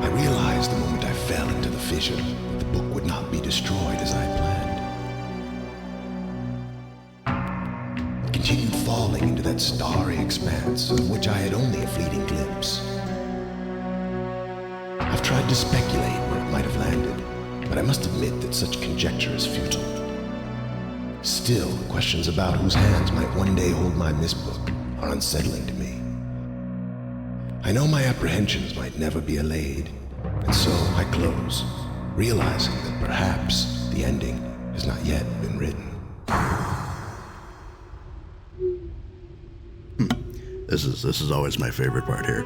I realized the moment I fell into the fissure that the book would not be destroyed as I had planned. It continued falling into that starry expanse of which I had only a fleeting glimpse. I've tried to speculate where it might have landed, but I must admit that such conjecture is futile. Still, questions about whose hands might one day hold my Myst book are unsettling to me. I know my apprehensions might never be allayed, and so I close, realizing that perhaps the ending has not yet been written. This is always my favorite part here.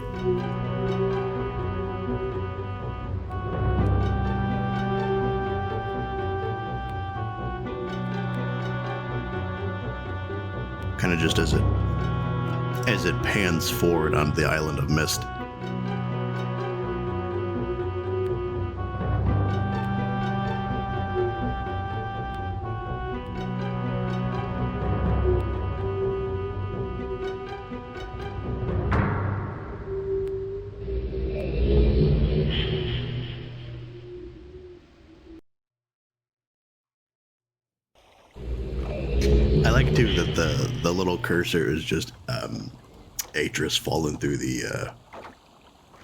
Kind of just as it pans forward on the island of Myst. I like too that the little cursor is just Atris falling through the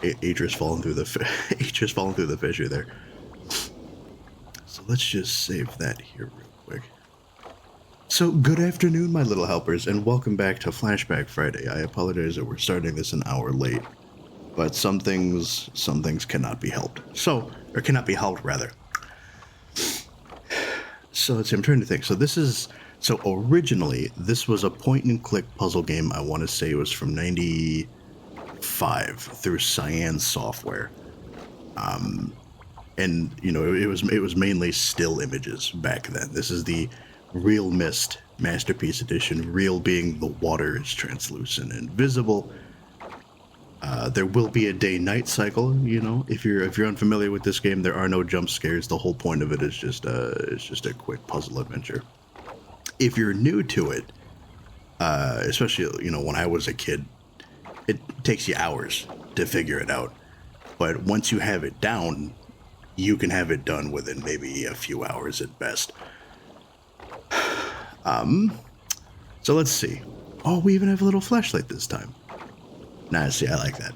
Atris falling through the fissure there. So let's just save that here real quick. So good afternoon, my little helpers, and welcome back to Flashback Friday. I apologize that we're starting this an hour late, but some things cannot be helped. Or cannot be helped rather. So let's see, I'm trying to think. So originally, this was a point-and-click puzzle game. I want to say it was from '95 through Cyan Software, and you know it was mainly still images back then. This is the realMYST Masterpiece Edition. Real being the water is translucent and visible. There will be a day-night cycle. You know, if you're unfamiliar with this game, there are no jump scares. The whole point of it is just a quick puzzle adventure. If you're new to it, especially, you know, when I was a kid, it takes you hours to figure it out. But once you have it down, you can have it done within maybe a few hours at best. So let's see. Oh, we even have a little flashlight this time. Nah, see, I like that.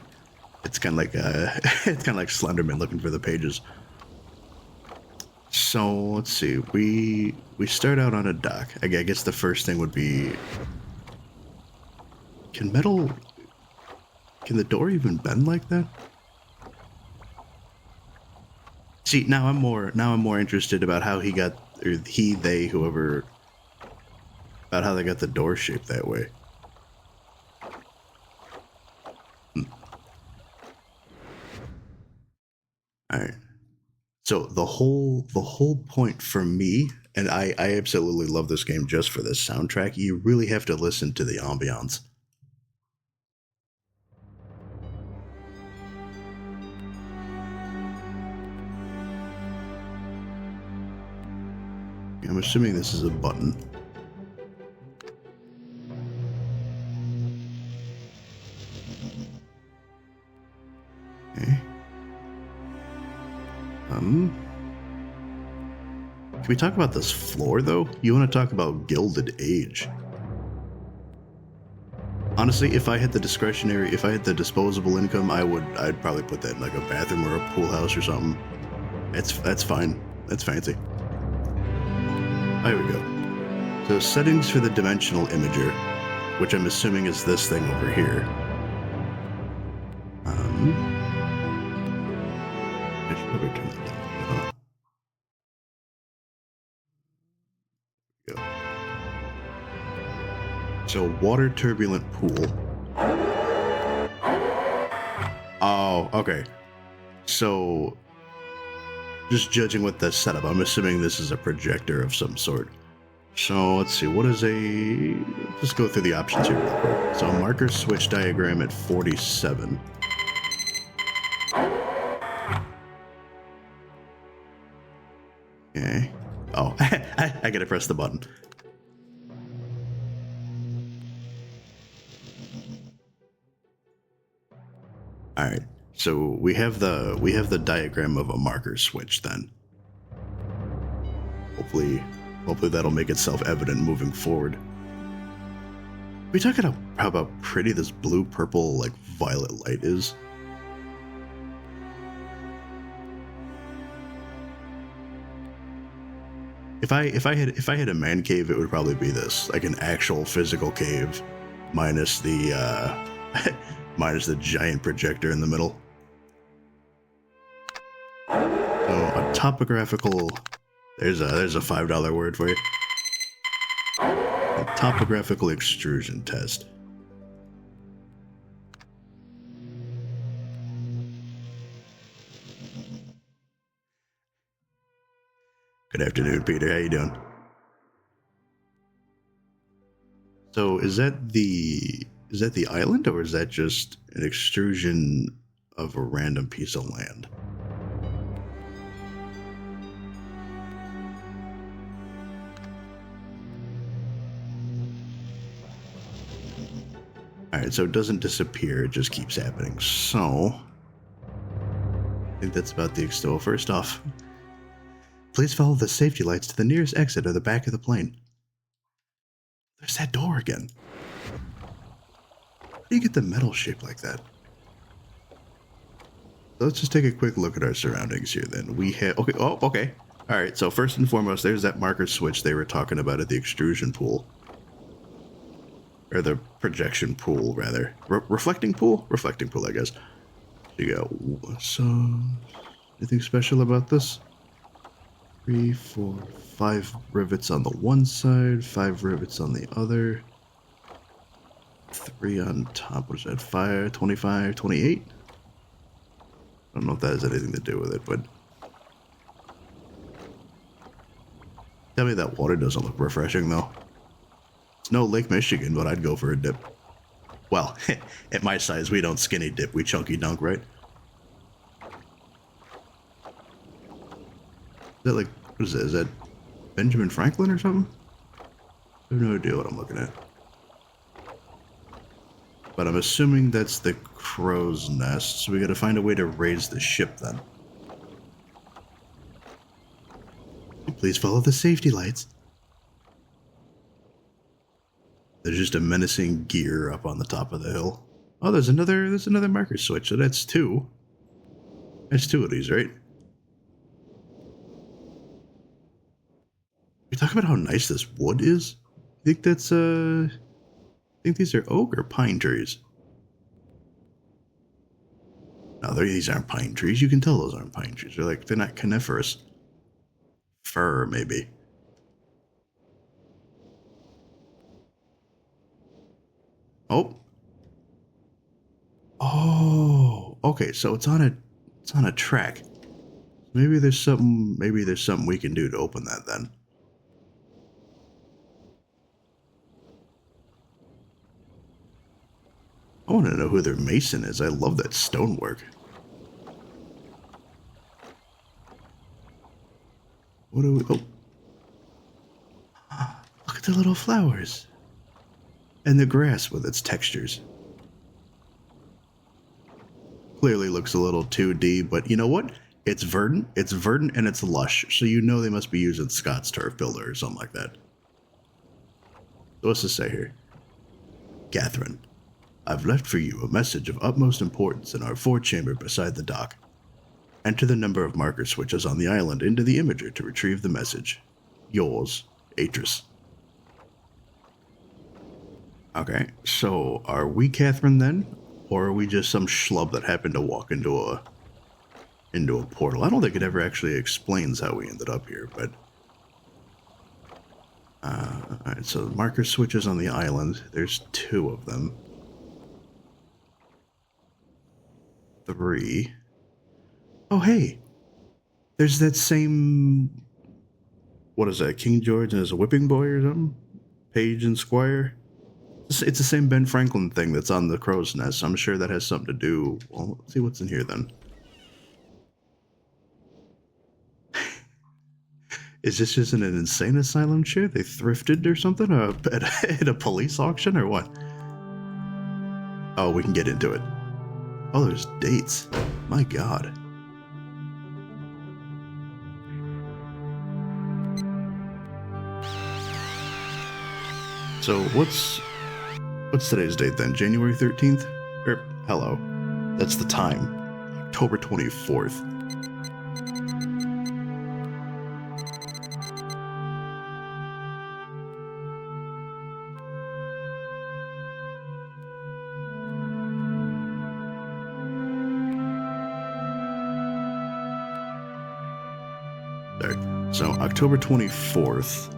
It's kind of like it's kind of like Slenderman looking for the pages. So let's see. We start out on a dock. I guess the first thing would be, can the door even bend like that? See, now I'm more interested about how he got, or they whoever, about how they got the door shaped that way. All right. So the whole point for me, and I absolutely love this game just for this soundtrack, you really have to listen to the ambiance. I'm assuming this is a button. Okay. Can we talk about this floor, though? You want to talk about Gilded Age. Honestly, if I had the disposable income, I'd probably put that in like a bathroom or a pool house or something. That's fine. That's fancy. There we go. So settings for the dimensional imager, which I'm assuming is this thing over here. I should probably turn that down. Go. So water turbulent pool. Oh, okay. So just judging with the setup, I'm assuming this is a projector of some sort. So let's see, let's go through the options here real quick. So marker switch diagram at 47. Okay. Oh, I gotta press the button. All right. So we have the diagram of a marker switch then. Hopefully that'll make itself evident moving forward. We talking about how pretty this blue, purple, like violet light is. If I had a man cave, it would probably be this, like an actual physical cave, minus the minus the giant projector in the middle. So a topographical, there's a $5 word for you. A topographical extrusion test. Good afternoon, Peter. How you doing? So is that the island, or is that just an extrusion of a random piece of land? Alright, so it doesn't disappear, it just keeps happening. So I think that's about the extol. First off, please follow the safety lights to the nearest exit or the back of the plane. There's that door again. How do you get the metal shape like that? So let's just take a quick look at our surroundings here then. We have, okay. Alright, so first and foremost, there's that marker switch they were talking about at the extrusion pool. Or the projection pool, rather. Reflecting pool? Reflecting pool, I guess. You go, so, anything special about this? 3, 4, 5 rivets on the one side, 5 rivets on the other. 3 on top, what is that, 5, 25, 28? I don't know if that has anything to do with it, but... Tell me that water doesn't look refreshing, though. It's no Lake Michigan, but I'd go for a dip. Well, at my size, we don't skinny dip, we chunky dunk, right? Is that like, what is that? Is that Benjamin Franklin or something? I have no idea what I'm looking at. But I'm assuming that's the crow's nest, so we gotta find a way to raise the ship then. Please follow the safety lights. There's just a menacing gear up on the top of the hill. Oh, there's another marker switch, so that's 2. That's 2 of these, right? We talk about how nice this wood is? I think that's, I think these are oak or pine trees. No, these aren't pine trees. You can tell those aren't pine trees. They're not coniferous. Fir, maybe. Oh, okay, so it's on a track. Maybe there's something we can do to open that then. I want to know who their mason is. I love that stonework. What do we... Oh. Look at the little flowers. And the grass with its textures. Clearly looks a little 2D, but you know what? It's verdant and it's lush, so you know they must be using Scott's Turf Builder or something like that. So what's this say here? Catherine, I've left for you a message of utmost importance in our forechamber beside the dock. Enter the number of marker switches on the island into the imager to retrieve the message. Yours, Atris. Okay, so are we Catherine then? Or are we just some schlub that happened to walk into a portal? I don't think it ever actually explains how we ended up here, but... Alright, so marker switches on the island. There's 2 of them. 3. Oh, hey! There's that same... What is that, King George and his whipping boy or something? Page and Squire? It's the same Ben Franklin thing that's on the crow's nest. I'm sure that has something to do... Well, let's see what's in here then. Is this just an insane asylum chair they thrifted or something? At a police auction or what? Oh, we can get into it. Oh, there's dates. My God. So what's today's date then? January 13th? Hello. That's the time. October 24th. So October 24th,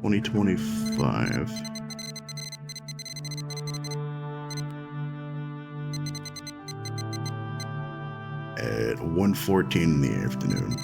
2025. At 1:14 in the afternoon.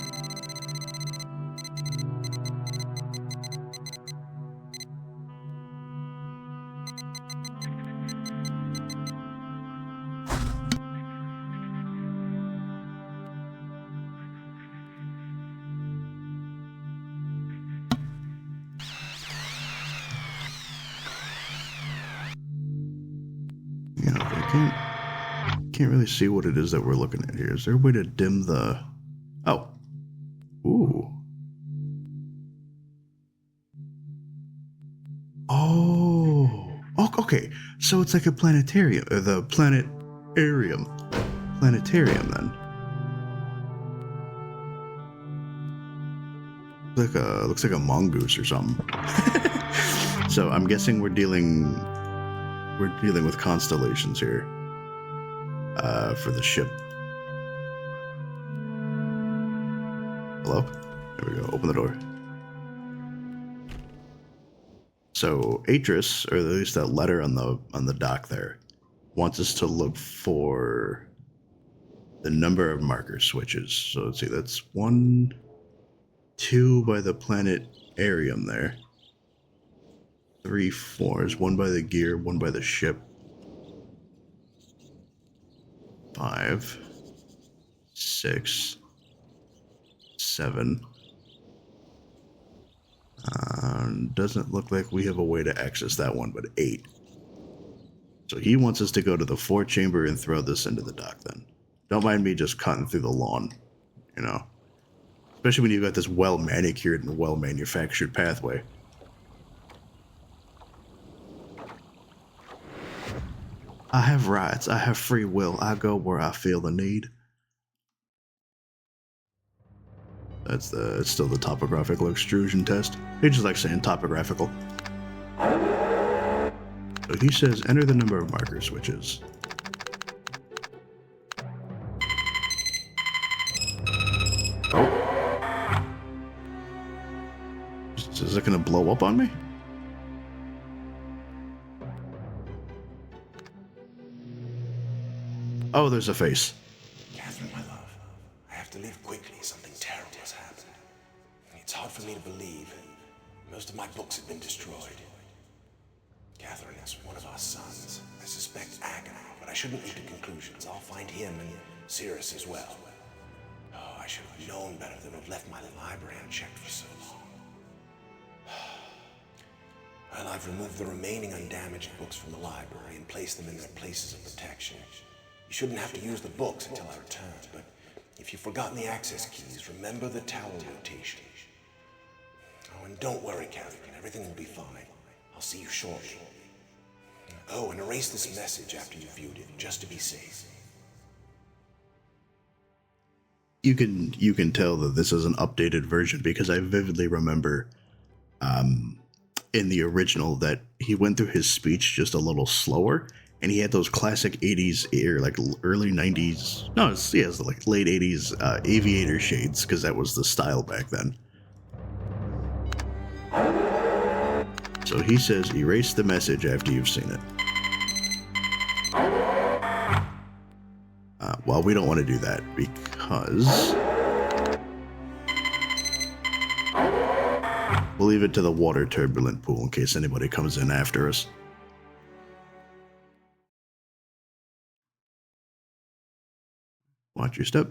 Can't really see what it is that we're looking at here. Is there a way to dim the... Oh. Ooh. Oh. Okay. So it's like a planetarium. Or the planetarium. Planetarium, then. Looks like a mongoose or something. So I'm guessing we're dealing with constellations here. For the ship. Hello? There we go. Open the door. So Atris, or at least that letter on the dock there, wants us to look for the number of marker switches. So let's see, that's 1, 2 by the planetarium there. 3, 4 is 1 by the gear, 1 by the ship. 5, 6, 7. Doesn't look like we have a way to access that one, but 8. So he wants us to go to the 4 chamber and throw this into the dock then. Don't mind me just cutting through the lawn, you know. Especially when you've got this well-manicured and well-manufactured pathway. I have rights. I have free will. I go where I feel the need. It's still the topographical extrusion test. They just like saying topographical. So he says enter the number of marker switches. Oh. Is it going to blow up on me? Oh, there's a face. Catherine, my love, I have to leave quickly. Something terrible has happened. It's hard for me to believe. Most of my books have been destroyed. Catherine is one of our sons. I suspect Agony, but I shouldn't leap to conclusions. I'll find him and Cirrus as well. Oh, I should have known better than to have left my library unchecked for so long. Well, I've removed the remaining undamaged books from the library and placed them in their places of protection. You shouldn't have to use the books until I return, but if you've forgotten the access keys, remember the tower rotation. Oh, and don't worry, Catherine, everything will be fine. I'll see you shortly. Oh, and erase this message after you've viewed it, just to be safe. You can tell that this is an updated version because I vividly remember in the original that he went through his speech just a little slower. And he had those classic 80s, or like early 90s, no, it's like late 80s aviator shades, because that was the style back then. So he says, erase the message after you've seen it. Well, we don't want to do that, because we'll leave it to the water turbulent pool in case anybody comes in after us. Watch your step.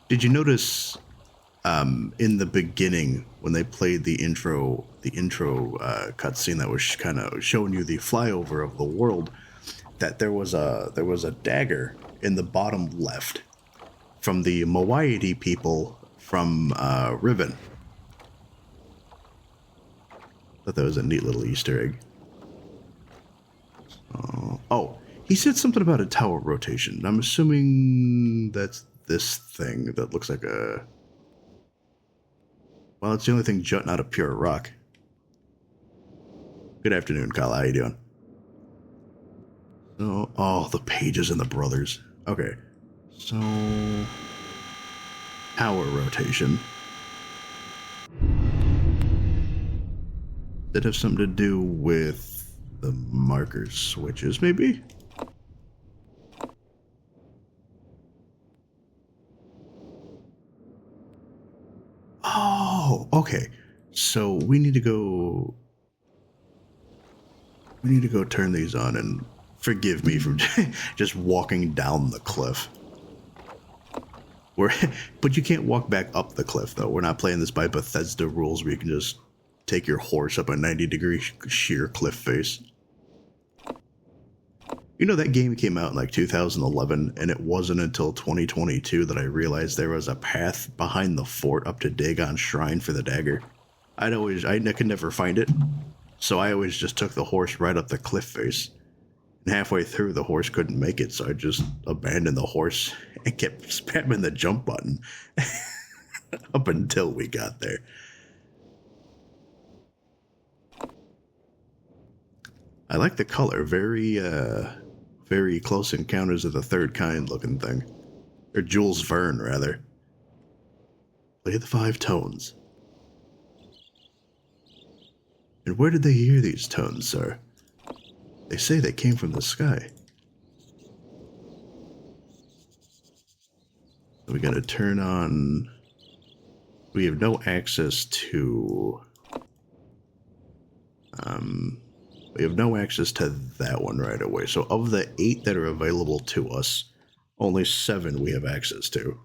Did you notice in the beginning when they played the intro cutscene that was kind of showing you the flyover of the world, that there was a dagger in the bottom left from the Moiety people from Riven. Thought that was a neat little Easter egg. Oh, he said something about a tower rotation. I'm assuming that's this thing that looks like a... Well, it's the only thing jutting out of pure rock. Good afternoon, Kyle. How you doing? So, oh, the pages and the brothers. Okay. So... Tower rotation. That have something to do with the marker switches, maybe? Oh, okay. So we need to go turn these on, and forgive me for just walking down the cliff. But you can't walk back up the cliff, though. We're not playing this by Bethesda rules where you can just take your horse up a 90-degree sheer cliff face. You know, that game came out in like 2011, and it wasn't until 2022 that I realized there was a path behind the fort up to Dagon's shrine for the dagger. I could never find it, so I always just took the horse right up the cliff face. And halfway through, the horse couldn't make it, so I just abandoned the horse and kept spamming the jump button up until we got there. I like the color. Very Close Encounters of the Third Kind looking thing. Or Jules Verne, rather. Play the 5 tones. And where did they hear these tones, sir? They say they came from the sky. We gotta turn on... We have no access to... We have no access to that one right away. So of the 8 that are available to us, only 7 we have access to.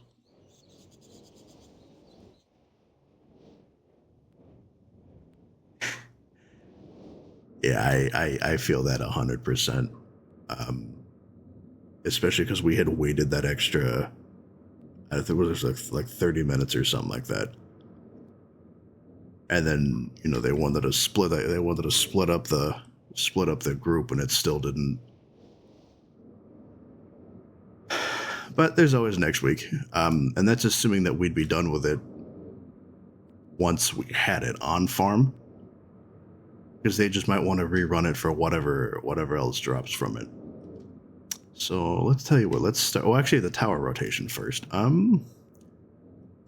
Yeah, I feel that 100%. Especially because we had waited that extra, I think it was like 30 minutes or something like that. And then, you know, they wanted to split up the group, and it still didn't. But there's always next week. And that's assuming that we'd be done with it once we had it on farm. Because they just might want to rerun it for whatever else drops from it. So let's tell you what, let's start. Well, actually, the tower rotation first. The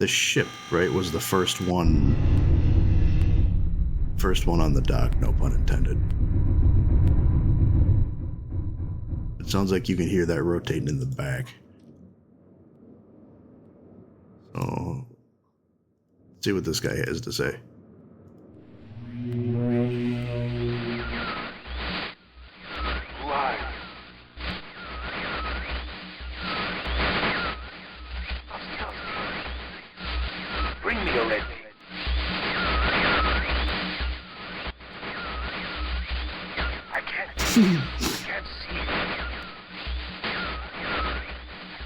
ship, right, was the first one on the dock, no pun intended. It sounds like you can hear that rotating in the back. So, let's see what this guy has to say. Bring me a red. I can't see.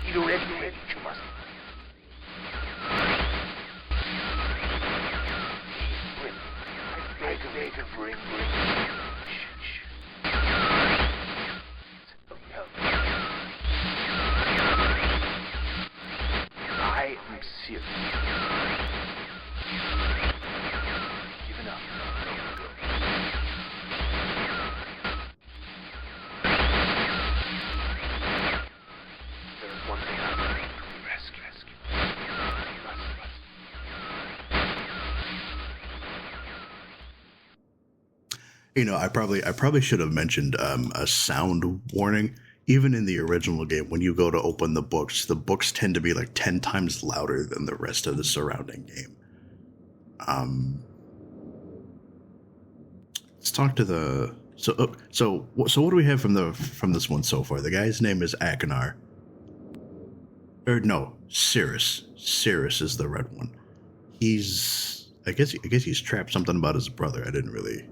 Need a red page, you must. Bring. I am serious. Given up. There is one thing I need to rescue. You know, I probably should have mentioned a sound warning. Even in the original game, when you go to open the books tend to be like 10 times louder than the rest of the surrounding game. Let's talk to the... So what do we have from this one so far? The guy's name is Akinar. Or no, Cirrus. Cirrus is the red one. He's... I guess he's trapped something about his brother. I didn't really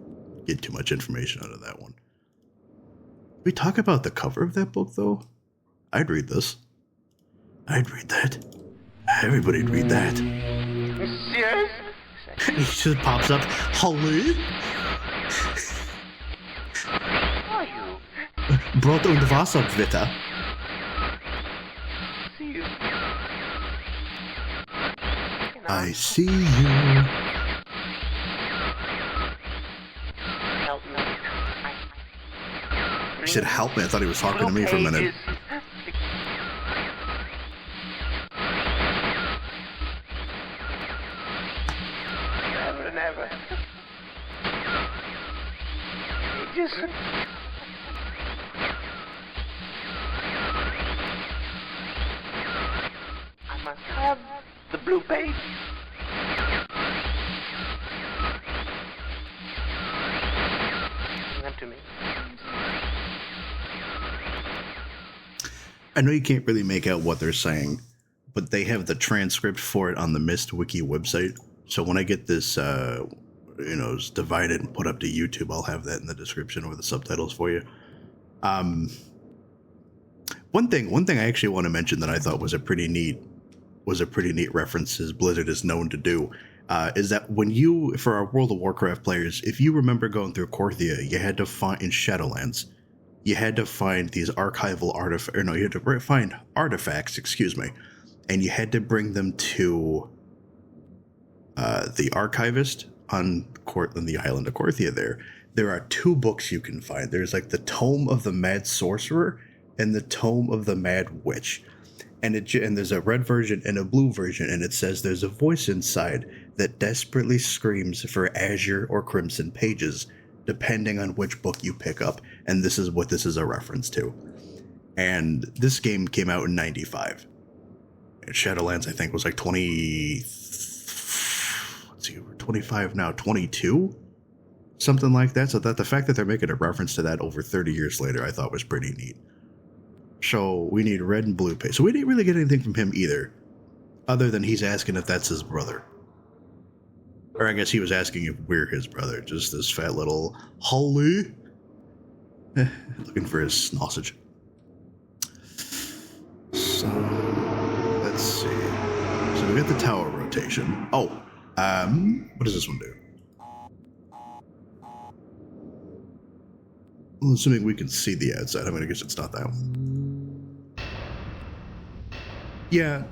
get too much information out of that one. We talk about the cover of that book, though? I'd read this. I'd read that. Everybody'd read that. Monsieur? He just pops up. Hello? Are you? Brought und Wasser, bitte. See you. I see you. Help me. He said, help me. I thought he was talking to me for a minute. Never, never. Just... I must have the blue page. Bring them to me. I know you can't really make out what they're saying, but they have the transcript for it on the Myst wiki website. So when I get this, it's divided and put up to YouTube, I'll have that in the description or the subtitles for you. One thing I actually want to mention that I thought was a pretty neat reference, as Blizzard is known to do, is that for our World of Warcraft players, if you remember going through Korthia, you had to find in Shadowlands. You had to find these archival you had to find artifacts, and you had to bring them to the archivist on the island of Korthia. There are 2 books you can find. There's like the Tome of the Mad Sorcerer and the Tome of the Mad Witch. And there's a red version and a blue version, and it says there's a voice inside that desperately screams for azure or crimson pages, depending on which book you pick up, and this is what this is a reference to. And this game came out in 95. Shadowlands, I think, was like 25 now, 22? Something like that. So that the fact that they're making a reference to that over 30 years later, I thought was pretty neat. So we need red and blue page. So we didn't really get anything from him either, other than he's asking if that's his brother. Or I guess he was asking if we're his brother. Just this fat little Holly. Looking for his sausage. So, let's see. So we got the tower rotation. Oh, what does this one do? Well, assuming we can see the outside. I mean, I guess it's not that one. Yeah,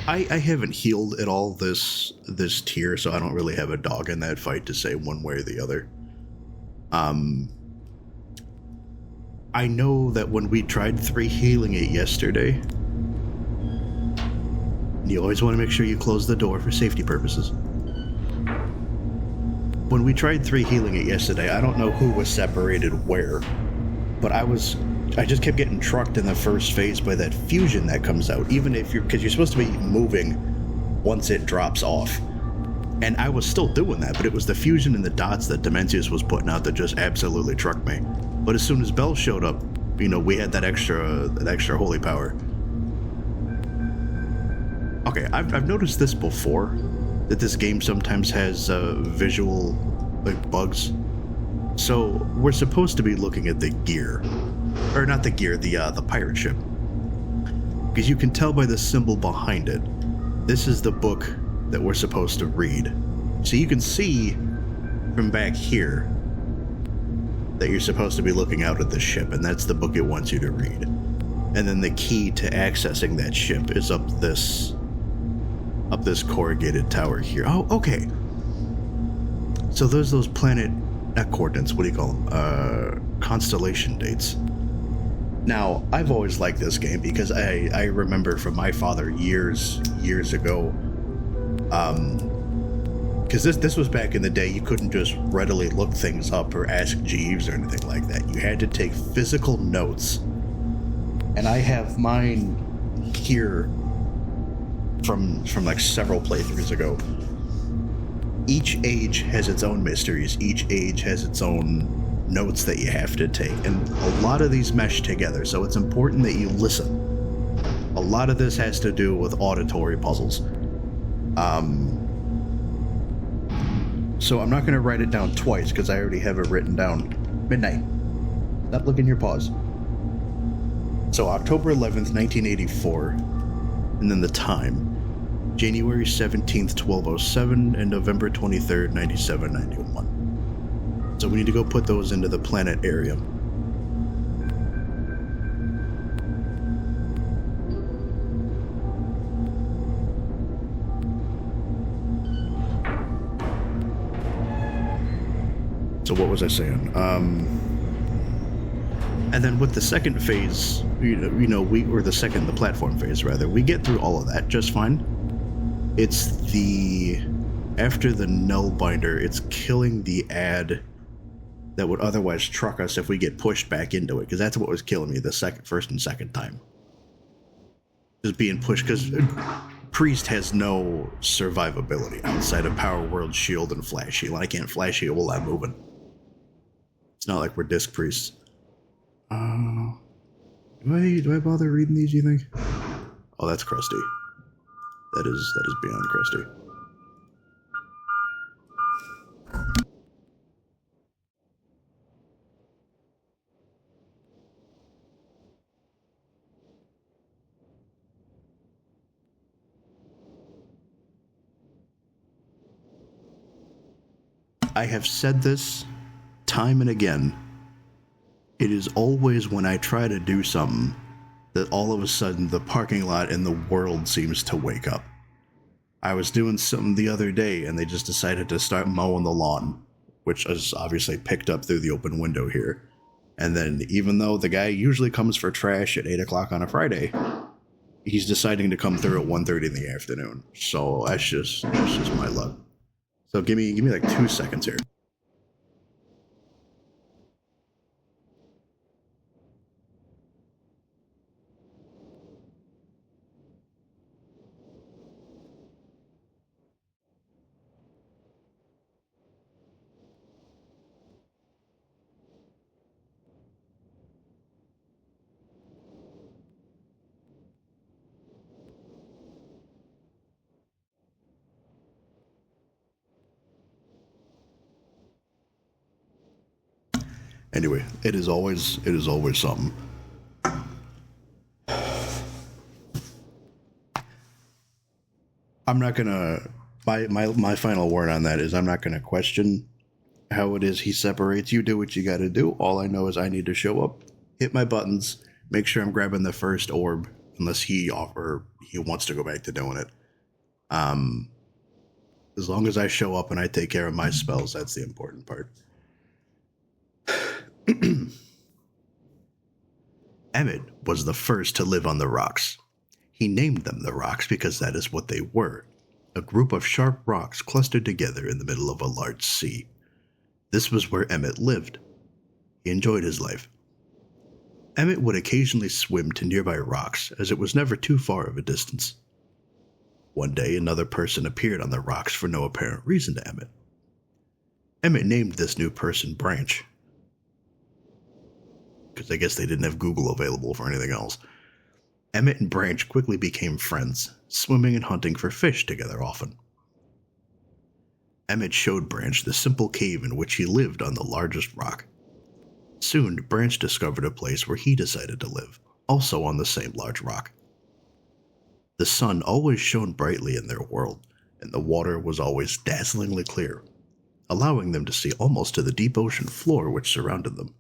I haven't healed at all this tier, so I don't really have a dog in that fight to say one way or the other. I know that when we tried 3 healing it yesterday, you always want to make sure you close the door for safety purposes. When we tried 3 healing it yesterday, I don't know who was separated where, but I just kept getting trucked in the first phase by that fusion that comes out, because you're supposed to be moving once it drops off. And I was still doing that, but it was the fusion and the dots that Dimensius was putting out that just absolutely trucked me. But as soon as Bell showed up, we had that extra holy power. Okay, I've noticed this before, that this game sometimes has visual bugs. So we're supposed to be looking at the gear. Or not the gear, the pirate ship. Because you can tell by the symbol behind it, this is the book that we're supposed to read. So you can see from back here that you're supposed to be looking out at the ship, and that's the book it wants you to read. And then the key to accessing that ship is up this corrugated tower here. Oh, okay. So there's those not coordinates, what do you call them? Constellation dates. Now, I've always liked this game because I remember from my father years ago, because this was back in the day, you couldn't just readily look things up or ask Jeeves or anything like that. You had to take physical notes. And I have mine here from like several playthroughs ago. Each age has its own mysteries. Each age has its own notes that you have to take, and a lot of these mesh together, so it's important that you listen. A lot of this has to do with auditory puzzles. So I'm not going to write it down twice because I already have it written down. Midnight. Stop licking your paws. So October 11th, 1984, and then the time. January 17th, 1207, and November 23rd, 9791. So we need to go put those into the planet area. So what was I saying? And then with the second phase, the platform phase rather, we get through all of that just fine. It's after the null binder, it's killing the ad that would otherwise truck us if we get pushed back into it, because that's what was killing me the first and second time. Just being pushed, because Priest has no survivability outside of Power World, Shield, and Flash Heal. I can't Flash Heal while I'm moving. It's not like we're Disc Priests. Do I bother reading these, you think? Oh, that's crusty. That is beyond crusty. I have said this time and again. It is always when I try to do something that all of a sudden the parking lot and the world seems to wake up. I was doing something the other day and they just decided to start mowing the lawn, which is obviously picked up through the open window here. And then even though the guy usually comes for trash at 8 o'clock on a Friday, he's deciding to come through at 1:30 in the afternoon. So that's just my luck. So give me like 2 seconds here. Anyway, it is always something. I'm not gonna my final word on that is I'm not gonna question how it is he separates you. Do what you gotta do. All I know is I need to show up, hit my buttons, make sure I'm grabbing the first orb, unless he wants to go back to doing it. As long as I show up and I take care of my spells, that's the important part. Emmett was the first to live on the rocks. He named them the rocks because that is what they were, a group of sharp rocks clustered together in the middle of a large sea. This was where Emmett lived. He enjoyed his life. Emmett would occasionally swim to nearby rocks, as it was never too far of a distance. One day, another person appeared on the rocks for no apparent reason to Emmett. Emmett named this new person Branch, because I guess they didn't have Google available for anything else. Emmett and Branch quickly became friends, swimming and hunting for fish together often. Emmett showed Branch the simple cave in which he lived on the largest rock. Soon, Branch discovered a place where he decided to live, also on the same large rock. The sun always shone brightly in their world, and the water was always dazzlingly clear, allowing them to see almost to the deep ocean floor which surrounded them.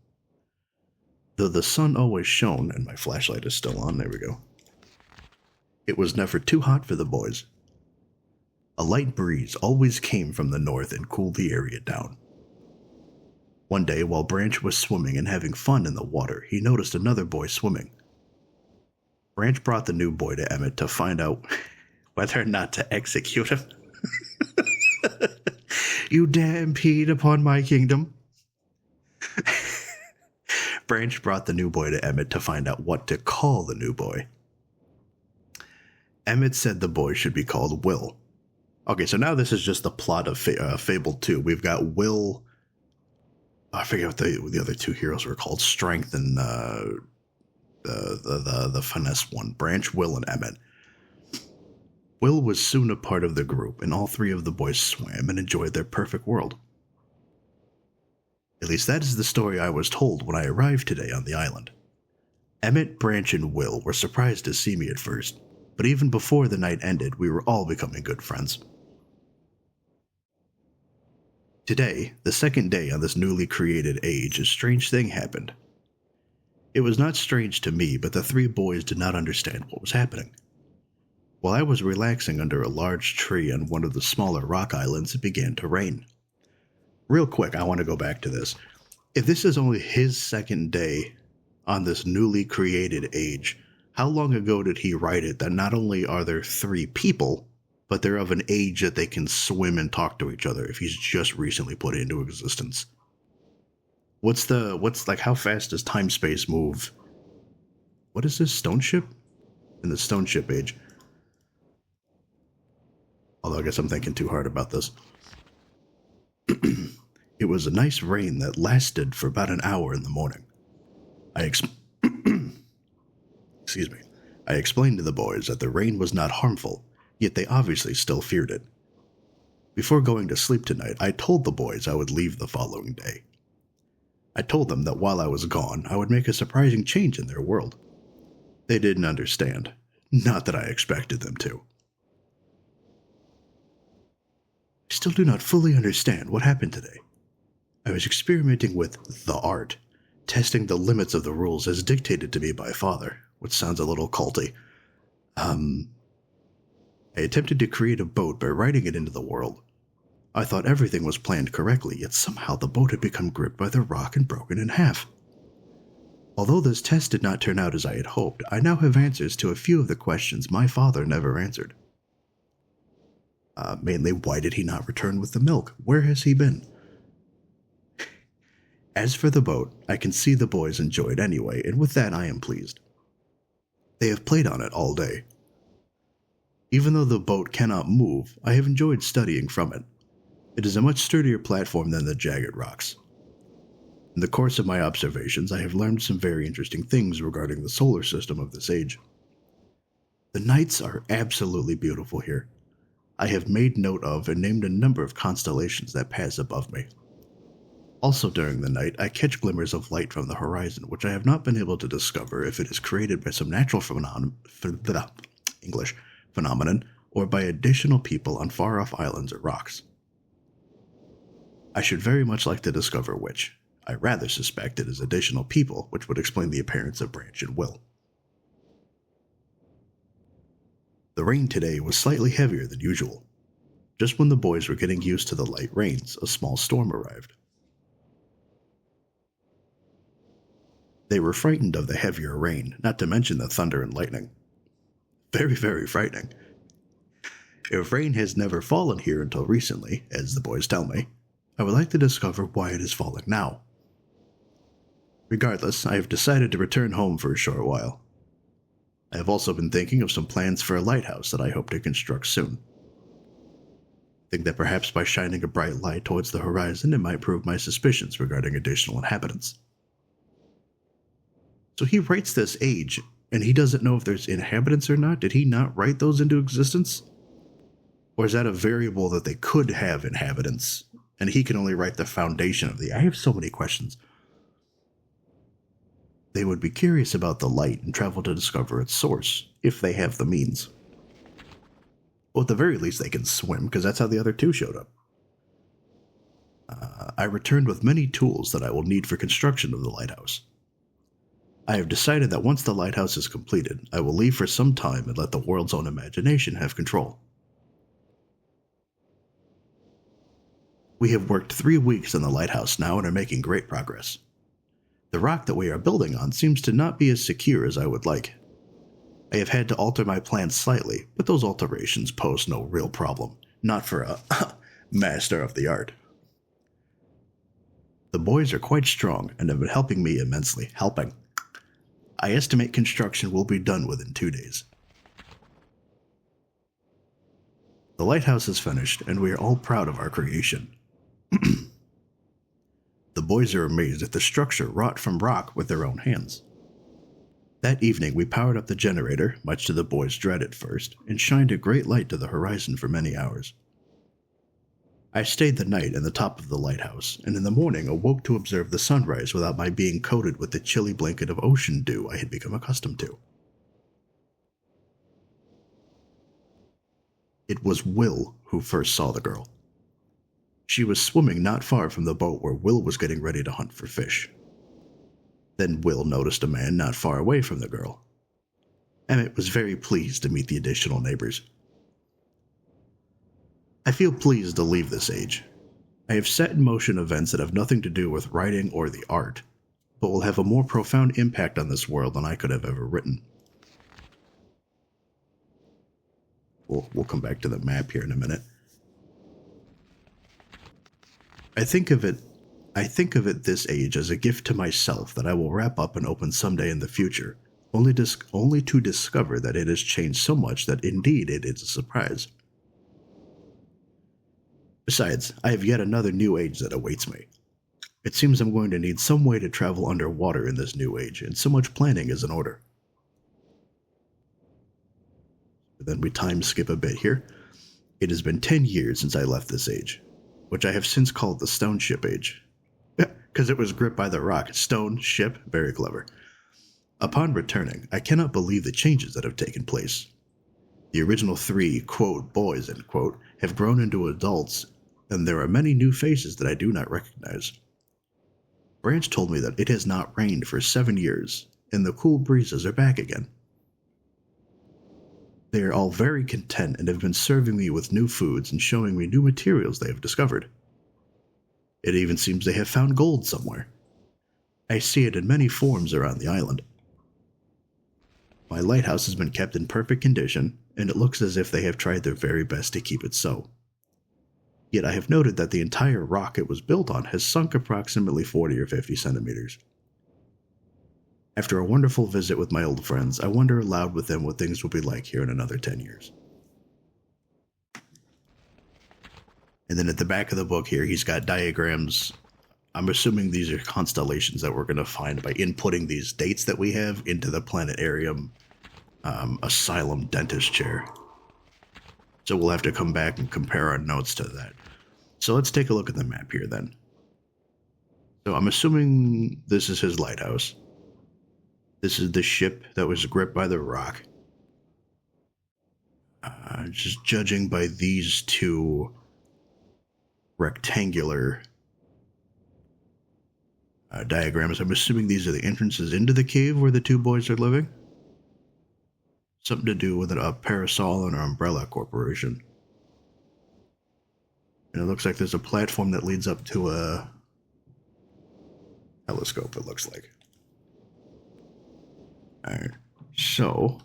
Though the sun always shone, and my flashlight is still on, there we go, it was never too hot for the boys. A light breeze always came from the north and cooled the area down. One day, while Branch was swimming and having fun in the water, he noticed another boy swimming. Branch brought the new boy to Emmett to find out whether or not to execute him. You dare impede upon my kingdom? Branch brought the new boy to Emmett to find out what to call the new boy. Emmett said the boy should be called Will. Okay, so now this is just the plot of Fable 2. We've got Will. I forget what the other two heroes were called. Strength and the finesse one. Branch, Will, and Emmett. Will was soon a part of the group, and all three of the boys swam and enjoyed their perfect world. At least that is the story I was told when I arrived today on the island. Emmett, Branch, and Will were surprised to see me at first, but even before the night ended, we were all becoming good friends. Today, the second day on this newly created age, a strange thing happened. It was not strange to me, but the three boys did not understand what was happening. While I was relaxing under a large tree on one of the smaller rock islands, it began to rain. Real quick, I want to go back to this. If this is only his second day on this newly created age, how long ago did he write it that not only are there three people, but they're of an age that they can swim and talk to each other if he's just recently put it into existence? How fast does time-space move? What is this, Stoneship? In the Stoneship Age. Although I guess I'm thinking too hard about this. It was a nice rain that lasted for about an hour in the morning. Excuse me. I explained to the boys that the rain was not harmful, yet they obviously still feared it. Before going to sleep tonight, I told the boys I would leave the following day. I told them that while I was gone, I would make a surprising change in their world. They didn't understand. Not that I expected them to. I still do not fully understand what happened today. I was experimenting with the art, testing the limits of the rules as dictated to me by Father, which sounds a little culty. I attempted to create a boat by writing it into the world. I thought everything was planned correctly, yet somehow the boat had become gripped by the rock and broken in half. Although this test did not turn out as I had hoped, I now have answers to a few of the questions my father never answered. Mainly, why did he not return with the milk? Where has he been? As for the boat, I can see the boys enjoy it anyway, and with that I am pleased. They have played on it all day. Even though the boat cannot move, I have enjoyed studying from it. It is a much sturdier platform than the jagged rocks. In the course of my observations, I have learned some very interesting things regarding the solar system of this age. The nights are absolutely beautiful here. I have made note of and named a number of constellations that pass above me. Also during the night, I catch glimmers of light from the horizon, which I have not been able to discover if it is created by some natural phenomenon or by additional people on far-off islands or rocks. I should very much like to discover which. I rather suspect it is additional people, which would explain the appearance of Branch and Will. The rain today was slightly heavier than usual. Just when the boys were getting used to the light rains, a small storm arrived. They were frightened of the heavier rain, not to mention the thunder and lightning. Very, very frightening. If rain has never fallen here until recently, as the boys tell me, I would like to discover why it is falling now. Regardless, I have decided to return home for a short while. I have also been thinking of some plans for a lighthouse that I hope to construct soon. I think that perhaps by shining a bright light towards the horizon, it might prove my suspicions regarding additional inhabitants. So he writes this age, and he doesn't know if there's inhabitants or not? Did he not write those into existence? Or is that a variable that they could have inhabitants, and he can only write the foundation of the... I have so many questions. They would be curious about the light and travel to discover its source, if they have the means. Well, at the very least, they can swim, because that's how the other two showed up. I returned with many tools that I will need for construction of the lighthouse. I have decided that once the lighthouse is completed, I will leave for some time and let the world's own imagination have control. We have worked 3 weeks on the lighthouse now and are making great progress. The rock that we are building on seems to not be as secure as I would like. I have had to alter my plans slightly, but those alterations pose no real problem, not for a master of the art. The boys are quite strong and have been helping me immensely. I estimate construction will be done within 2 days. The lighthouse is finished, and we are all proud of our creation. The boys are amazed at the structure wrought from rock with their own hands. That evening we powered up the generator, much to the boys' dread at first, and shined a great light to the horizon for many hours. I stayed the night in the top of the lighthouse, and in the morning awoke to observe the sunrise without my being coated with the chilly blanket of ocean dew I had become accustomed to. It was Will who first saw the girl. She was swimming not far from the boat where Will was getting ready to hunt for fish. Then Will noticed a man not far away from the girl. Emmett was very pleased to meet the additional neighbors. I feel pleased to leave this age. I have set in motion events that have nothing to do with writing or the art, but will have a more profound impact on this world than I could have ever written. We'll come back to the map here in a minute. I think of it this age as a gift to myself that I will wrap up and open someday in the future, only to discover that it has changed so much that indeed it is a surprise. Besides, I have yet another new age that awaits me. It seems I'm going to need some way to travel underwater in this new age, and so much planning is in order. Then we time skip a bit here. It has been 10 years since I left this age, which I have since called the Stoneship Age. Because it was gripped by the rock. Stone, ship, very clever. Upon returning, I cannot believe the changes that have taken place. The original 3, quote, boys, end quote, have grown into adults, and there are many new faces that I do not recognize. Branch told me that it has not rained for 7 years, and the cool breezes are back again. They are all very content and have been serving me with new foods and showing me new materials they have discovered. It even seems they have found gold somewhere. I see it in many forms around the island. My lighthouse has been kept in perfect condition, and it looks as if they have tried their very best to keep it so. Yet I have noted that the entire rock it was built on has sunk approximately 40 or 50 centimeters. After a wonderful visit with my old friends, I wonder aloud with them what things will be like here in another 10 years. And then at the back of the book here, he's got diagrams. I'm assuming these are constellations that we're going to find by inputting these dates that we have into the planetarium asylum dentist chair. So we'll have to come back and compare our notes to that. So let's take a look at the map here then. So I'm assuming this is his lighthouse. This is the ship that was gripped by the rock. Just judging by these two rectangular diagrams, I'm assuming these are the entrances into the cave where the two boys are living. Something to do with a parasol and an umbrella corporation. And it looks like there's a platform that leads up to a telescope, it looks like. Alright, so...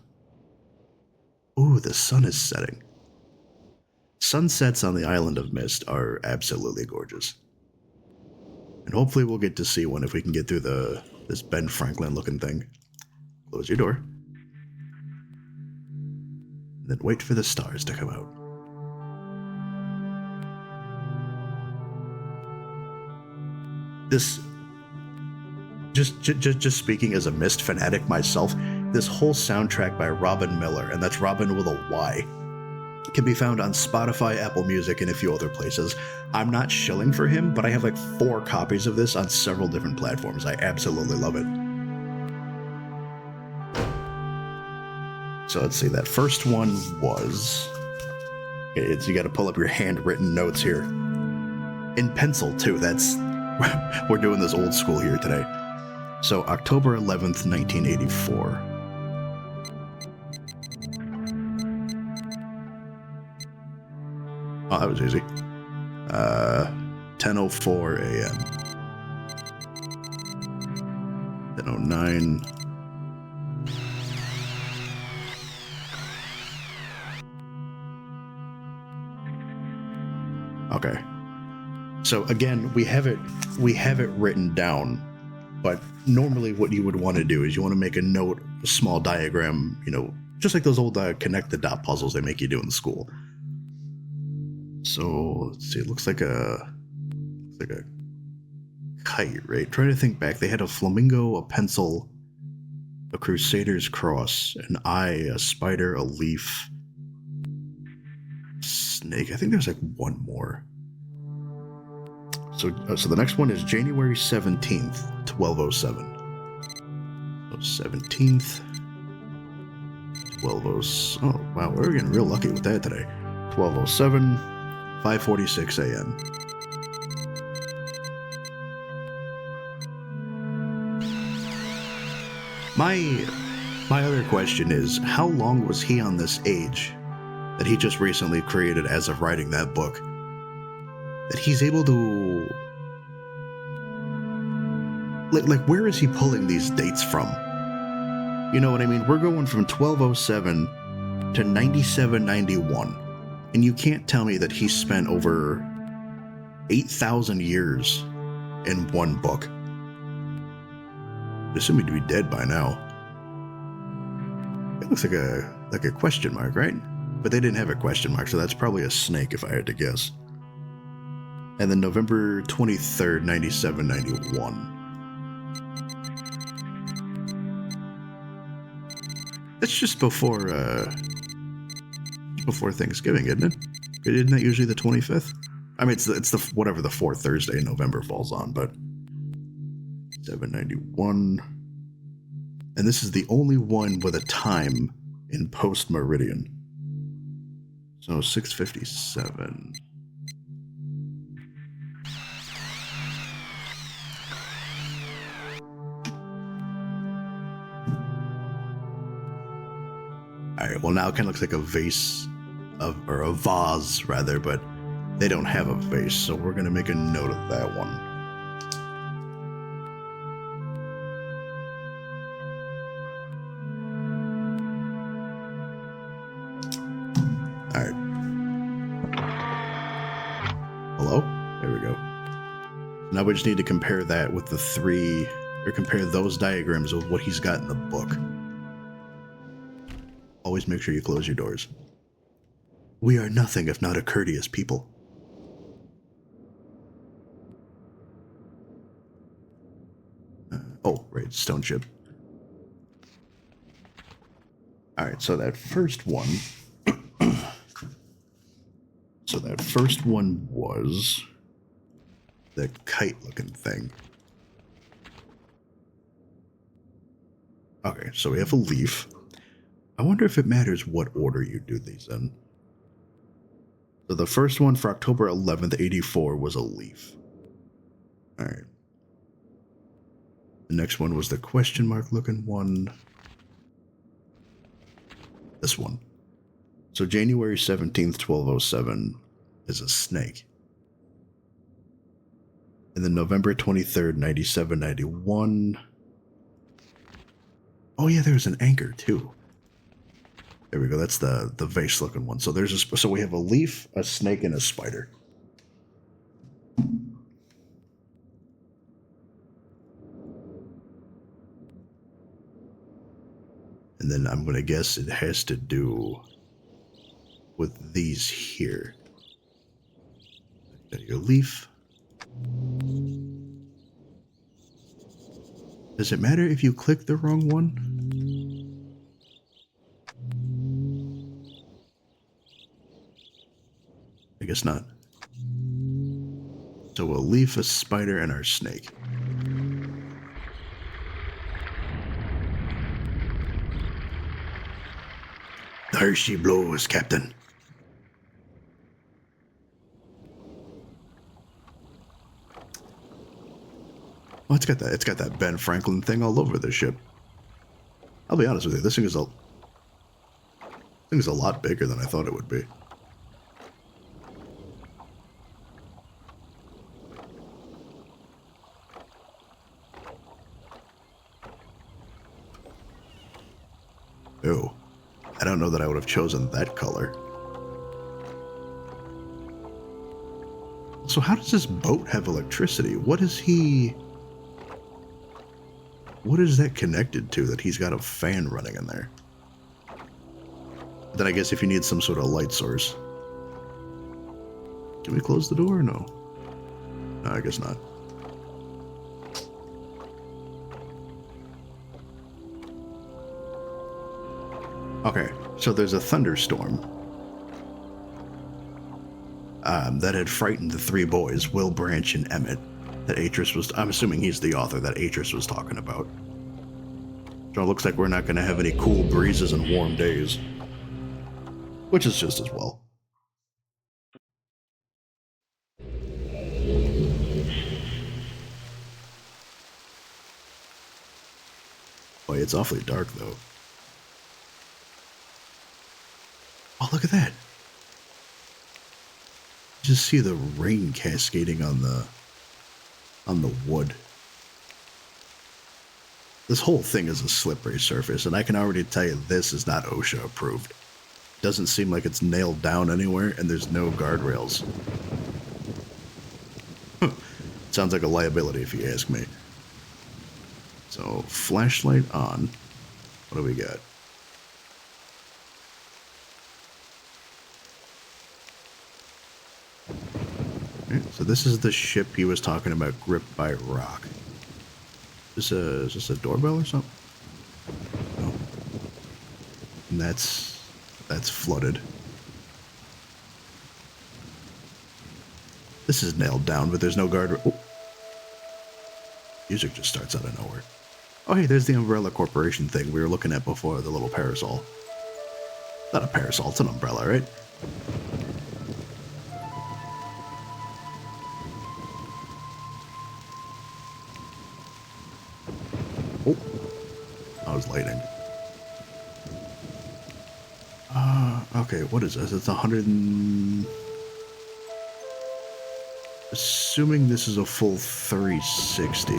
Ooh, the sun is setting. Sunsets on the island of Myst are absolutely gorgeous. And hopefully we'll get to see one if we can get through this Ben Franklin looking thing. Close your door. And then wait for the stars to come out. This... Just speaking as a Myst fanatic myself, this whole soundtrack by Robin Miller, and that's Robin with a Y, can be found on Spotify, Apple Music, and a few other places. I'm not shilling for him, but I have like 4 copies of this on several different platforms. I absolutely love it. So let's see, that first one was... you gotta pull up your handwritten notes here. In pencil, too, that's... We're doing this old school here today. So, October 11th, 1984. Oh, that was easy. 10:04 a.m. 10:09. Okay. So again, we have it written down, but normally what you would want to do is you want to make a note, a small diagram, just like those old connect the dot puzzles they make you do in school. So let's see, it looks like a kite, right? Trying to think back, they had a flamingo, a pencil, a crusader's cross, an eye, a spider, a leaf, snake. I think there's like one more. So the next one is January 17th, 1207. So 17th, 1207. Oh, wow, we're getting real lucky with that today. 1207, 5:46 a.m. My other question is, how long was he on this age that he just recently created as of writing that book, that he's able to, like where is he pulling these dates from? You know what I mean? We're going from 1207 to 9791, and you can't tell me that he spent over 8,000 years in one book. Assuming to be dead by now. It looks like a question mark, right? But they didn't have a question mark, so that's probably a snake if I had to guess. And then November 23rd, 9791. That's just before Thanksgiving, isn't it? Isn't that usually the 25th? I mean, it's the whatever the fourth Thursday in November falls on, but 791. And this is the only one with a time in post-meridian. So 6:57. Alright, well now it kind of looks like a vase, or a vase rather, but they don't have a vase, so we're going to make a note of that one. Alright. Hello? There we go. Now we just need to compare that with compare those diagrams with what he's got in the book. Always make sure you close your doors. We are nothing if not a courteous people. Oh, right, Stoneship. Alright, so that first one... So that first one was the kite-looking thing. Okay, so we have a leaf. I wonder if it matters what order you do these in. So the first one for October 11th, 84 was a leaf. Alright. The next one was the question mark looking one. This one. So January 17th, 1207 is a snake. And then November 23rd, 9791. Oh yeah, there's an anchor too. There we go. That's the vase looking one. So so we have a leaf, a snake, and a spider. And then I'm going to guess it has to do with these here. Got your leaf. Does it matter if you click the wrong one? I guess not. So a leaf, a spider, and our snake. There she blows, Captain. Oh, it's got that Ben Franklin thing all over the ship. I'll be honest with you, this thing is a lot bigger than I thought it would be. Ew. I don't know that I would have chosen that color. So how does this boat have electricity? What is that connected to that he's got a fan running in there? Then I guess if you need some sort of light source. Can we close the door or no? No, I guess not. Okay, so there's a thunderstorm. that had frightened the three boys, Will, Branch, and Emmett, that Atris was, I'm assuming he's the author, that Atris was talking about. So it looks like we're not going to have any cool breezes and warm days. Which is just as well. Boy, it's awfully dark, though. Oh, look at that. Just see the rain cascading on the wood. This whole thing is a slippery surface, and I can already tell you this is not OSHA approved. Doesn't seem like it's nailed down anywhere, and there's no guardrails. Sounds like a liability if you ask me. So, flashlight on. What do we got? Okay, so this is the ship he was talking about, gripped by rock. Is this a doorbell or something? No. And that's flooded. This is nailed down, but there's no guard. Oh. Music just starts out of nowhere. Oh, hey, there's the Umbrella Corporation thing we were looking at before, the little parasol. Not a parasol, it's an umbrella, right? Oh, I was lighting. Okay, what is this? It's 100 and... Assuming this is a full 360.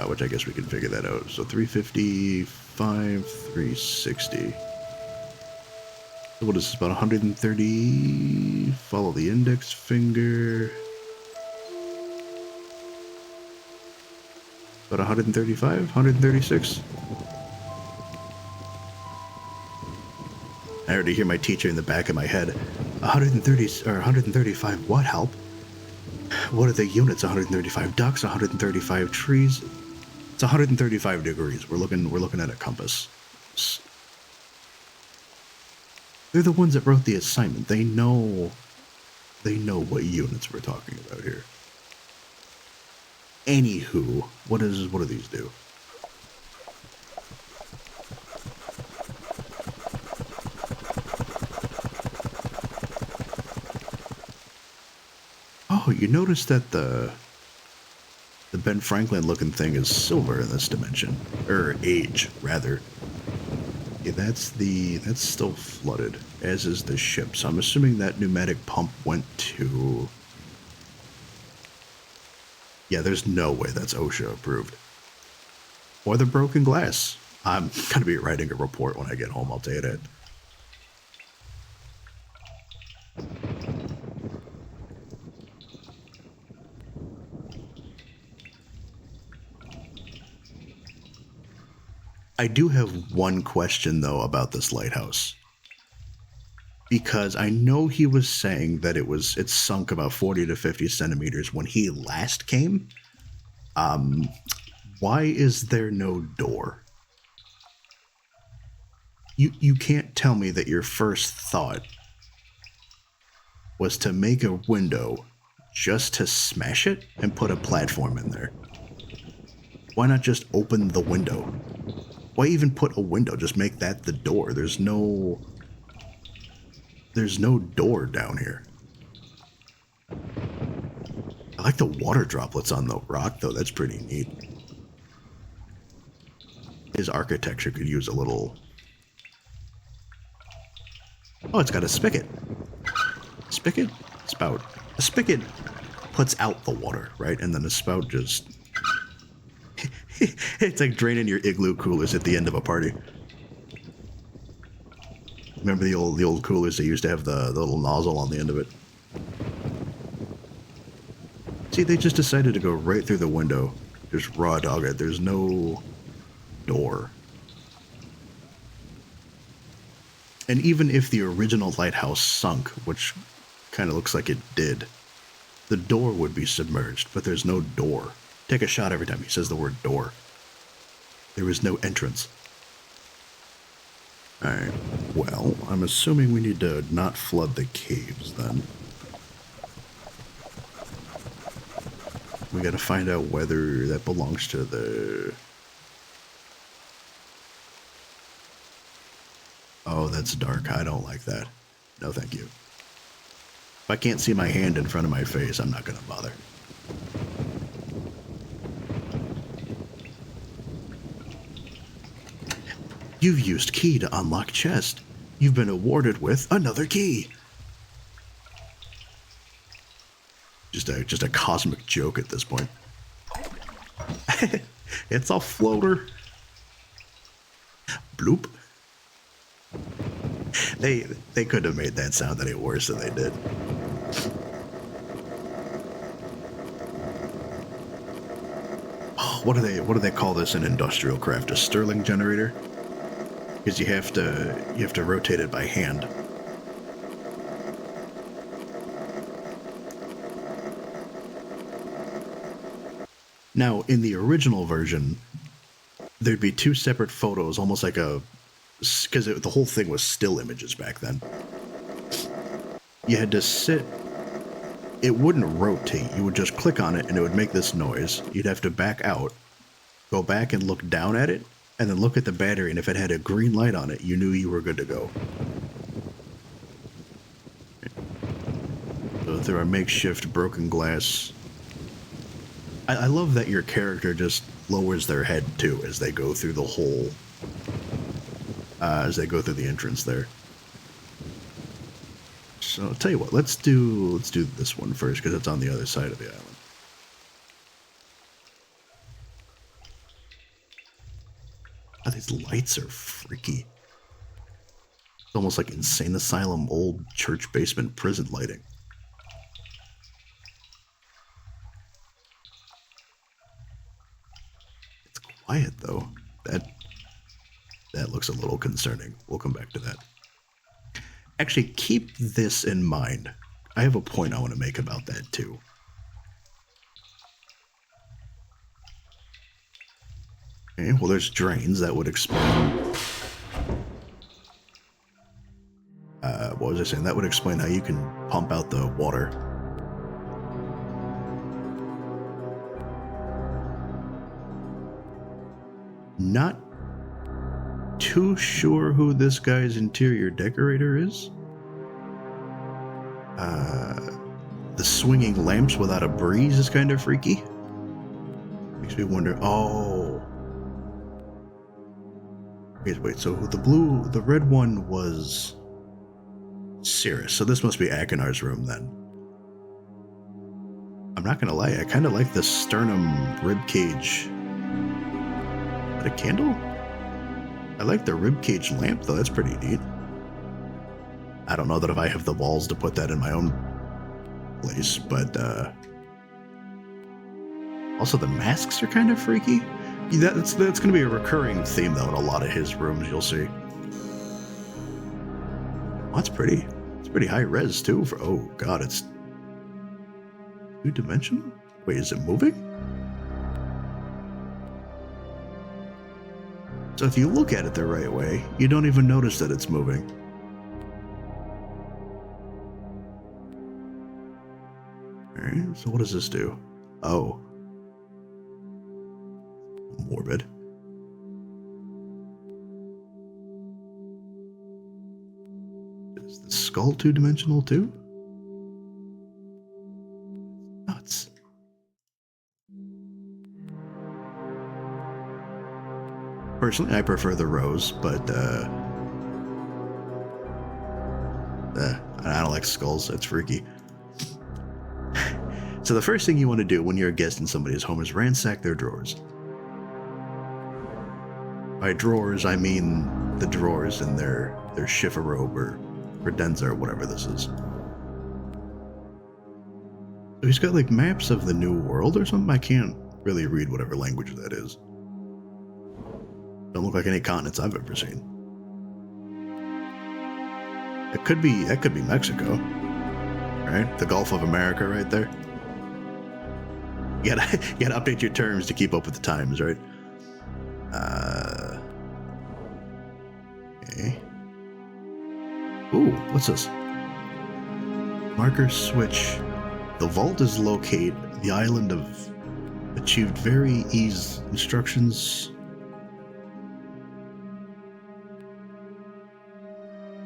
Which I guess we can figure that out. So 355, 360. So what is this, about 130? Follow the index finger. About 135, 136. I already hear my teacher in the back of my head. 130 or 135 what help? What are the units? 135 ducks, 135 trees. It's 135 degrees. We're looking at a compass. They're the ones that wrote the assignment. They know what units we're talking about here. Anywho, what do these do? Oh, you notice that the Ben Franklin looking thing is silver in this dimension, or age rather. Yeah, that's still flooded, as is the ship. So I'm assuming that pneumatic pump went to. Yeah, there's no way that's OSHA approved. Or the broken glass. I'm gonna be writing a report when I get home. I'll tell you that. I do have one question, though, about this lighthouse. Because I know he was saying that it sunk about 40 to 50 centimeters when he last came. Why is there no door? You can't tell me that your first thought was to make a window just to smash it and put a platform in there. Why not just open the window? Why even put a window? Just make that the door. There's no door down here. I like the water droplets on the rock, though. That's pretty neat. His architecture could use a little... Oh, it's got a spigot. Spigot? Spout. A spigot puts out the water, right? And then the spout just... It's like draining your igloo coolers at the end of a party. Remember the old coolers? They used to have the little nozzle on the end of it. See, they just decided to go right through the window. Just raw dog it. There's no door. And even if the original lighthouse sunk, which kind of looks like it did, the door would be submerged, but there's no door. Take a shot every time he says the word door. There is no entrance. Alright, well, I'm assuming we need to not flood the caves then. We gotta find out whether that belongs to the... Oh, that's dark. I don't like that. No, thank you. If I can't see my hand in front of my face, I'm not gonna bother. You've used key to unlock chest. You've been awarded with another key. Just a cosmic joke at this point. It's a floater. Bloop. They could have made that sound any worse than they did. Oh, what do they call this in industrial craft? A Stirling generator? Because you have to rotate it by hand. Now, in the original version, there'd be two separate photos, almost like a... Because the whole thing was still images back then. You had to sit... It wouldn't rotate. You would just click on it, and it would make this noise. You'd have to back out, go back and look down at it, and then look at the battery, and if it had a green light on it, you knew you were good to go. So if there are makeshift broken glass... I love that your character just lowers their head, too, as they go through the hole. As they go through the entrance there. So, I'll tell you what, let's do this one first, because it's on the other side of the island. Oh, these lights are freaky. It's almost like insane asylum, old church basement prison lighting. It's quiet though. That looks a little concerning. We'll come back to that. Actually, keep this in mind. I have a point I want to make about that too. Okay, well, there's drains that would explain. What was I saying? That would explain how you can pump out the water. Not too sure who this guy's interior decorator is. The swinging lamps without a breeze is kind of freaky. Makes me wonder, oh. Wait, so the red one was Cirrus, so this must be Akinar's room then. I'm not gonna lie, I kind of like the sternum ribcage. Is that a candle? I like the ribcage lamp though, that's pretty neat. I don't know that if I have the balls to put that in my own place, but also the masks are kind of freaky. That's going to be a recurring theme though in a lot of his rooms, you'll see. Oh, that's pretty. It's pretty high res too. Oh god, it's 2-dimensional. Wait, is it moving? So if you look at it the right way, you don't even notice that it's moving. Alright, so what does this do? Oh. Morbid. Is the skull 2-dimensional too? Nuts. Personally, I prefer the rose, but I don't like skulls. It's freaky. So the first thing you want to do when you're a guest in somebody's home is ransack their drawers. By drawers, I mean the drawers in their chifforobe or credenza or whatever this is. So he's got like maps of the New World or something. I can't really read whatever language that is. Don't look like any continents I've ever seen. That could be Mexico, right? The Gulf of America, right there. You gotta update your terms to keep up with the times, right? Okay. what's this? Marker switch. The vault is locate the island of achieved very ease instructions.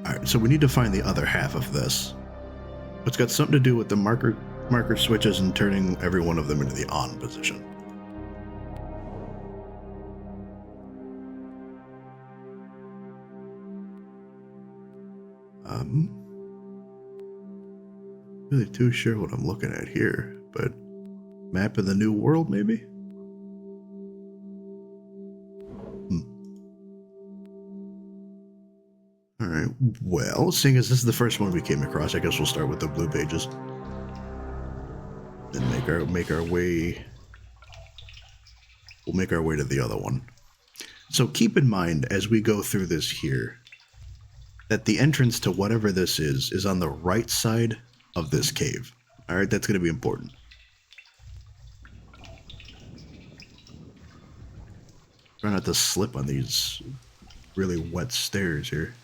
Alright, so we need to find the other half of this. It's got something to do with the marker switches and turning every one of them into the on position. Really too sure what I'm looking at here, but map of the new world maybe? Alright, well, seeing as this is the first one we came across, I guess we'll start with the blue pages. Then make our way. We'll make our way to the other one. So keep in mind as we go through this here that the entrance to whatever this is on the right side of this cave. Alright, that's going to be important. Try not to slip on these really wet stairs here.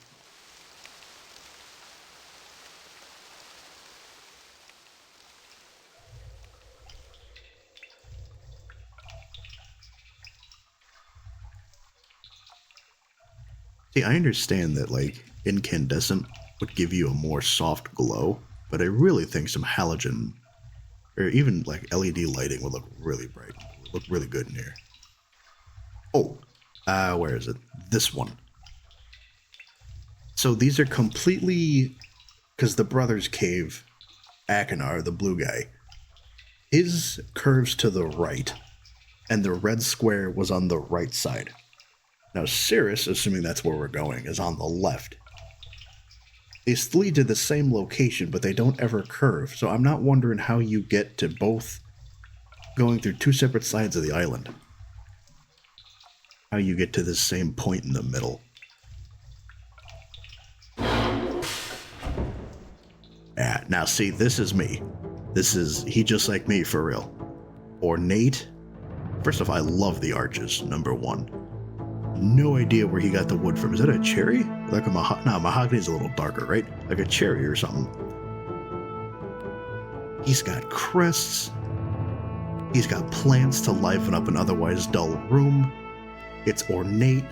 See, I understand that, like, incandescent would give you a more soft glow, but I really think some halogen, or even, like, LED lighting would look really bright. Look really good in here. Oh, where is it? This one. So these are completely, because the brother's cave, Akinar, the blue guy, his curves to the right, and the red square was on the right side. Now, Cirrus, assuming that's where we're going, is on the left. They lead to the same location, but they don't ever curve, so I'm not wondering how you get to both going through two separate sides of the island. How you get to this same point in the middle. Yeah, now see, this is me. He just like me for real. Ornate. First off, I love the arches, number one. No idea where he got the wood from. Is that a cherry? Like a mahogany's a little darker, right? Like a cherry or something. He's got crests. He's got plants to liven up an otherwise dull room. It's ornate.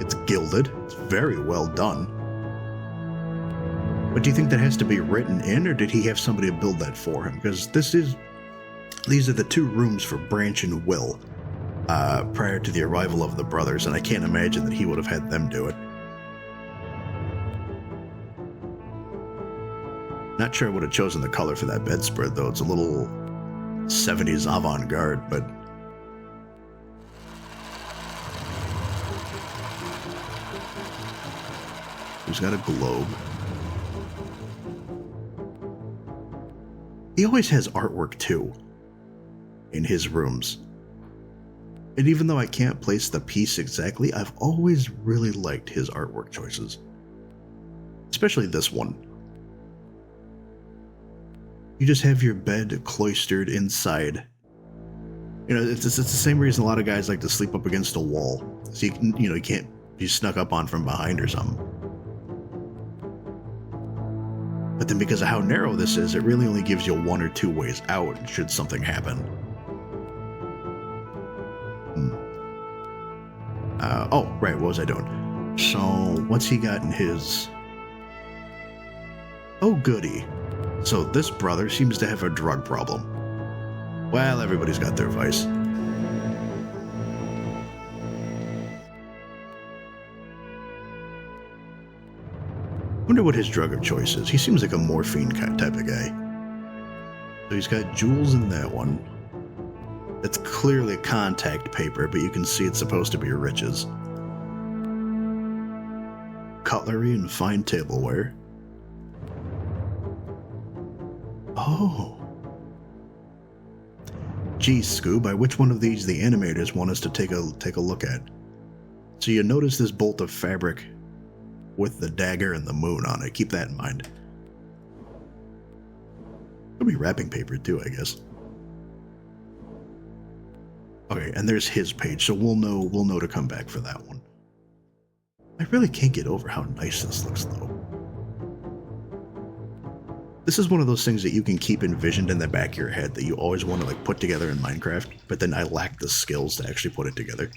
It's gilded. It's very well done. But do you think that has to be written in, or did he have somebody build that for him? Because these are the two rooms for Branch and Will. Prior to the arrival of the brothers, and I can't imagine that he would have had them do it. Not sure I would have chosen the color for that bedspread, though. It's a little 70s avant-garde, but... He's got a globe. He always has artwork, too, in his rooms. And even though I can't place the piece exactly, I've always really liked his artwork choices. Especially this one. You just have your bed cloistered inside. You know, it's the same reason a lot of guys like to sleep up against a wall. So you can't be snuck up on from behind or something. But then because of how narrow this is, it really only gives you one or two ways out should something happen. Oh, right, what was I doing? So, what's he got in his... Oh, goody. So this brother seems to have a drug problem. Well, everybody's got their vice. Wonder what his drug of choice is. He seems like a morphine kind type of guy. So he's got jewels in that one. It's clearly contact paper, but you can see it's supposed to be riches. Cutlery and fine tableware. Oh. Geez, Scoob, by which one of these the animators want us to take a look at? So you notice this bolt of fabric with the dagger and the moon on it. Keep that in mind. It'll be wrapping paper too, I guess. Okay, and there's his page, so we'll know to come back for that one. I really can't get over how nice this looks, though. This is one of those things that you can keep envisioned in the back of your head that you always want to like put together in Minecraft, but then I lack the skills to actually put it together.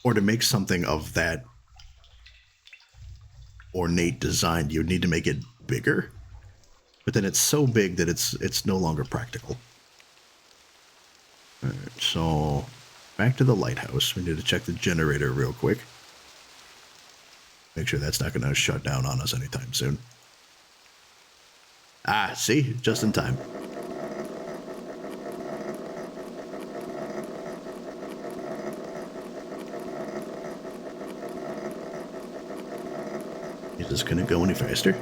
Or to make something of that ornate design, you need to make it bigger, but then it's so big that it's no longer practical. All right, so back to the lighthouse. We need to check the generator real quick. Make sure that's not going to shut down on us anytime soon. Ah, see? Just in time. Is this going to go any faster?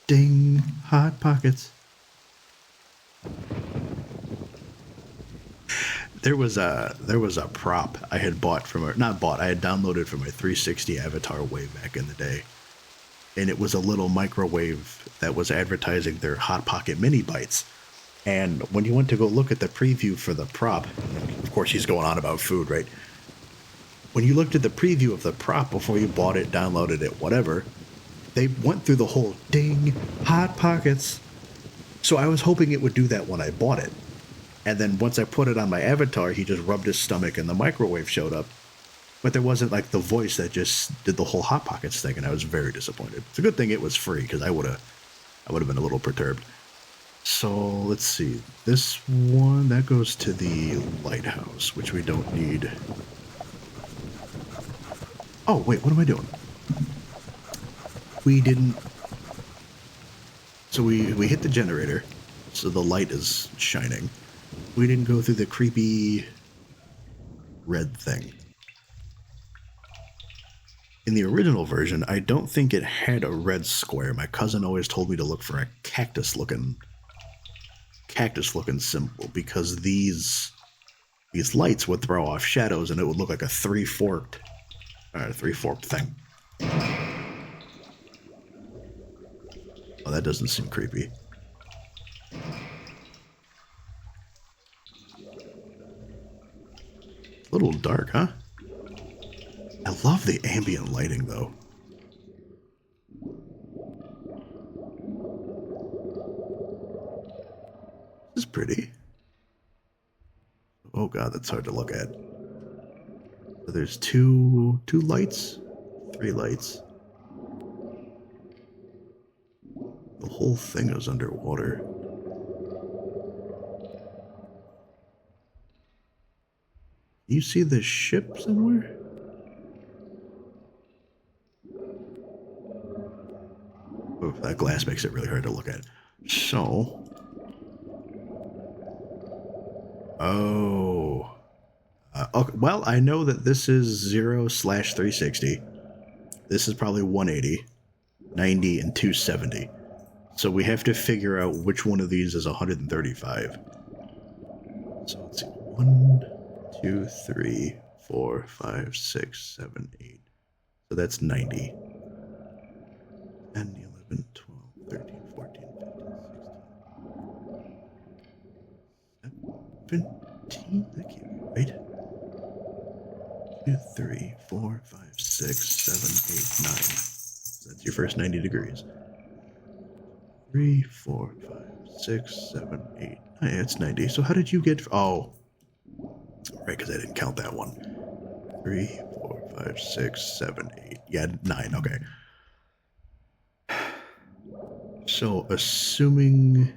Ding! Hot Pockets. There was a prop I had bought I had downloaded from my 360 avatar way back in the day. And it was a little microwave that was advertising their Hot Pocket mini bites. And when you went to go look at the preview for the prop, of course he's going on about food, right? When you looked at the preview of the prop before you bought it, downloaded it, whatever, they went through the whole ding, Hot Pockets. So I was hoping it would do that when I bought it. And then once I put it on my avatar, he just rubbed his stomach and the microwave showed up. But there wasn't like the voice that just did the whole Hot Pockets thing, and I was very disappointed. It's a good thing it was free, because I would have been a little perturbed. So let's see. This one, that goes to the lighthouse, which we don't need. Oh, wait, what am I doing? We didn't. So we hit the generator, so the light is shining. We didn't go through the creepy red thing. In the original version, I don't think it had a red square. My cousin always told me to look for a cactus-looking symbol, because these lights would throw off shadows and it would look like a three-forked thing. Oh, that doesn't seem creepy. A little dark, huh? I love the ambient lighting, though. This is pretty. Oh god, that's hard to look at. So there's two lights? 3 lights. The whole thing is underwater. You see the ship somewhere? Oh, that glass makes it really hard to look at. So... Oh... okay, well, I know that this is 0/360. This is probably 180, 90, and 270. So we have to figure out which one of these is 135. So let's see. 1, 2, 3, 4, 5, 6, 7, 8. So that's 90. 10, 11, 12, 13, 14, 15, 16, 17. That can't be right. 2, 3, 4, 5, 6, 7, 8, 9. So that's your first 90 degrees. 3, 4, 5, 6, 7, 8, 9. It's 90. So how did you get... Oh. Right, because I didn't count that one. 3, 4, 5, 6, 7, 8. Yeah, 9. Okay. So, assuming...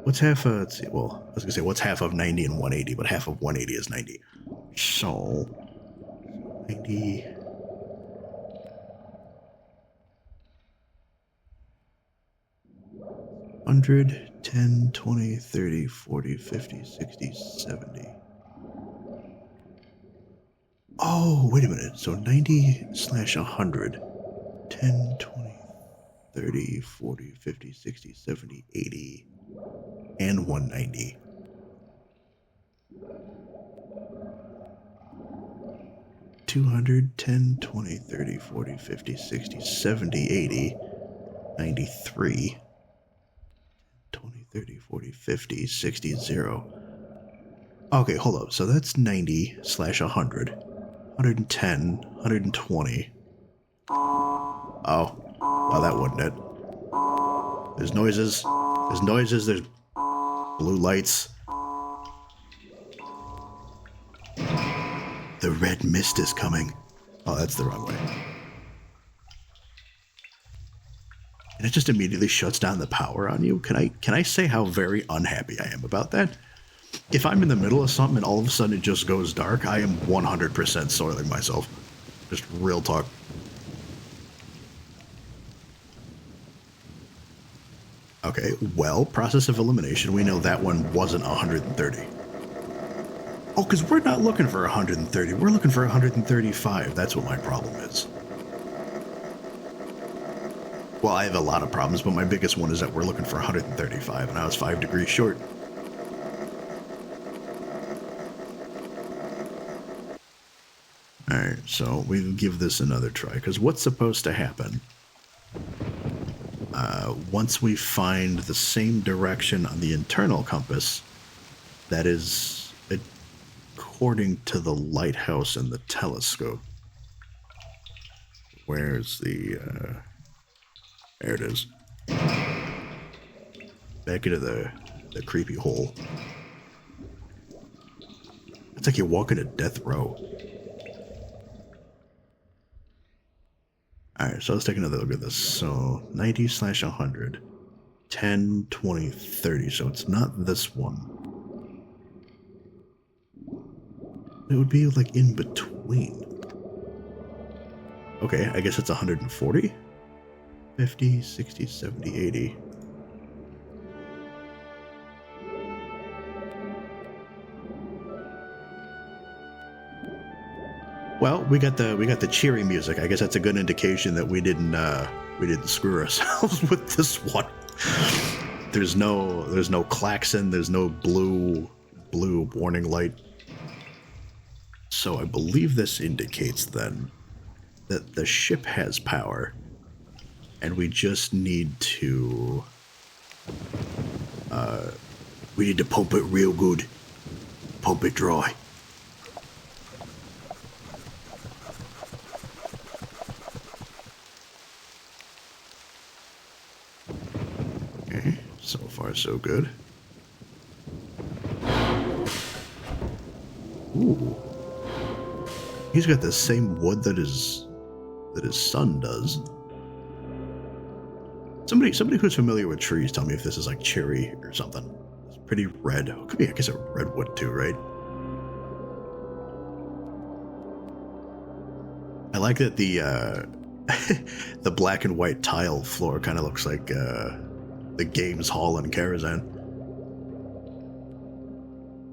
What's half of... Let's see. Well, I was going to say, what's half of 90 and 180? But half of 180 is 90. So... 90... 100, 10, 20, 30, 40, 50, 60, 70. Oh, wait a minute. So 90/100. 10, 20, 30, 40, 50, 60, 70, 80, and 190. $210, 20, 30, 40, 50, 60, 70, 80, 93, 20, 30, 40, 50, 60, 0. Okay, hold up. So that's 90/100. 110, 120. Oh, well, that wasn't it. There's noises. There's noises. There's blue lights. The red mist is coming. Oh, that's the wrong way. And it just immediately shuts down the power on you. Can I say how very unhappy I am about that? If I'm in the middle of something and all of a sudden it just goes dark, I am 100% soiling myself. Just real talk. Okay, well, process of elimination, we know that one wasn't 130. Oh, because we're not looking for 130, we're looking for 135. That's what my problem is. Well, I have a lot of problems, but my biggest one is that we're looking for 135, and I was 5 degrees short. Alright, so we'll give this another try, because what's supposed to happen? Once we find the same direction on the internal compass, that is according to the lighthouse and the telescope. Where's the, there it is. Back into the creepy hole. It's like you're walking a death row. Alright, so let's take another look at this. So, 90/100. 10, 20, 30. So it's not this one. It would be like in between. Okay, I guess it's 140? 50, 60, 70, 80. Well, we got the cheery music. I guess that's a good indication that we didn't screw ourselves with this one. There's no klaxon, there's no blue warning light. So I believe this indicates then that the ship has power, and we just need to pump it real good. Pump it dry. So far, so good. Ooh. He's got the same wood that his son does. Somebody who's familiar with trees, tell me if this is like cherry or something. It's pretty red. It could be, I guess, a redwood too, right? I like that the the black and white tile floor kind of looks like the games hall in Karazhan.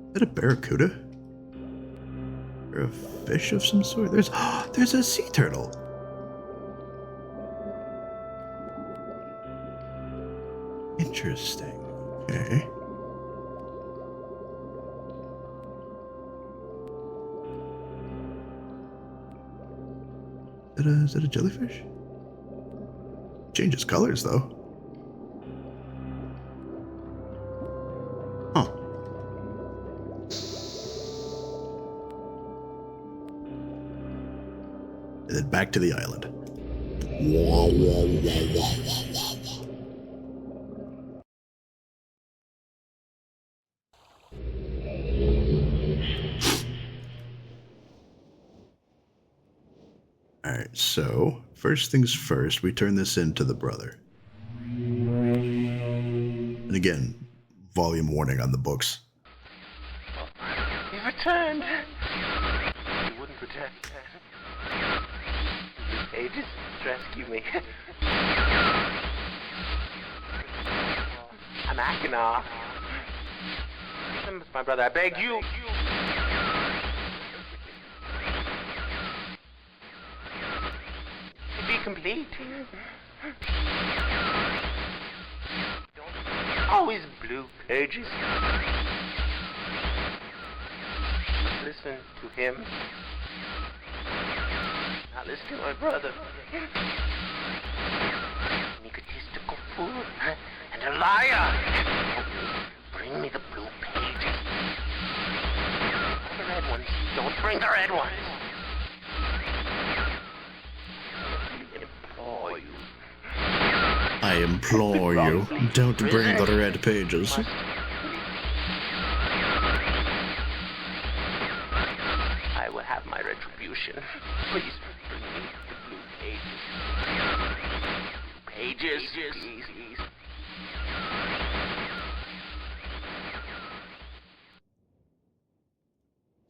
Is that a barracuda? Or a fish of some sort? There's a sea turtle. Interesting. Okay. Is that a jellyfish? Changes colors though. Huh. And then back to the island. Alright, so first things first, we turn this into the brother. And again, volume warning on the books. You've returned. You wouldn't return. Ages to rescue me. I'm Achenar. My brother, I beg you. To be complete. Always blue pages. Listen to him. Now listen to my brother. An egotistical fool and a liar. Bring me the blue pages. The red ones. Don't bring the red ones. I implore you, don't bring the red pages. I will have my retribution. Please bring me the blue pages. Pages, please.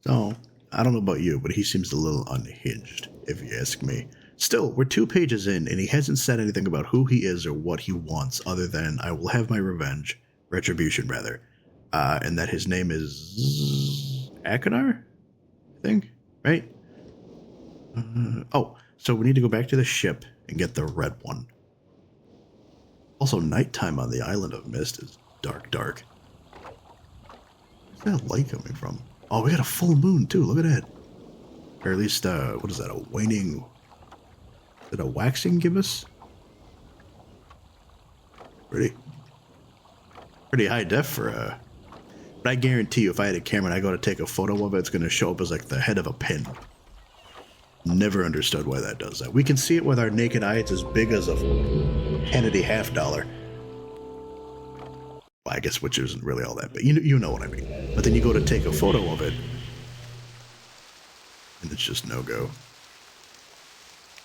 So, I don't know about you, but he seems a little unhinged, if you ask me. Still, we're 2 pages in, and he hasn't said anything about who he is or what he wants, other than I will have my retribution, and that his name is Akanar, I think, right? So we need to go back to the ship and get the red one. Also, nighttime on the island of Myst is dark. Where's that light coming from? Oh, we got a full moon, too. Look at that. Or at least, what is that, a waning... Did a waxing give us? Pretty high def for a... But I guarantee you, if I had a camera and I go to take a photo of it, it's going to show up as like the head of a pin. Never understood why that does that. We can see it with our naked eye. It's as big as a Kennedy $50. Well, I guess which isn't really all that, but you know what I mean. But then you go to take a photo of it, and it's just no-go.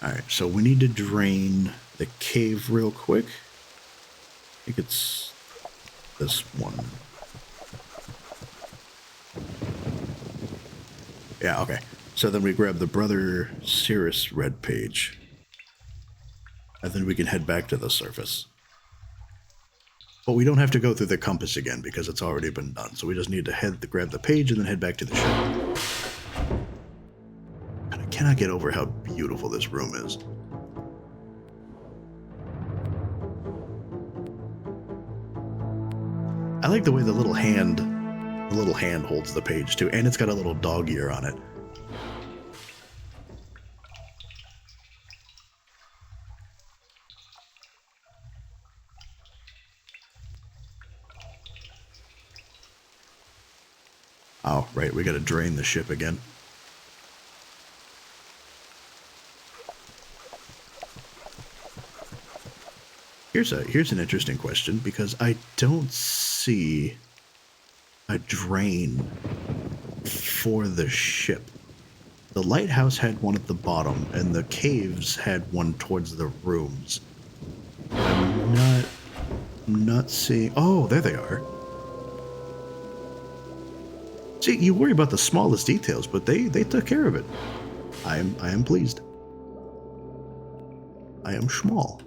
Alright, so we need to drain the cave real quick. I think it's this one. Yeah, okay. So then we grab the Brother Cirrus red page. And then we can head back to the surface. But we don't have to go through the compass again because it's already been done. So we just need to grab the page and then head back to the ship. And I cannot get over how beautiful this room is. I like the way the little hand holds the page too, and it's got a little dog ear on it. Oh, right, we gotta drain the ship again. Here's an interesting question, because I don't see a drain for the ship. The lighthouse had one at the bottom, and the caves had one towards the rooms. But I'm not seeing... Oh, there they are. See, you worry about the smallest details, but they took care of it. I am pleased. I am small.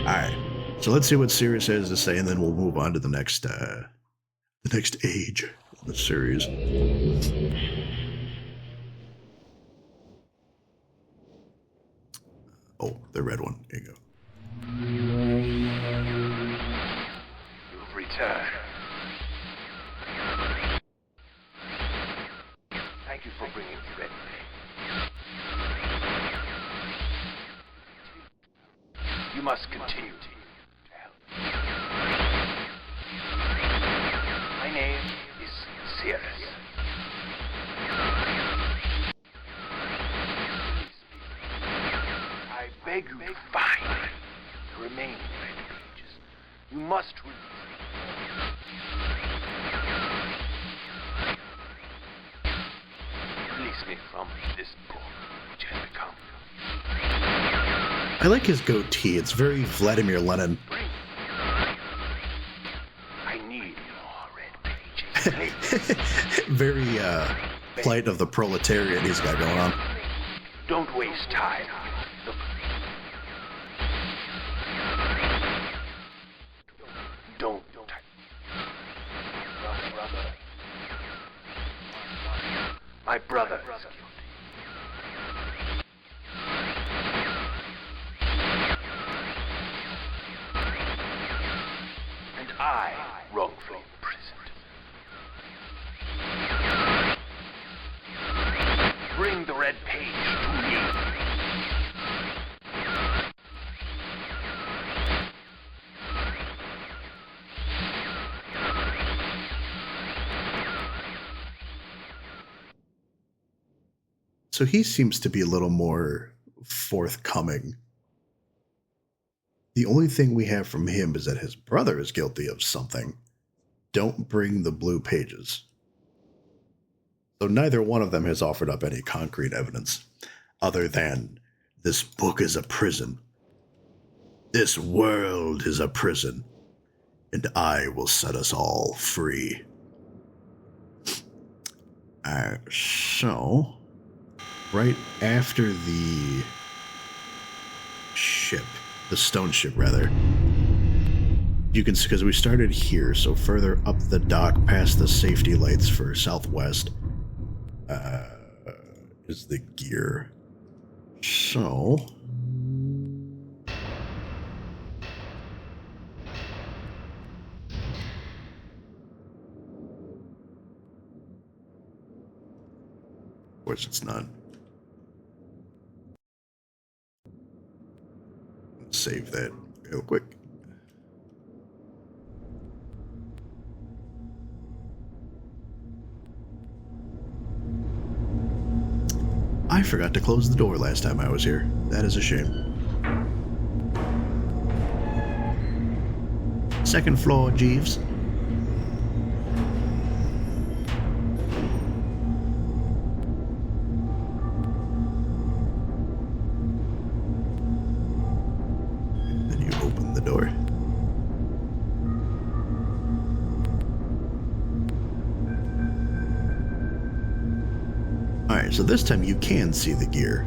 Alright, so let's see what Sirius has to say, and then we'll move on to the next age of the series. Oh, the red one. Here you go. You've returned. Thank you for bringing the red page. You must continue to help. My name is Sirius. I beg you to find the remaining red pages. You must release me from this book which has become. I like his goatee. It's very Vladimir Lenin. I need more red pages. Very plight of the proletariat he's got going on. Don't waste time. Look. Don't. My brother is guilty. And I wrongfully imprisoned. Bring the red page to me. So he seems to be a little more forthcoming The only thing we have from him is that his brother is guilty of something. Don't bring the blue pages. So neither one of them has offered up any concrete evidence other than this book is a prison. This world is a prison, and I will set us all free. So, right after the ship, the stone ship rather, you can see, because we started here, so further up the dock past the safety lights for Southwest is the gear. So, of course it's not. Let's save that real quick. I forgot to close the door last time I was here. That is a shame. Second floor, Jeeves. Then you open the door. Alright, so this time you can see the gear.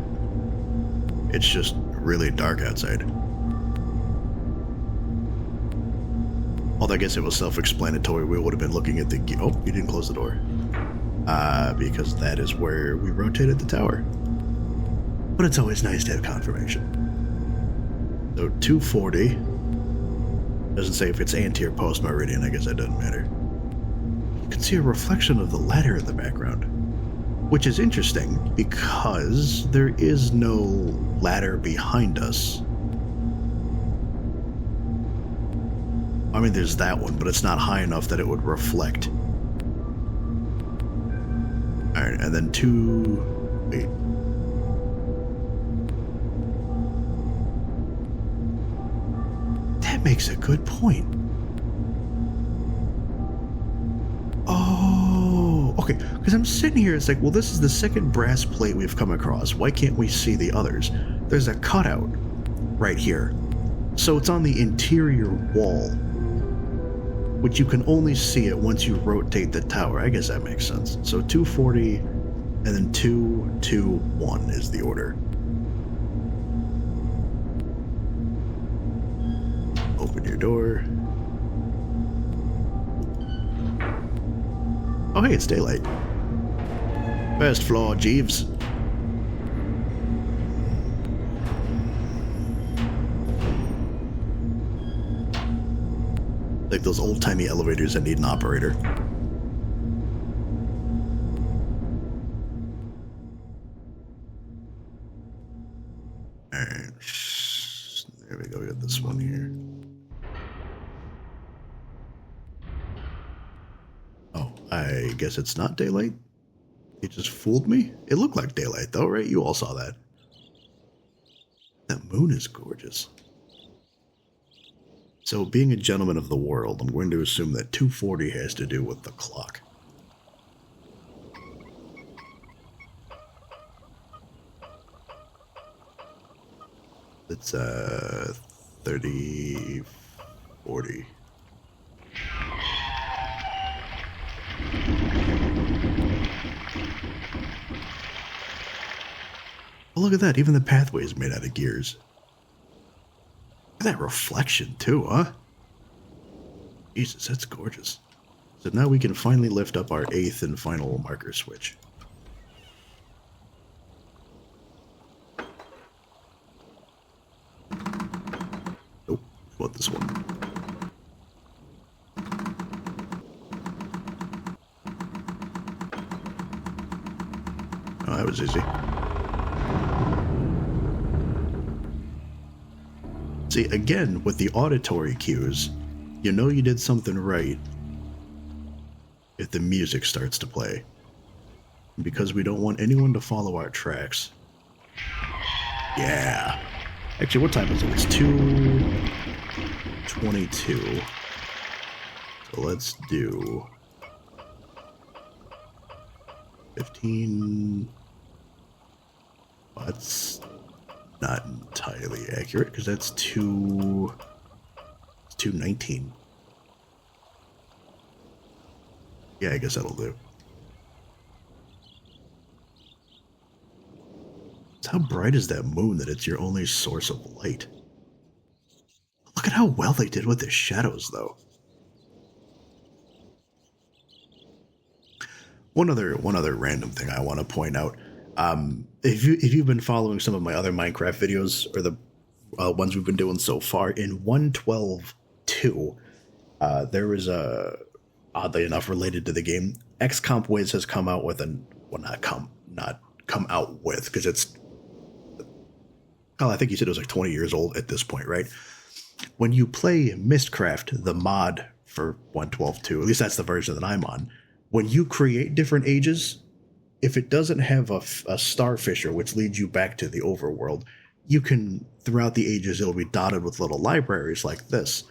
It's just really dark outside. Although I guess it was self-explanatory, we would have been looking at the gear. Oh, you didn't close the door. Because that is where we rotated the tower. But it's always nice to have confirmation. So 240. Doesn't say if it's ante or post-meridian, I guess that doesn't matter. You can see a reflection of the ladder in the background. Which is interesting, because there is no ladder behind us. I mean, there's that one, but it's not high enough that it would reflect. Alright, and then wait. That makes a good point. Okay, because I'm sitting here, it's like, well, this is the second brass plate we've come across. Why can't we see the others? There's a cutout right here. So it's on the interior wall, which you can only see it once you rotate the tower. I guess that makes sense. So 240, and then 221 is the order. Open your door. Oh, hey, it's daylight. First floor, Jeeves. Like those old-timey elevators that need an operator. Alright. There we go, we got this one here. I guess it's not daylight. It just fooled me. It looked like daylight though, right? You all saw that. That moon is gorgeous. So being a gentleman of the world, I'm going to assume that 240 has to do with the clock. It's 30, 40. Oh, look at that. Even the pathway is made out of gears. Look at that reflection, too, huh? Jesus, that's gorgeous. So now we can finally lift up our 8th and final marker switch. Nope, I want this one. Oh, that was easy. See, again, with the auditory cues, you know you did something right if the music starts to play. Because we don't want anyone to follow our tracks. Yeah. Actually, what time is it? It's 2... 22. So let's do 15. That's not entirely accurate because that's 219. Yeah, I guess that'll do. How bright is that moon that it's your only source of light? Look at how well they did with the shadows, though. One other random thing I want to point out. If you've been following some of my other Minecraft videos, or the ones we've been doing so far, in 1.12.2, there was a, oddly enough, related to the game, XComp Wiz has come out with not come out with, because it's, I think you said it was like 20 years old at this point, right? When you play Mystcraft, the mod for 1.12.2, at least that's the version that I'm on, when you create different ages, if it doesn't have a starfisher, which leads you back to the overworld, you can, throughout the ages, it'll be dotted with little libraries like this.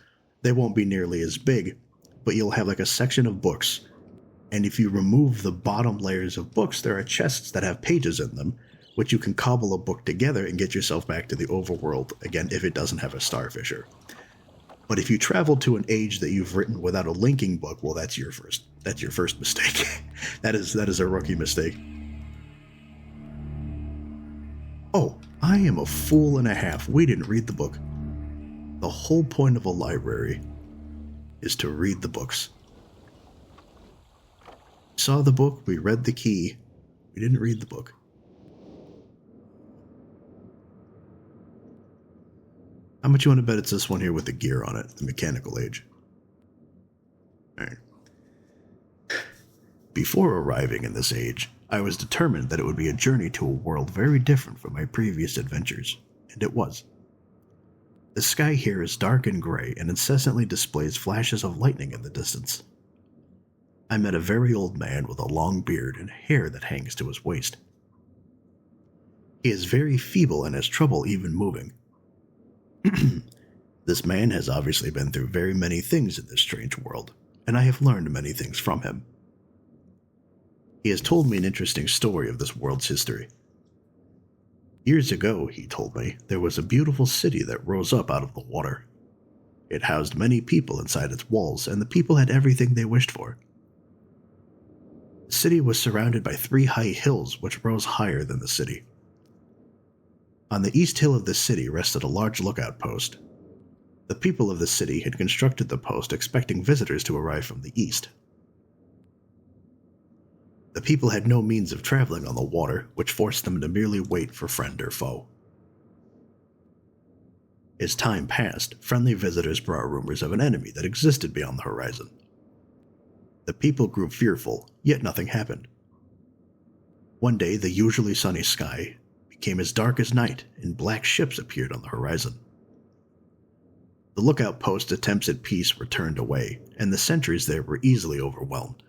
They won't be nearly as big, but you'll have like a section of books. And if you remove the bottom layers of books, there are chests that have pages in them, which you can cobble a book together and get yourself back to the overworld, again, if it doesn't have a starfisher. But if you travel to an age that you've written without a linking book, well, that's your first mistake. that is a rookie mistake. Oh, I am a fool and a half. We didn't read the book. The whole point of a library is to read the books. We saw the book, we read the key, we didn't read the book. How much you want to bet it's this one here with the gear on it, the mechanical age? Alright. Before arriving in this age, I was determined that it would be a journey to a world very different from my previous adventures, and it was. The sky here is dark and gray and incessantly displays flashes of lightning in the distance. I met a very old man with a long beard and hair that hangs to his waist. He is very feeble and has trouble even moving. This man has obviously been through very many things in this strange world, and I have learned many things from him. He has told me an interesting story of this world's history. Years ago, he told me, there was a beautiful city that rose up out of the water. It housed many people inside its walls, and the people had everything they wished for. The city was surrounded by 3 high hills which rose higher than the city. On the east hill of the city rested a large lookout post. The people of the city had constructed the post expecting visitors to arrive from the east. The people had no means of traveling on the water, which forced them to merely wait for friend or foe. As time passed, friendly visitors brought rumors of an enemy that existed beyond the horizon. The people grew fearful, yet nothing happened. One day, the usually sunny sky became as dark as night, and black ships appeared on the horizon. The lookout post's attempts at peace were turned away, and the sentries there were easily overwhelmed.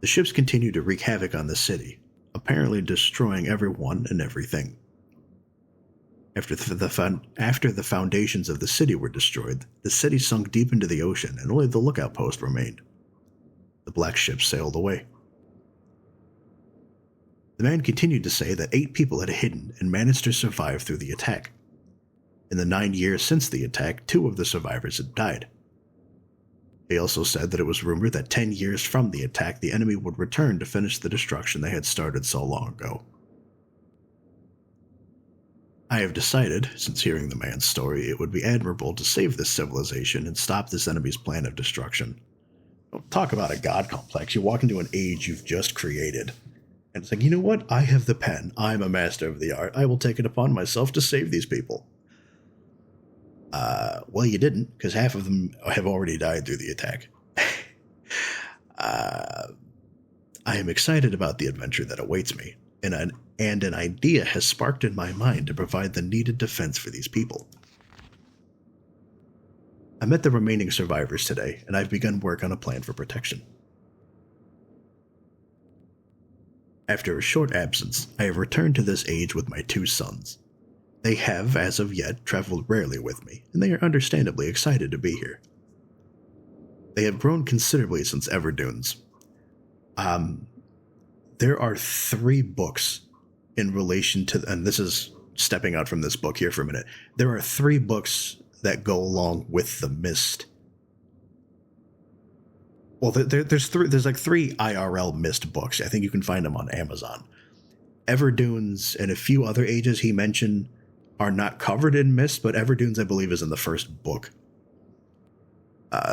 The ships continued to wreak havoc on the city, apparently destroying everyone and everything. After the foundations of the city were destroyed, the city sunk deep into the ocean and only the lookout post remained. The black ships sailed away. The man continued to say that 8 people had hidden and managed to survive through the attack. In the 9 years since the attack, 2 of the survivors had died. He also said that it was rumored that 10 years from the attack, the enemy would return to finish the destruction they had started so long ago. I have decided, since hearing the man's story, it would be admirable to save this civilization and stop this enemy's plan of destruction. Don't talk about a god complex. You walk into an age you've just created, and it's like, you know what? I have the pen. I'm a master of the art. I will take it upon myself to save these people. Well, you didn't, because half of them have already died through the attack. I am excited about the adventure that awaits me, and an idea has sparked in my mind to provide the needed defense for these people. I met the remaining survivors today, and I've begun work on a plan for protection. After a short absence, I have returned to this age with my 2 sons. They have, as of yet, traveled rarely with me, and they are understandably excited to be here. They have grown considerably since Everdunes. There are 3 books in relation to, and this is stepping out from this book here for a minute. There are 3 books that go along with the Myst. Well, there's like 3 IRL Myst books. I think you can find them on Amazon. Everdunes and a few other ages he mentioned are not covered in Myst, but Everdunes, I believe, is in the first book.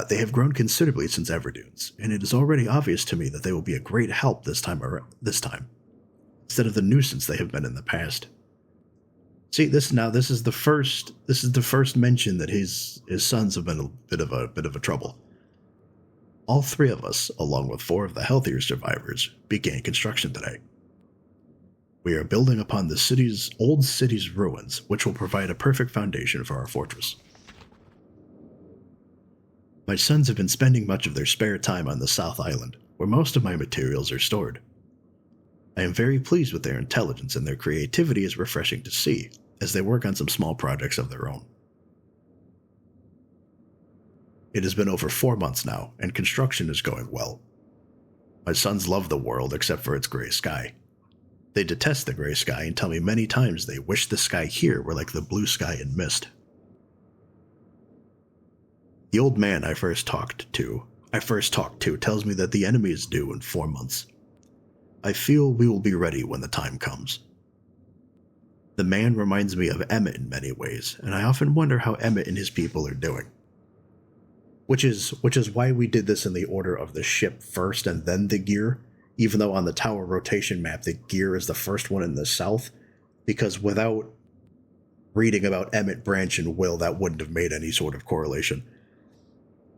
They have grown considerably since Everdunes, and it is already obvious to me that they will be a great help this time, instead of the nuisance they have been in the past. See, this is the first mention that his sons have been a bit of a trouble. All 3 of us, along with 4 of the healthier survivors, began construction today. We are building upon the old city's ruins, which will provide a perfect foundation for our fortress. My sons have been spending much of their spare time on the South Island, where most of my materials are stored. I am very pleased with their intelligence, and their creativity is refreshing to see, as they work on some small projects of their own. It has been over 4 months now, and construction is going well. My sons love the world except for its gray sky. They detest the gray sky and tell me many times they wish the sky here were like the blue sky in Myst. The old man I first talked to tells me that the enemy is due in 4 months. I feel we will be ready when the time comes. The man reminds me of Emmett in many ways, and I often wonder how Emmett and his people are doing. Which is why we did this in the order of the ship first and then the gear, even though on the tower rotation map the gear is the first one in the south, because without reading about Emmett, Branch, and Will, that wouldn't have made any sort of correlation.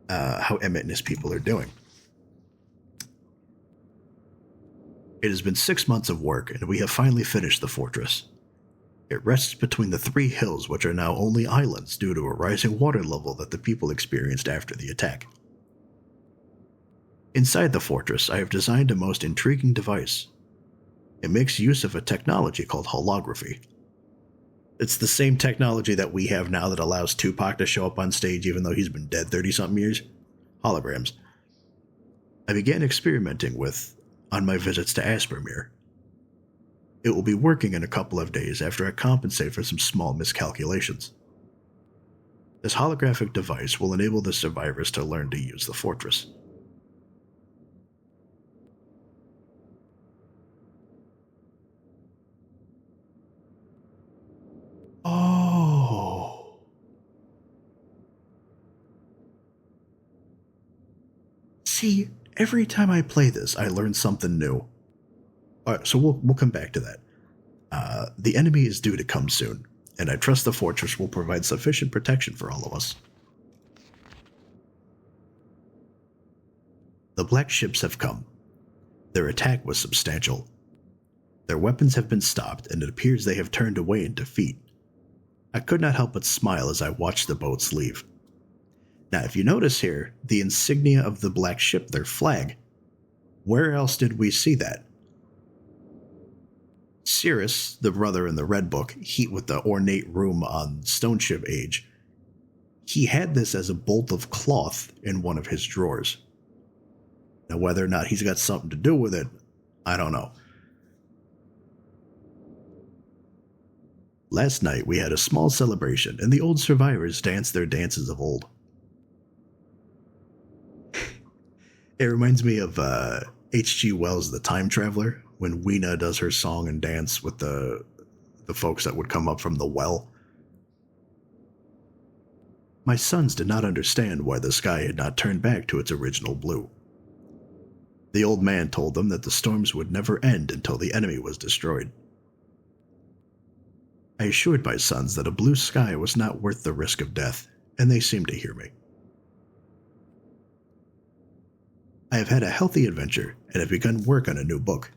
How Emmett and his people are doing. It has been 6 months of work, and we have finally finished the fortress. It rests between the 3 hills, which are now only islands due to a rising water level that the people experienced after the attack. Inside the fortress, I have designed a most intriguing device. It makes use of a technology called holography. It's the same technology that we have now that allows Tupac to show up on stage even though he's been dead 30-something years. Holograms. I began experimenting with on my visits to Aspermere. It will be working in a couple of days after I compensate for some small miscalculations. This holographic device will enable the survivors to learn to use the fortress. Oh. See, every time I play this, I learn something new. Alright, so we'll come back to that. The enemy is due to come soon, and I trust the fortress will provide sufficient protection for all of us. The black ships have come. Their attack was substantial. Their weapons have been stopped, and it appears they have turned away in defeat. I could not help but smile as I watched the boats leave. Now, if you notice here, the insignia of the black ship, their flag, where else did we see that? Cirrus, the brother in the Red Book, he with the ornate room on Stoneship Age, he had this as a bolt of cloth in one of his drawers. Now, whether or not he's got something to do with it, I don't know. Last night we had a small celebration, and the old survivors danced their dances of old. It reminds me of H.G. Wells' The Time Traveler, when Weena does her song and dance with the folks that would come up from the well. My sons did not understand why the sky had not turned back to its original blue. The old man told them that the storms would never end until the enemy was destroyed. I assured my sons that a blue sky was not worth the risk of death, and they seemed to hear me. I have had a healthy adventure and have begun work on a new book.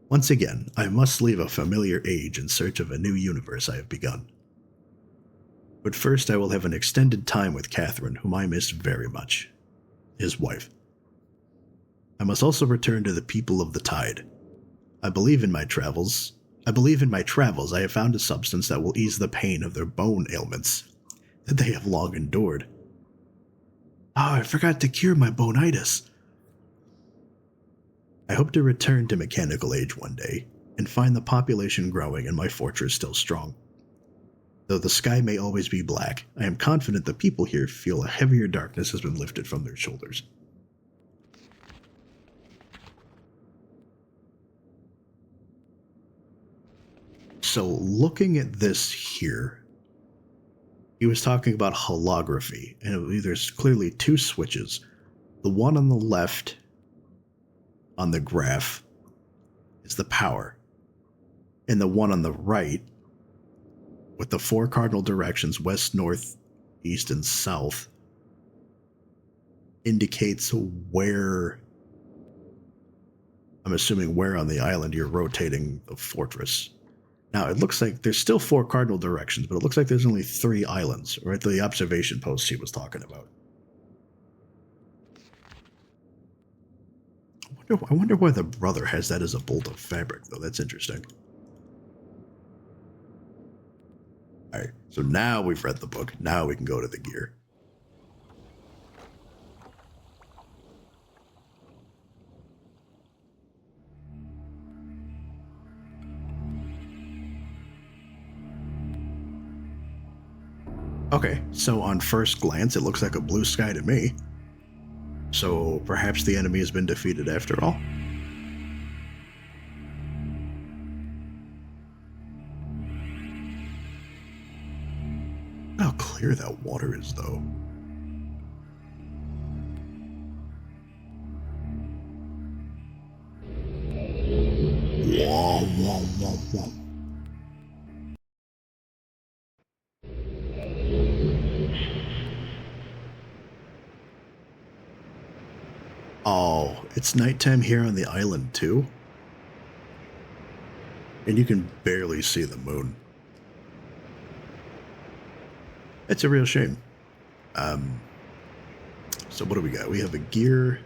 Once again, I must leave a familiar age in search of a new universe I have begun. But first I will have an extended time with Catherine, whom I miss very much, his wife. I must also return to the people of the tide. I believe in my travels, I believe in my travels I have found a substance that will ease the pain of their bone ailments that they have long endured. Oh, I forgot to cure my bonitis. I hope to return to Mechanical Age one day and find the population growing and my fortress still strong. Though the sky may always be black, I am confident the people here feel a heavier darkness has been lifted from their shoulders. So looking at this here, he was talking about holography, and there's clearly two switches. The one on the left on the graph is the power, and the one on the right with the 4 cardinal directions, west, north, east, and south, indicates where, I'm assuming where on the island you're rotating the fortress. Now, it looks like there's still 4 cardinal directions, but it looks like there's only 3 islands, or at the observation post he was talking about. I wonder why the brother has that as a bolt of fabric, though. That's interesting. Alright, so now we've read the book. Now we can go to the gear. Okay, so on first glance, it looks like a blue sky to me. So perhaps the enemy has been defeated after all? How clear that water is, though. Whoa, whoa, whoa, whoa. Oh, it's nighttime here on the island, too? And you can barely see the moon. It's a real shame. So what do we got? We have a gear.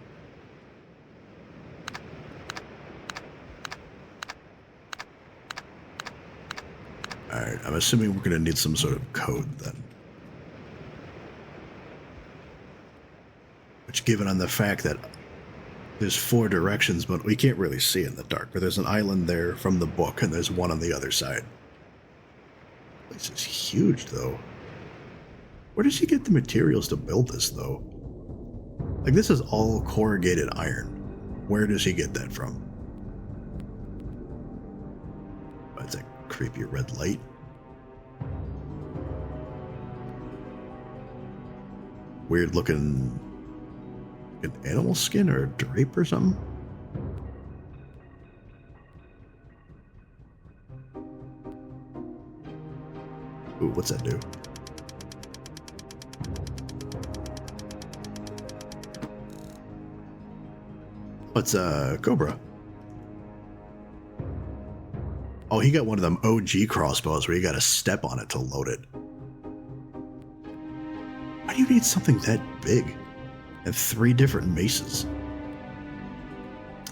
Alright, I'm assuming we're going to need some sort of code then. Which, given on the fact that there's 4 directions, but we can't really see in the dark. But there's an island there from the book, and there's one on the other side. This is huge, though. Where does he get the materials to build this, though? Like, this is all corrugated iron. Where does he get that from? Oh, it's a creepy red light. Weird looking... an animal skin or a drape or something? Ooh, what's that do? What's a Cobra? Oh, he got one of them OG crossbows where you gotta step on it to load it. Why do you need something that big? And 3 different maces.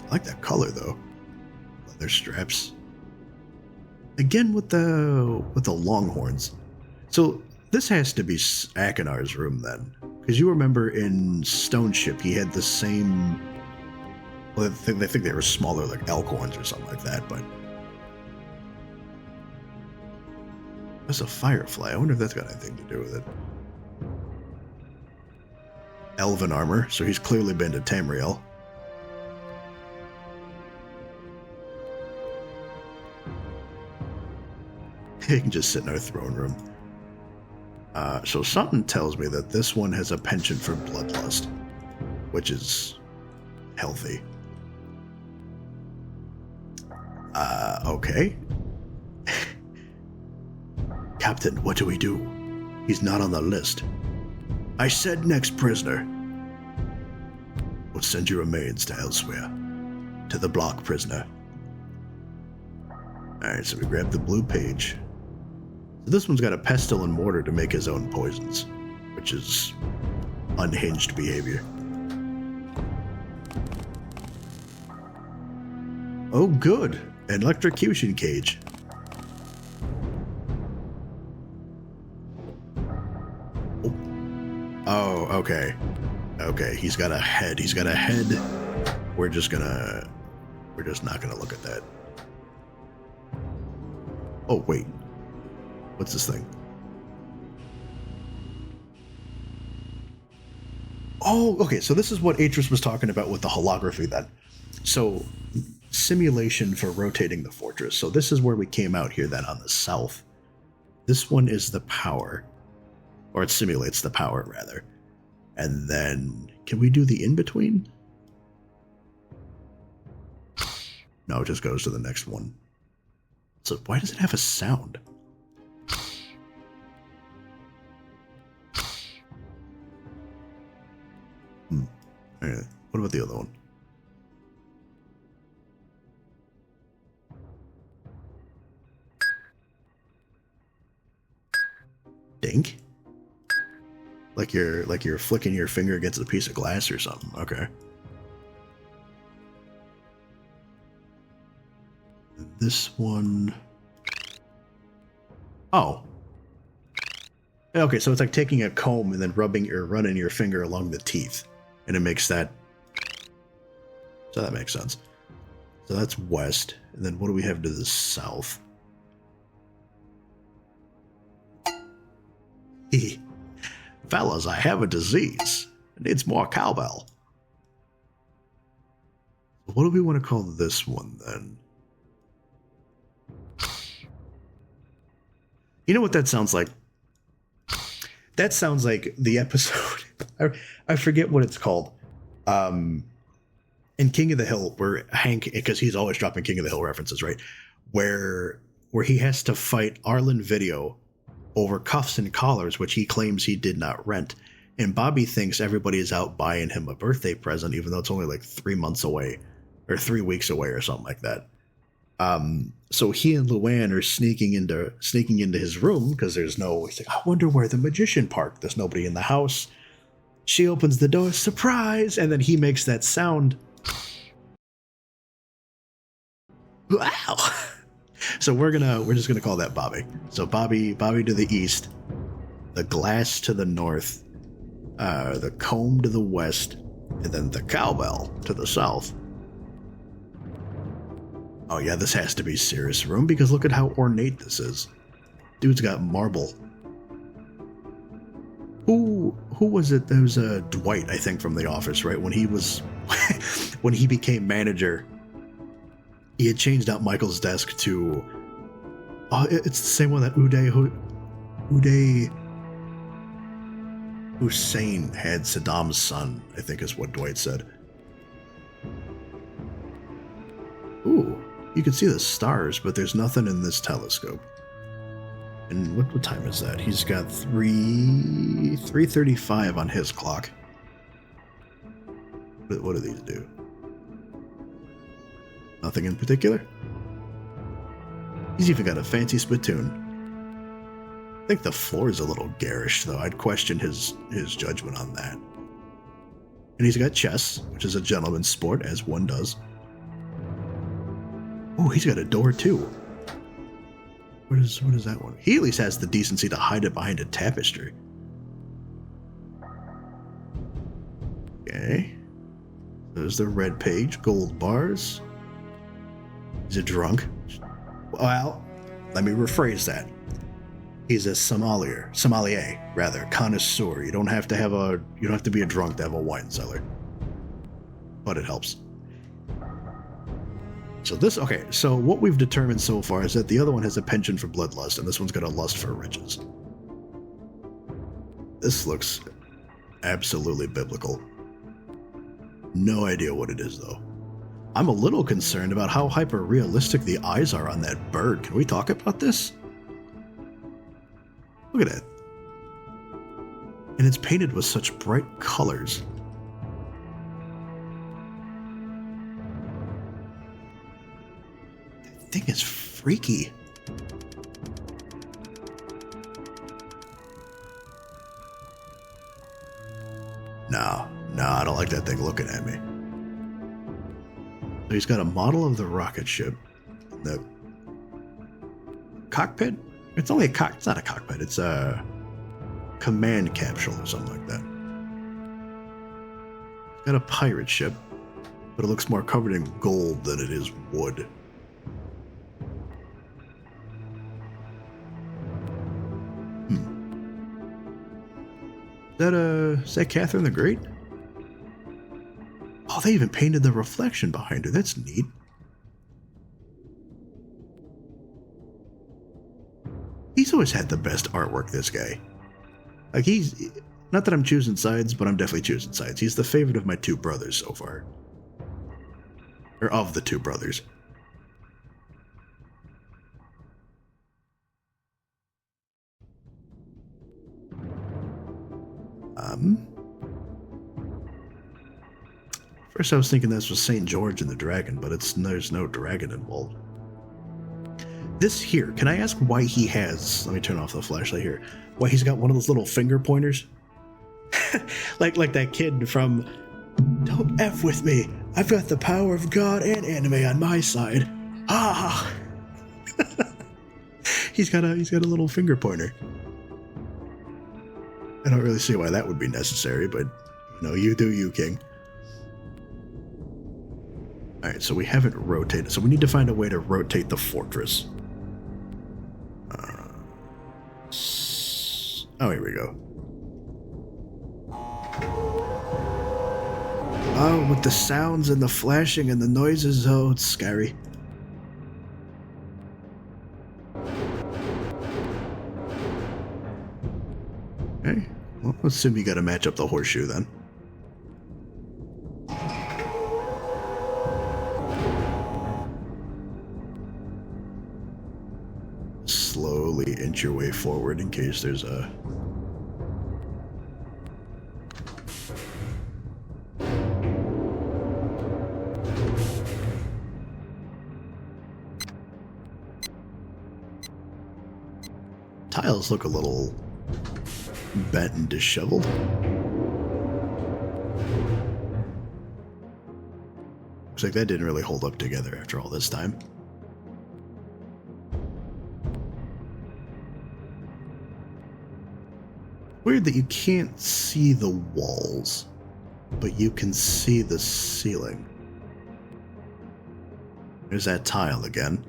I like that color, though. Leather straps. Again with the longhorns. So this has to be Akinar's room then, because you remember in Stoneship he had the same. Well, I think they were smaller, like elk horns or something like that. But there's a firefly. I wonder if that's got anything to do with it. Elven armor, so he's clearly been to Tamriel. He can just sit in our throne room. So something tells me that this one has a penchant for bloodlust, which is healthy. Okay. Captain, what do we do? He's not on the list. I said next prisoner. We'll send your remains to elsewhere. To the block, prisoner. Alright, so we grab the blue page. So this one's got a pestle and mortar to make his own poisons, which is unhinged behavior. Oh, good. An electrocution cage. Oh, okay. Okay, he's got a head. He's got a head. We're just not gonna look at that. Oh, wait. What's this thing? Oh, okay, so this is what Atris was talking about with the holography then. So, simulation for rotating the fortress. So this is where we came out here then on the south. This one is the power. Or it simulates the power, rather. And then, can we do the in-between? No, it just goes to the next one. So why does it have a sound? Alright, what about the other one? Dink? Like you're flicking your finger against a piece of glass or something. Okay. This one. Oh. Okay, so it's like taking a comb and then running your finger along the teeth. And it makes that. So that makes sense. So that's west. And then what do we have to the south? Fellas, I have a disease. It needs more cowbell. What do we want to call this one then? You know what that sounds like? That sounds like the episode. I forget what it's called. In King of the Hill, where Hank, because he's always dropping King of the Hill references, right? Where he has to fight Arlen Video over cuffs and collars, which he claims he did not rent. And Bobby thinks everybody is out buying him a birthday present, even though it's only like 3 months away, or 3 weeks away, or something like that. So he and Luann are sneaking into his room because there's no. He's like, I wonder where the magician parked. There's nobody in the house. She opens the door, surprise, and then he makes that sound. Wow. So we're just gonna call that Bobby. So Bobby to the east, the glass to the north, the comb to the west, and then the cowbell to the south. Oh yeah, this has to be Cirrus' room because look at how ornate this is. Dude's got marble. Who was it? There was Dwight, I think, from The Office, right? When he became manager, he had changed out Michael's desk to. Oh, it's the same one that Uday Hussein had Saddam's son, I think is what Dwight said. Ooh, you can see the stars, but there's nothing in this telescope. And what time is that? He's got 3:35 on his clock. What do these do? Nothing in particular? He's even got a fancy spittoon. I think the floor is a little garish, though. I'd question his judgment on that. And he's got chess, which is a gentleman's sport, as one does. Oh, he's got a door, too. What is that one? He at least has the decency to hide it behind a tapestry. Okay. There's the red page, gold bars. He's a drunk. Well, let me rephrase that. He's a sommelier, connoisseur. You don't have to be a drunk to have a wine cellar. But it helps. So what we've determined so far is that the other one has a penchant for bloodlust, and this one's got a lust for riches. This looks absolutely biblical. No idea what it is, though. I'm a little concerned about how hyper-realistic the eyes are on that bird. Can we talk about this? Look at it. And it's painted with such bright colors. That thing is freaky. No, I don't like that thing looking at me. So he's got a model of the rocket ship. The cockpit? It's only a it's not a cockpit, it's a command capsule or something like that. got a pirate ship, but it looks more covered in gold than it is wood. Is that Catherine the Great? Oh, they even painted the reflection behind her. That's neat. He's always had the best artwork, this guy. Like, he's... Not that I'm choosing sides, but I'm definitely choosing sides. He's the favorite of my two brothers so far. Or of the two brothers. First I was thinking this was St. George and the Dragon, but there's no dragon involved. This here, can I ask why he has... Let me turn off the flashlight here. Why he's got one of those little finger pointers? like that kid from Don't F with me. I've got the power of God and anime on my side. Ah! He's got a little finger pointer. I don't really see why that would be necessary, but you do you, King. Alright, so we haven't rotated, so we need to find a way to rotate the fortress. Oh, here we go. Oh, with the sounds and the flashing and the noises, oh, it's scary. Okay, well, let's assume you gotta match up the horseshoe then. Slowly inch your way forward in case there's a... Tiles look a little bent and disheveled. Looks like that didn't really hold up together after all this time. Weird that you can't see the walls, but you can see the ceiling. There's that tile again.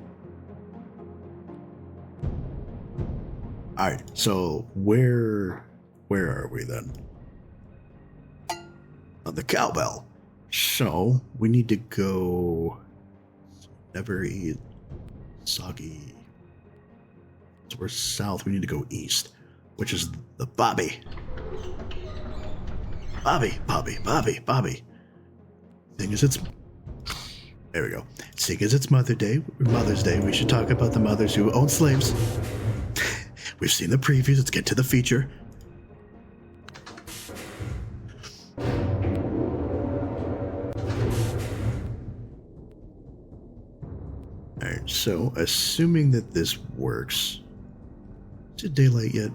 Alright, so where are we then? On the cowbell. So we need to go... Never eat soggy. So we're south, we need to go east, which is the Bobby. Bobby. Thing is, it's... There we go. Seeing as it's Mother's Day, we should talk about the mothers who own slaves. We've seen the previews, let's get to the feature. Alright, so assuming that this works... Is it daylight yet?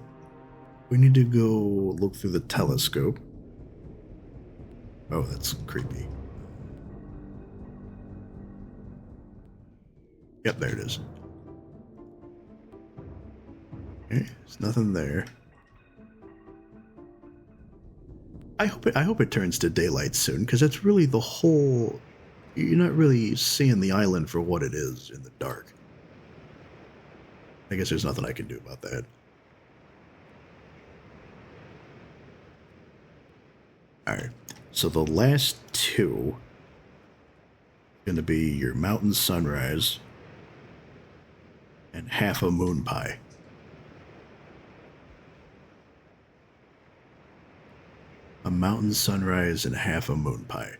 We need to go look through the telescope. Oh, that's creepy. Yep, there it is. Okay, there's nothing there. I hope it turns to daylight soon, because that's really the whole... You're not really seeing the island for what it is in the dark. I guess there's nothing I can do about that. Alright, so the last two are going to be your mountain sunrise and half a moon pie. A mountain sunrise and half a moon pie.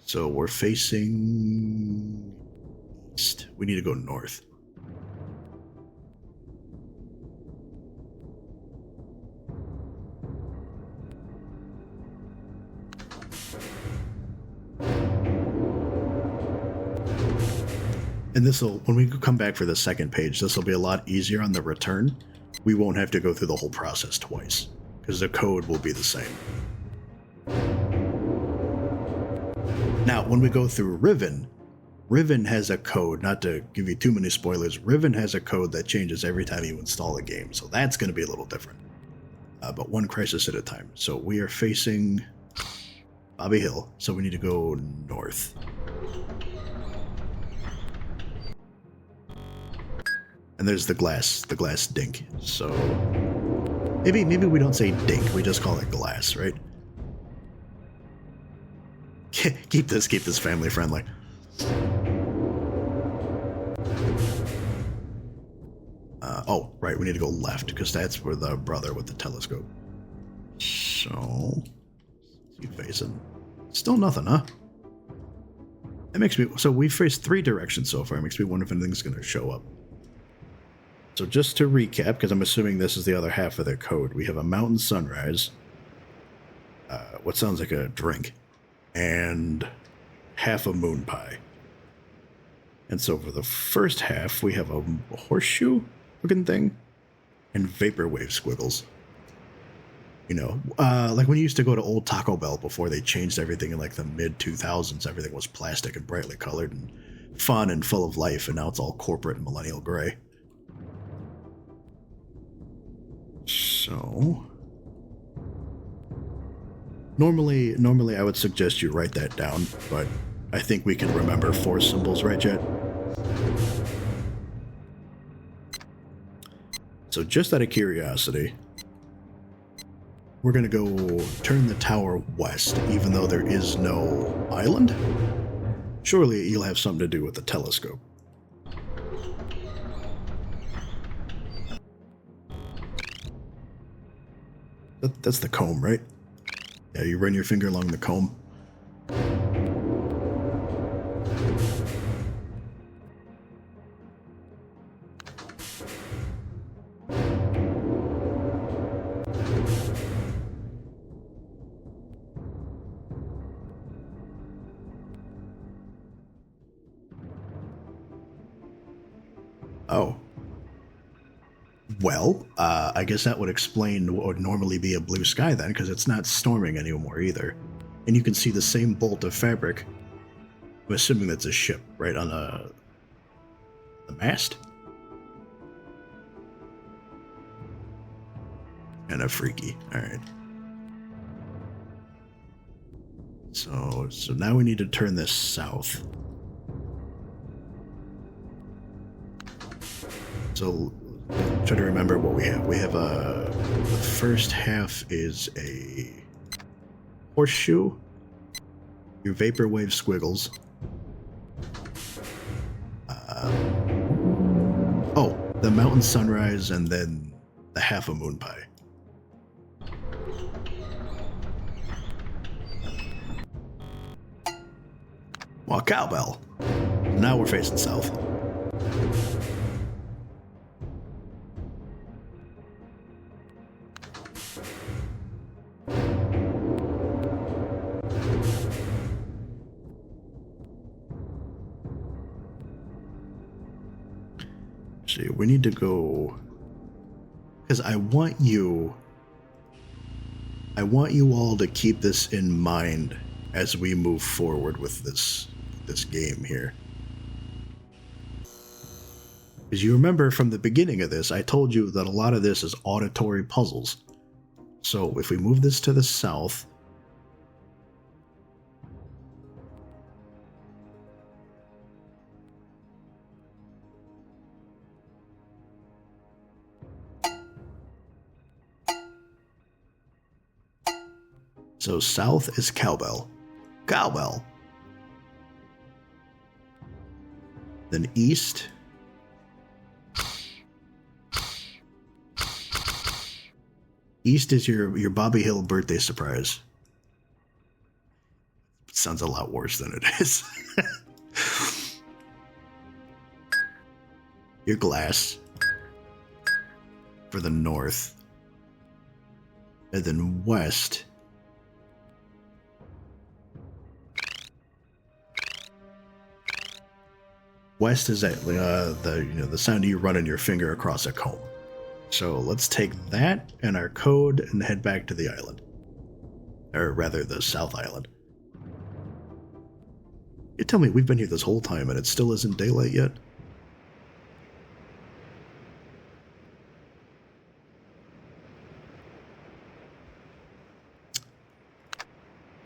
So we're facing east. We need to go north. And this'll, when we come back for the second page, this will be a lot easier on the return. We won't have to go through the whole process twice, because the code will be the same. Now, when we go through Riven has a code, not to give you too many spoilers, Riven has a code that changes every time you install a game, so that's going to be a little different. But one crisis at a time. So we are facing Bobby Hill. So we need to go north. And there's the glass dink. So maybe we don't say dink, we just call it glass, right? keep this family friendly. Oh, right, we need to go left, because that's where the brother with the telescope. So, keep facing. Still nothing, huh? That makes me... So we've faced 3 directions so far. It makes me wonder if anything's going to show up. So just to recap, because I'm assuming this is the other half of their code, we have a mountain sunrise, what sounds like a drink, and half a moon pie. And so for the first half, we have a horseshoe-looking thing and vaporwave squiggles. You know, like when you used to go to old Taco Bell before they changed everything in like the mid-2000s, everything was plastic and brightly colored and fun and full of life, and now it's all corporate and millennial gray. So, normally I would suggest you write that down, but I think we can remember 4 symbols, right, Jet? So just out of curiosity, we're going to go turn the tower west, even though there is no island? Surely you'll have something to do with the telescope. That's the comb, right? Yeah, you run your finger along the comb. Oh. Well, I guess that would explain what would normally be a blue sky then, because it's not storming anymore either. And you can see the same bolt of fabric. I'm assuming that's a ship, right on the mast? Kind of freaky. Alright. So now we need to turn this south. So try to remember what we have. We have the first half is a horseshoe, your vaporwave squiggles. Oh, the mountain sunrise, and then the half a moon pie. Well, cowbell. Now we're facing south. See, we need to go, because I want you all to keep this in mind as we move forward with this game here. Because you remember from the beginning of this, I told you that a lot of this is auditory puzzles. So if we move this to the south, so south is cowbell. Cowbell. Then east. East is your Bobby Hill birthday surprise. It sounds a lot worse than it is. Your glass. For the north. And then west. West is at the sound of you running your finger across a comb. So let's take that and our code and head back to the island. Or rather, the South Island. You tell me we've been here this whole time and it still isn't daylight yet?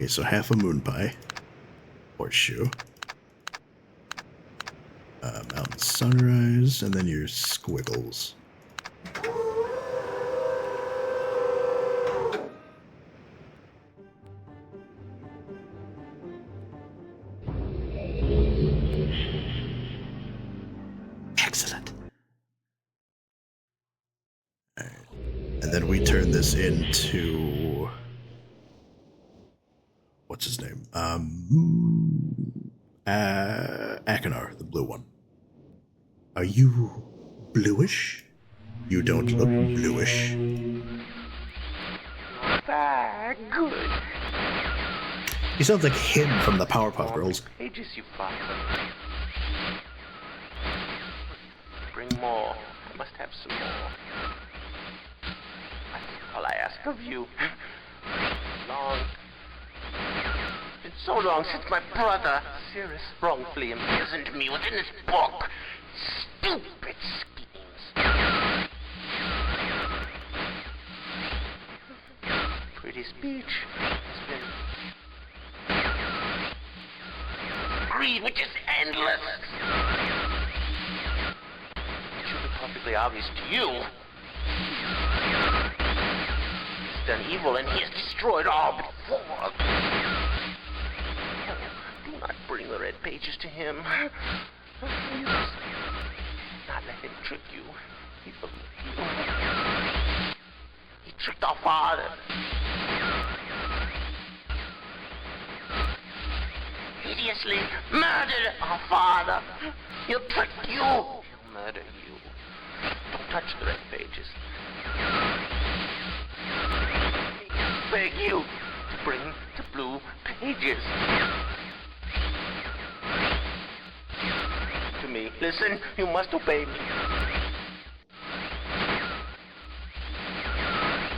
Okay, so half a moon pie. Horseshoe. Mountain sunrise, and then your squiggles. Excellent. All right. And then we turn this into... what's his name? Akinar, the blue one. Are you bluish? You don't look bluish. Good. He sounds like him from the Powerpuff Girls. Pages you find. Bring more. I must have some more. That's all I ask of you. It's been so long since my brother, Sirius, wrongfully imprisoned me within this book. Stupid schemes. Pretty speech has been greed, which is endless. It should be perfectly obvious to you. He's done evil and he has destroyed all but four. Do not bring the red pages to him. You must not let him trick you. He believed you. He tricked our father. Hideously murdered our father. He'll trick you. He'll murder you. Don't touch the red pages. I beg you to bring the blue pages. To me. Listen, you must obey me.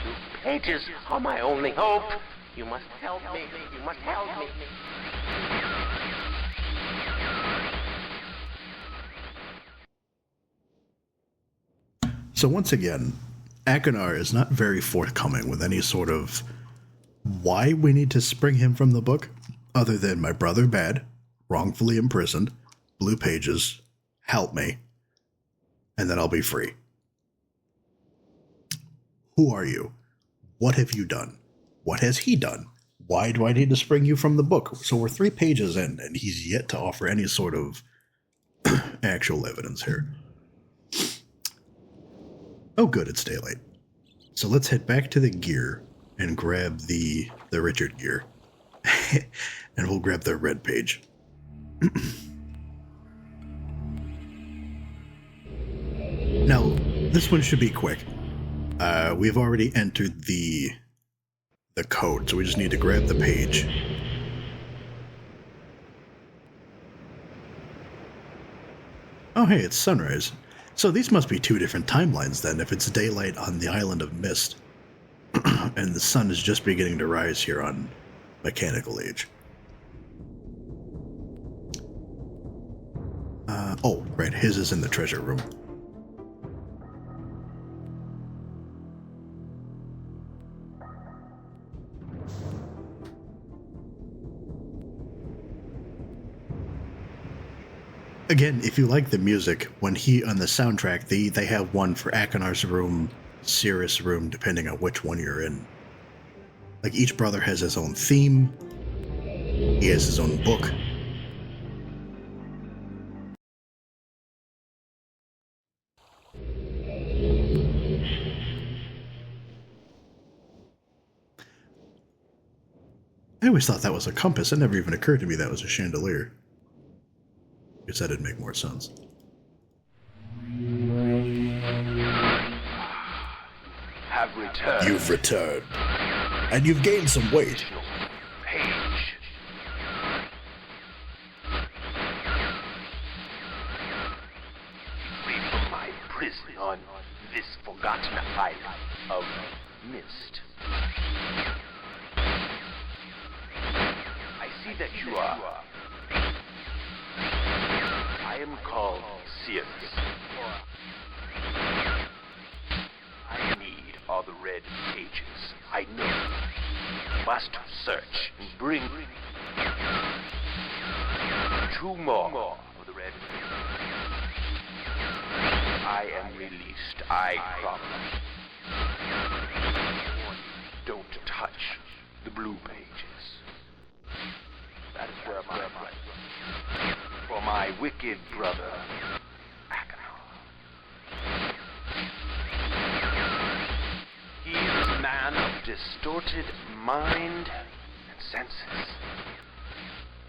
Blue pages are my only hope. You must help me. You must help me. So once again, Akinar is not very forthcoming with any sort of why we need to spring him from the book, other than my brother bad, wrongfully imprisoned, blue pages, help me, and then I'll be free. Who are you? What have you done? What has he done? Why do I need to spring you from the book? So we're 3 pages in, and he's yet to offer any sort of actual evidence here. Oh good, it's daylight. So let's head back to the gear and grab the Richard gear. And we'll grab the red page. Now, this one should be quick. We've already entered the code, so we just need to grab the page. Oh hey, it's sunrise. So these must be 2 different timelines then, if it's daylight on the island of Myst, and the sun is just beginning to rise here on Mechanical Age. Oh, right, his is in the treasure room. Again, if you like the music, when he on the soundtrack, they have one for Akinar's room, Sirius' room, depending on which one you're in. Like each brother has his own theme. He has his own book. I always thought that was a compass. It never even occurred to me that was a chandelier. I guess that didn't make more sense. Have returned. You've returned. And you've gained some weight. Page. Free from my prison on this forgotten island of Myst. I see that you are. I am called Sirius. I need all the red pages. I know. Must search and bring 2 more of the red pages. I am released, I promise. Don't touch the blue pages. That is where my blood for my wicked brother, Achenar. He is a man of distorted mind and senses.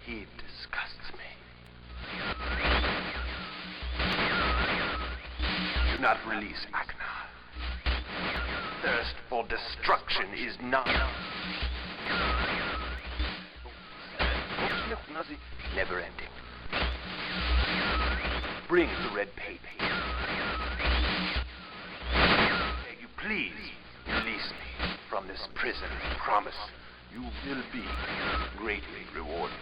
He disgusts me. Do not release Achenar. Thirst for destruction is not never ending. Bring the red paper. Beg you please release me from this prison. Promise you will be greatly rewarded.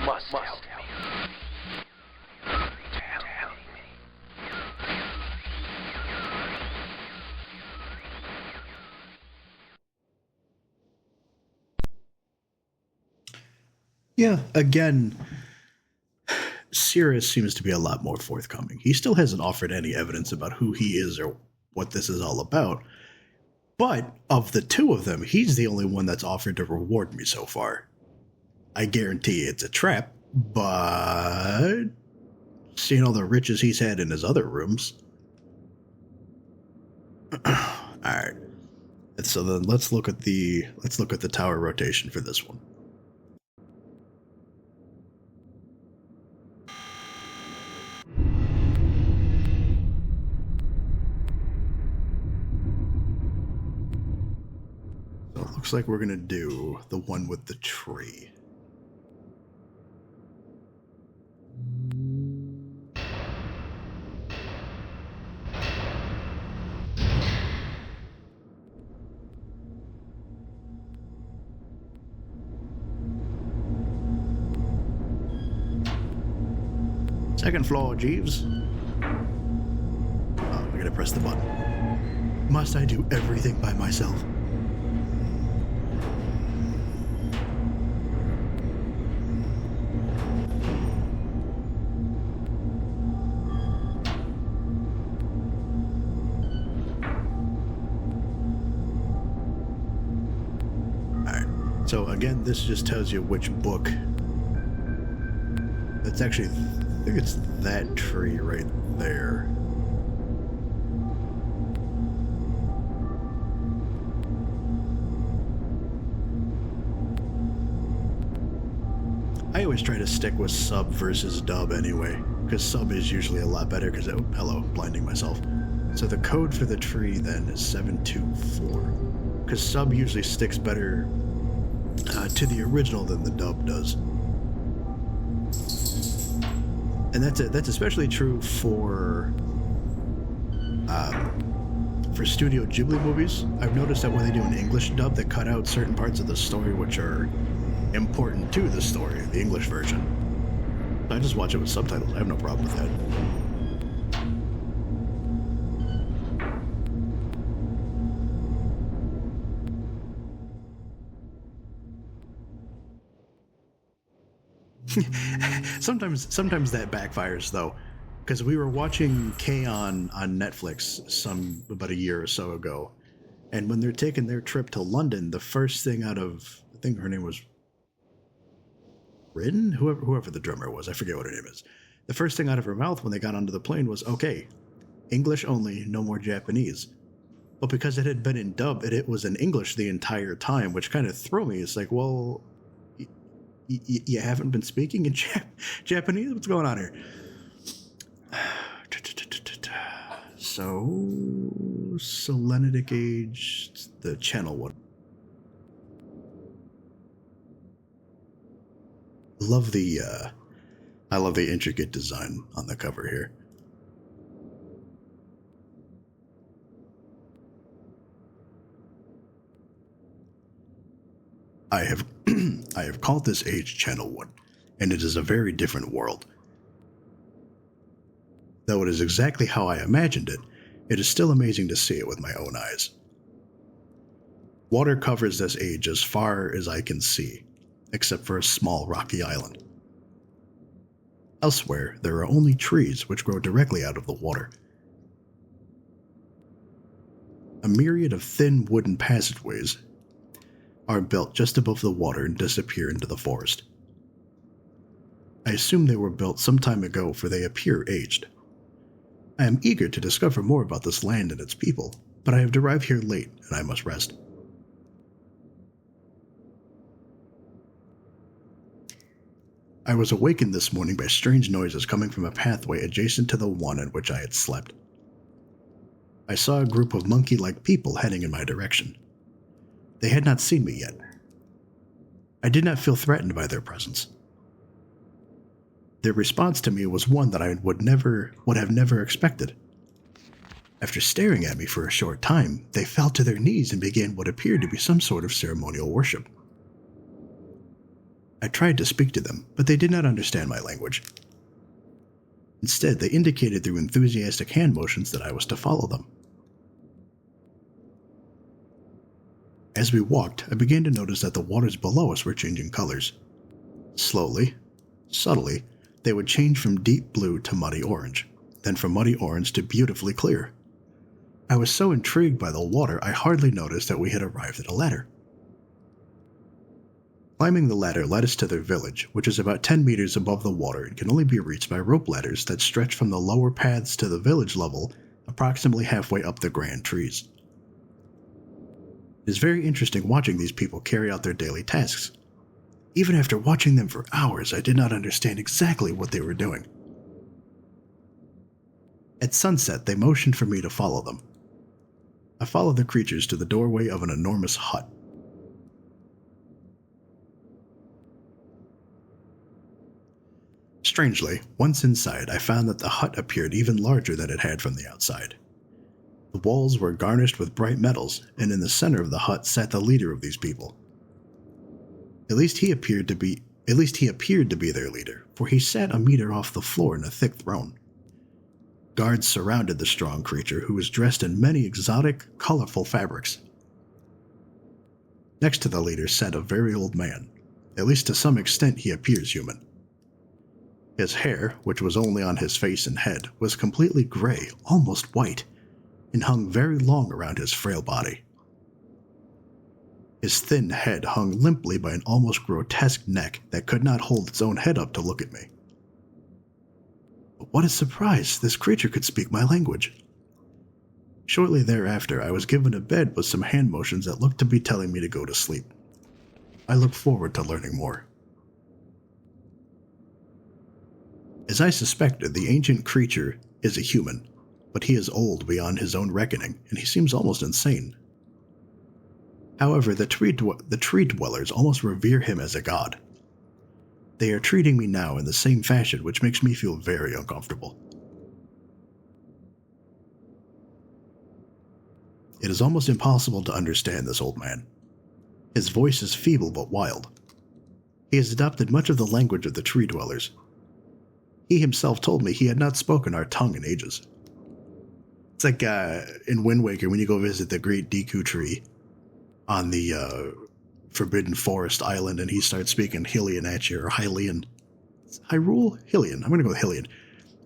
Must help me. Help me. Yeah, again, Sirius seems to be a lot more forthcoming. He still hasn't offered any evidence about who he is or what this is all about. But of the 2 of them, he's the only one that's offered to reward me so far. I guarantee it's a trap, but seeing all the riches he's had in his other rooms. Alright. So then let's look at the tower rotation for this one. So it looks like we're gonna do the one with the tree. Second floor, Jeeves. Oh, I gotta press the button. Must I do everything by myself? Alright, so again, this just tells you which book. That's actually, I think it's that tree right there. I always try to stick with sub versus dub anyway, because sub is usually a lot better because, oh, hello, blinding myself. So the code for the tree then is 724, because sub usually sticks better to the original than the dub does. And that's especially true for Studio Ghibli movies. I've noticed that when they do an English dub, they cut out certain parts of the story which are important to the story, the English version. I just watch it with subtitles. I have no problem with that. Sometimes that backfires though, because we were watching K-On! On Netflix about a year or so ago, and when they're taking their trip to London, the first thing out of, I think her name was Rin, whoever the drummer was, I forget what her name is. The first thing out of her mouth when they got onto the plane was, "Okay, English only, no more Japanese." But because it had been in dub, it was in English the entire time, which kind of threw me. It's like, well, you haven't been speaking in Japanese? What's going on here? So, Selenetic Age, the Channelwood. I love the intricate design on the cover here. I have called this age Channelwood, and it is a very different world. Though it is exactly how I imagined it, it is still amazing to see it with my own eyes. Water covers this age as far as I can see, except for a small rocky island. Elsewhere, there are only trees which grow directly out of the water. A myriad of thin wooden passageways are built just above the water and disappear into the forest. I assume they were built some time ago, for they appear aged. I am eager to discover more about this land and its people, but I have arrived here late and I must rest. I was awakened this morning by strange noises coming from a pathway adjacent to the one in which I had slept. I saw a group of monkey-like people heading in my direction. They had not seen me yet. I did not feel threatened by their presence. Their response to me was one that I would have never expected. After staring at me for a short time, they fell to their knees and began what appeared to be some sort of ceremonial worship. I tried to speak to them, but they did not understand my language. Instead, they indicated through enthusiastic hand motions that I was to follow them. As we walked, I began to notice that the waters below us were changing colors. Slowly, subtly, they would change from deep blue to muddy orange, then from muddy orange to beautifully clear. I was so intrigued by the water, I hardly noticed that we had arrived at a ladder. Climbing the ladder led us to their village, which is about 10 meters above the water and can only be reached by rope ladders that stretch from the lower paths to the village level, approximately halfway up the grand trees. It is very interesting watching these people carry out their daily tasks. Even after watching them for hours, I did not understand exactly what they were doing. At sunset, they motioned for me to follow them. I followed the creatures to the doorway of an enormous hut. Strangely, once inside, I found that the hut appeared even larger than it had from the outside. The walls were garnished with bright metals, and in the center of the hut sat the leader of these people. At least he appeared to be their leader, for he sat a meter off the floor in a thick throne. Guards surrounded the strong creature, who was dressed in many exotic, colorful fabrics. Next to the leader sat a very old man. At least to some extent he appears human. His hair, which was only on his face and head, was completely gray, almost white, and hung very long around his frail body. His thin head hung limply by an almost grotesque neck that could not hold its own head up to look at me. But what a surprise! This creature could speak my language. Shortly thereafter, I was given a bed with some hand motions that looked to be telling me to go to sleep. I look forward to learning more. As I suspected, the ancient creature is a human, but he is old beyond his own reckoning, and he seems almost insane. However, the tree dwellers almost revere him as a god. They are treating me now in the same fashion, which makes me feel very uncomfortable. It is almost impossible to understand this old man. His voice is feeble but wild. He has adopted much of the language of the tree dwellers. He himself told me he had not spoken our tongue in ages. It's like in Wind Waker when you go visit the Great Deku Tree on the Forbidden Forest Island and he starts speaking Hylian at you, or Hylian. Hyrule? Hylian. I'm going to go with Hylian.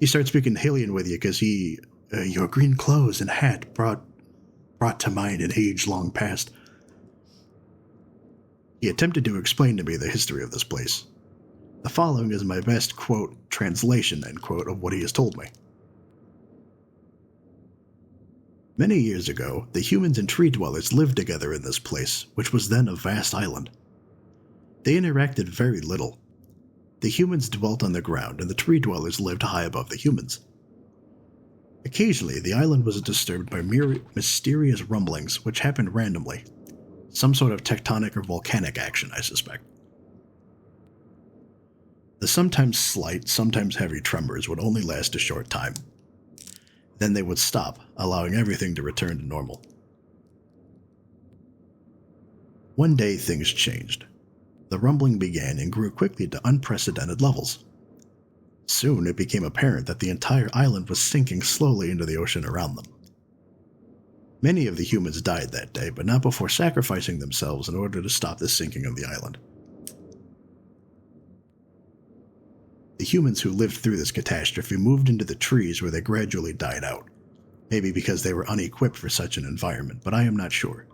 He starts speaking Hylian with you because your green clothes and hat brought to mind an age long past. He attempted to explain to me the history of this place. The following is my best, quote, translation, end quote, of what he has told me. Many years ago, the humans and tree dwellers lived together in this place, which was then a vast island. They interacted very little. The humans dwelt on the ground, and the tree dwellers lived high above the humans. Occasionally, the island was disturbed by mysterious rumblings, which happened randomly. Some sort of tectonic or volcanic action, I suspect. The sometimes slight, sometimes heavy tremors would only last a short time. Then they would stop, allowing everything to return to normal. One day things changed. The rumbling began and grew quickly to unprecedented levels. Soon it became apparent that the entire island was sinking slowly into the ocean around them. Many of the humans died that day, but not before sacrificing themselves in order to stop the sinking of the island. The humans who lived through this catastrophe moved into the trees where they gradually died out, maybe because they were unequipped for such an environment, but I am not sure.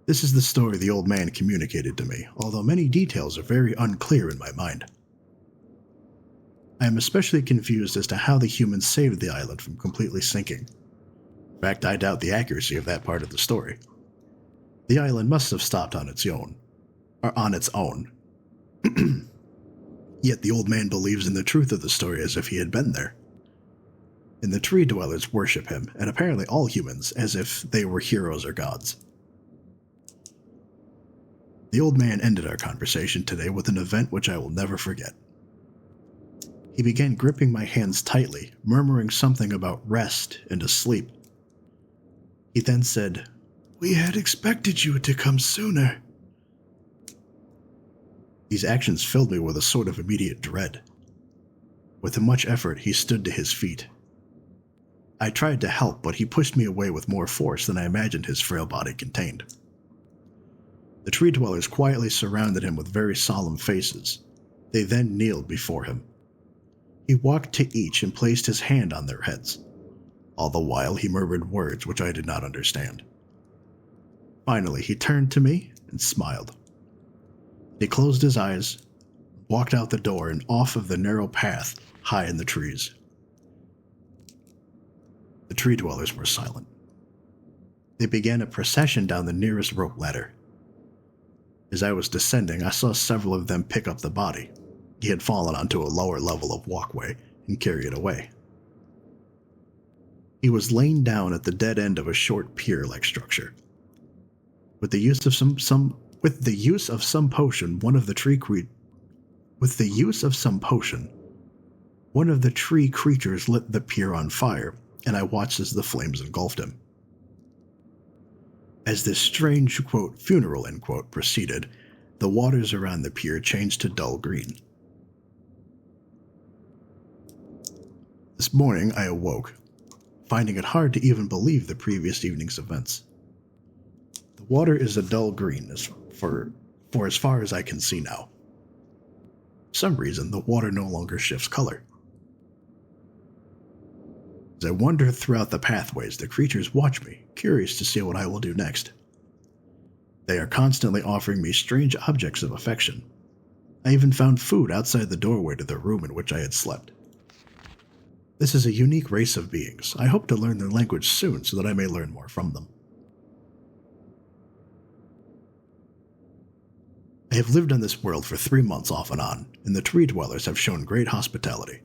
This is the story the old man communicated to me, although many details are very unclear in my mind. I am especially confused as to how the humans saved the island from completely sinking. In fact, I doubt the accuracy of that part of the story. The island must have stopped on its own. Yet the old man believes in the truth of the story as if he had been there. And the tree dwellers worship him, and apparently all humans, as if they were heroes or gods. The old man ended our conversation today with an event which I will never forget. He began gripping my hands tightly, murmuring something about rest and to sleep. He then said, "We had expected you to come sooner." These actions filled me with a sort of immediate dread. With much effort, he stood to his feet. I tried to help, but he pushed me away with more force than I imagined his frail body contained. The tree dwellers quietly surrounded him with very solemn faces. They then kneeled before him. He walked to each and placed his hand on their heads. All the while he murmured words which I did not understand. Finally, he turned to me and smiled. He closed his eyes, walked out the door and off of the narrow path high in the trees. The tree dwellers were silent. They began a procession down the nearest rope ladder. As I was descending, I saw several of them pick up the body. He had fallen onto a lower level of walkway and carry it away. He was laying down at the dead end of a short pier-like structure. With the use of some potion, one of the tree creatures lit the pier on fire, and I watched as the flames engulfed him. As this strange, quote, funeral, end quote, proceeded, the waters around the pier changed to dull green. This morning I awoke, finding it hard to even believe the previous evening's events. The water is a dull green for as far as I can see now. For some reason, the water no longer shifts color. As I wander throughout the pathways, the creatures watch me, curious to see what I will do next. They are constantly offering me strange objects of affection. I even found food outside the doorway to the room in which I had slept. This is a unique race of beings. I hope to learn their language soon so that I may learn more from them. I have lived on this world for 3 months off and on, and the tree dwellers have shown great hospitality.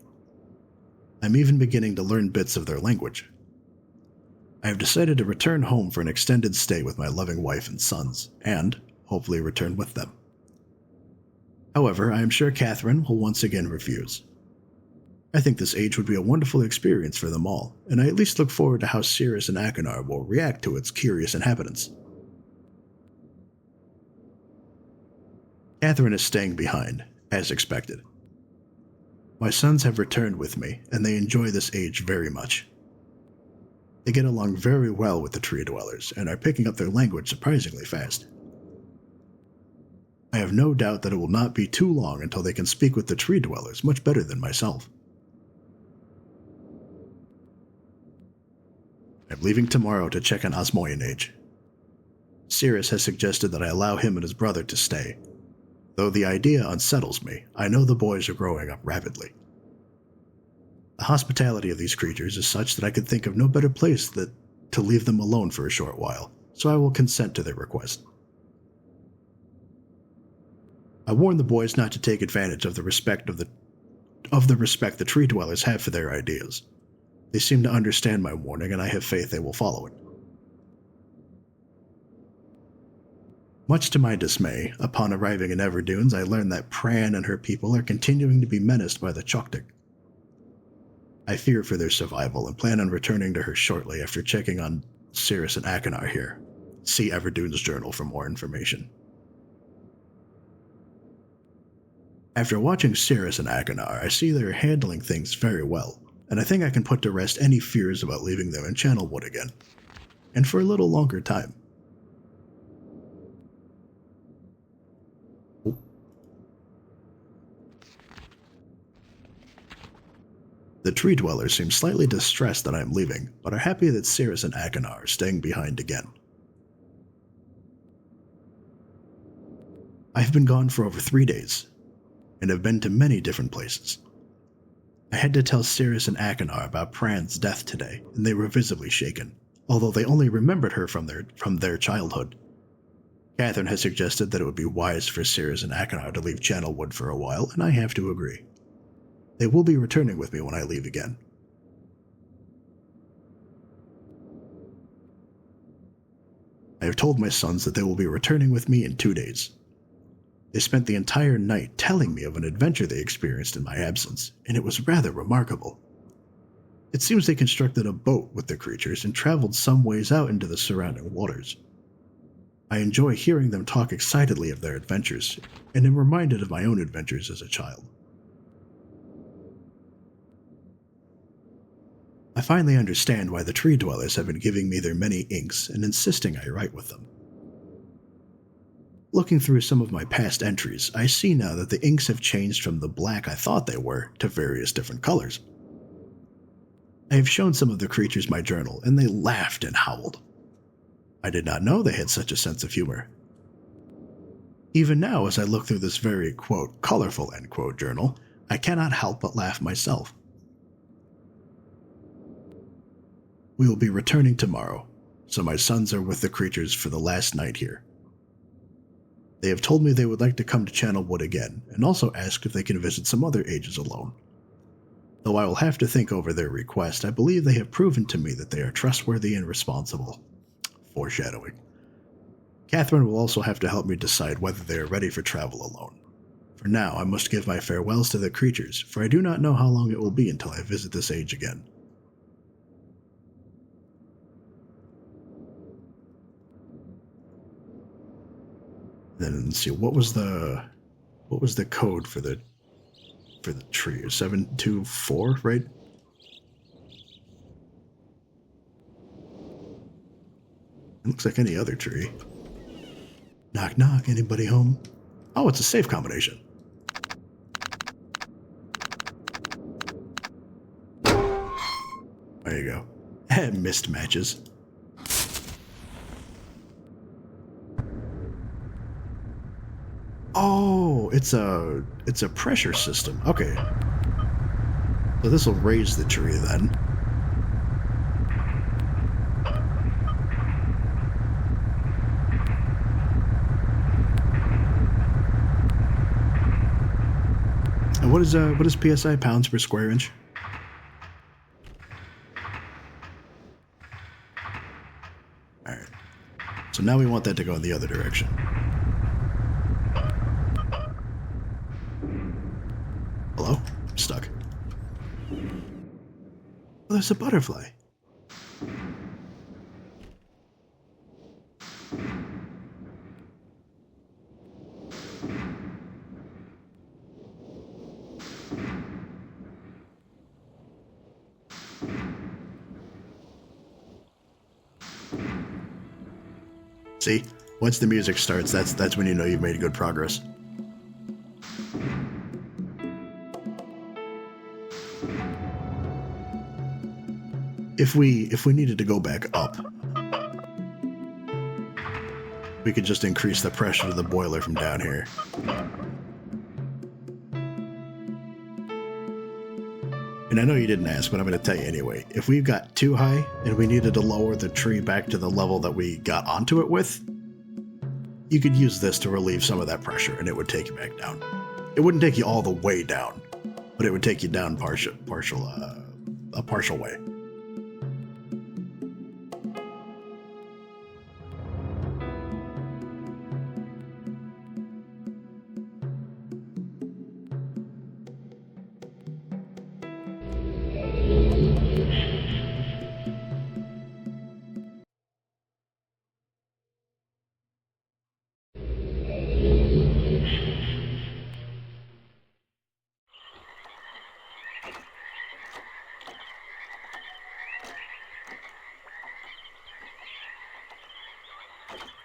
I'm even beginning to learn bits of their language. I have decided to return home for an extended stay with my loving wife and sons, and hopefully return with them. However, I am sure Catherine will once again refuse. I think this age would be a wonderful experience for them all, and I at least look forward to how Sirius and Akinar will react to its curious inhabitants. Catherine is staying behind, as expected. My sons have returned with me, and they enjoy this age very much. They get along very well with the tree dwellers, and are picking up their language surprisingly fast. I have no doubt that it will not be too long until they can speak with the tree dwellers much better than myself. I'm leaving tomorrow to check on Selenetic Age. Sirius has suggested that I allow him and his brother to stay. Though the idea unsettles me, I know the boys are growing up rapidly. The hospitality of these creatures is such that I could think of no better place to leave them alone for a short while, so I will consent to their request. I warn the boys not to take advantage of the respect the tree dwellers have for their ideas. They seem to understand my warning, and I have faith they will follow it. Much to my dismay, upon arriving in Everdunes, I learned that Pran and her people are continuing to be menaced by the Choctic. I fear for their survival and plan on returning to her shortly after checking on Sirius and Akinar here. See Everdunes Journal for more information. After watching Cirrus and Akanar, I see they're handling things very well, and I think I can put to rest any fears about leaving them in Channelwood again, and for a little longer time. The tree dwellers seem slightly distressed that I am leaving, but are happy that Cirrus and Akanar are staying behind again. I've been gone for over 3 days, and have been to many different places. I had to tell Cirrus and Akanar about Pran's death today, and they were visibly shaken, although they only remembered her from their childhood. Catherine has suggested that it would be wise for Cirrus and Akanar to leave Channelwood for a while, and I have to agree. They will be returning with me when I leave again. I have told my sons that they will be returning with me in 2 days. They spent the entire night telling me of an adventure they experienced in my absence, and it was rather remarkable. It seems they constructed a boat with the creatures and traveled some ways out into the surrounding waters. I enjoy hearing them talk excitedly of their adventures, and am reminded of my own adventures as a child. I finally understand why the tree dwellers have been giving me their many inks and insisting I write with them. Looking through some of my past entries, I see now that the inks have changed from the black I thought they were to various different colors. I have shown some of the creatures my journal, and they laughed and howled. I did not know they had such a sense of humor. Even now, as I look through this very, quote, colorful, end quote, journal, I cannot help but laugh myself. We will be returning tomorrow, so my sons are with the creatures for the last night here. They have told me they would like to come to Channelwood again, and also asked if they can visit some other ages alone. Though I will have to think over their request, I believe they have proven to me that they are trustworthy and responsible. Foreshadowing. Catherine will also have to help me decide whether they are ready for travel alone. For now, I must give my farewells to the creatures, for I do not know how long it will be until I visit this age again. Then let's see, what was the code for the tree? 724, right? It looks like any other tree. Knock knock, anybody home? Oh, it's a safe combination. There you go. Myst matches. Oh, it's a pressure system. Okay. So this will raise the tree then. And what is PSI, pounds per square inch? All right. So now we want that to go in the other direction. Hello? I'm stuck. Oh, there's a butterfly. See? Once the music starts, that's when you know you've made good progress. If we needed to go back up, we could just increase the pressure of the boiler from down here. And I know you didn't ask, but I'm going to tell you anyway. If we got too high and we needed to lower the tree back to the level that we got onto it with, you could use this to relieve some of that pressure, and it would take you back down. It wouldn't take you all the way down, but it would take you down a partial way.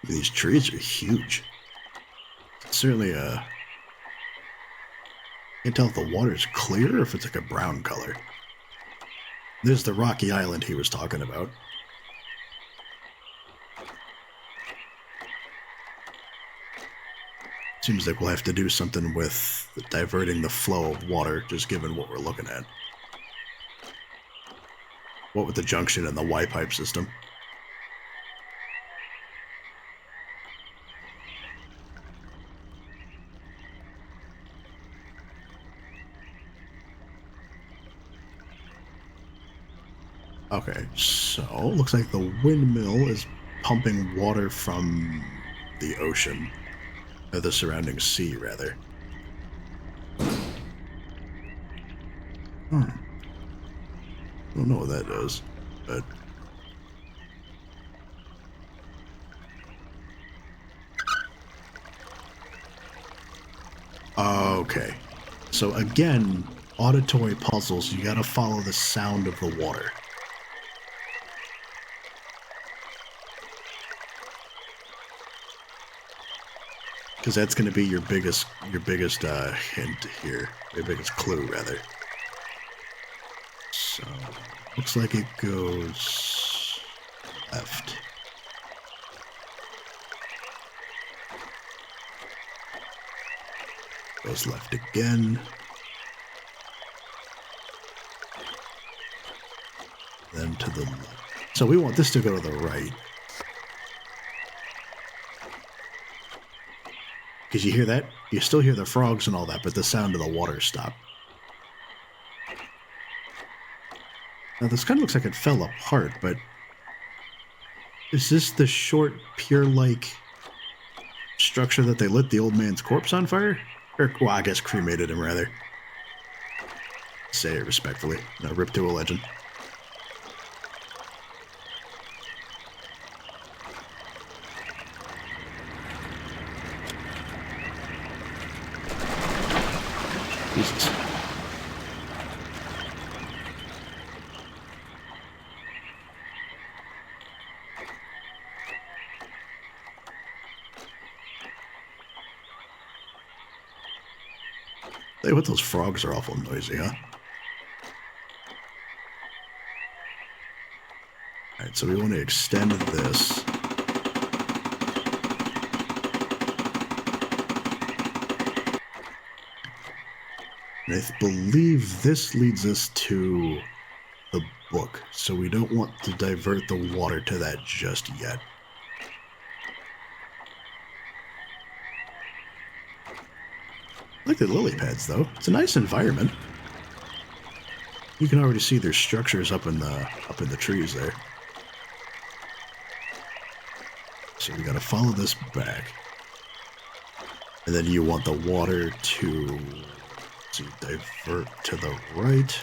These trees are huge. Certainly, can't tell if the water's clear or if it's like a brown color. There's the rocky island he was talking about. Seems like we'll have to do something with diverting the flow of water, just given what we're looking at. What with the junction and the Y-pipe system. Okay, so looks like the windmill is pumping water from the ocean, or the surrounding sea, rather. I don't know what that does, but... Okay, so again, auditory puzzles, you gotta follow the sound of the water. Because that's going to be your biggest hint here. Your biggest clue, rather. So, looks like it goes left. Goes left again. Then to the left. So we want this to go to the right. Because you hear that? You still hear the frogs and all that, but the sound of the water stopped. Now this kind of looks like it fell apart, but... Is this the short, pier-like structure that they lit the old man's corpse on fire? Or, well, I guess cremated him, rather. Say it respectfully. No, rip to a legend. Jesus. Hey, what, those frogs are awful noisy, huh? Alright, so we want to extend this. And I believe this leads us to the book, so we don't want to divert the water to that just yet. I like the lily pads, though. It's a nice environment. You can already see their structures up in the trees there. So we gotta follow this back. And then you want the water to divert to the right.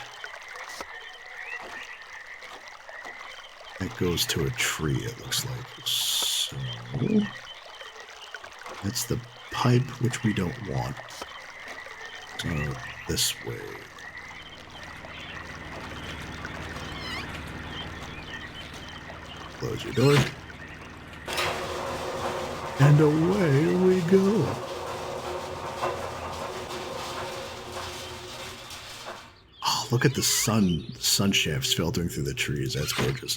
It goes to a tree, it looks like. So that's the pipe, which we don't want. So this way. Close your door. And away we go. Oh, look at the sun shafts filtering through the trees. That's gorgeous.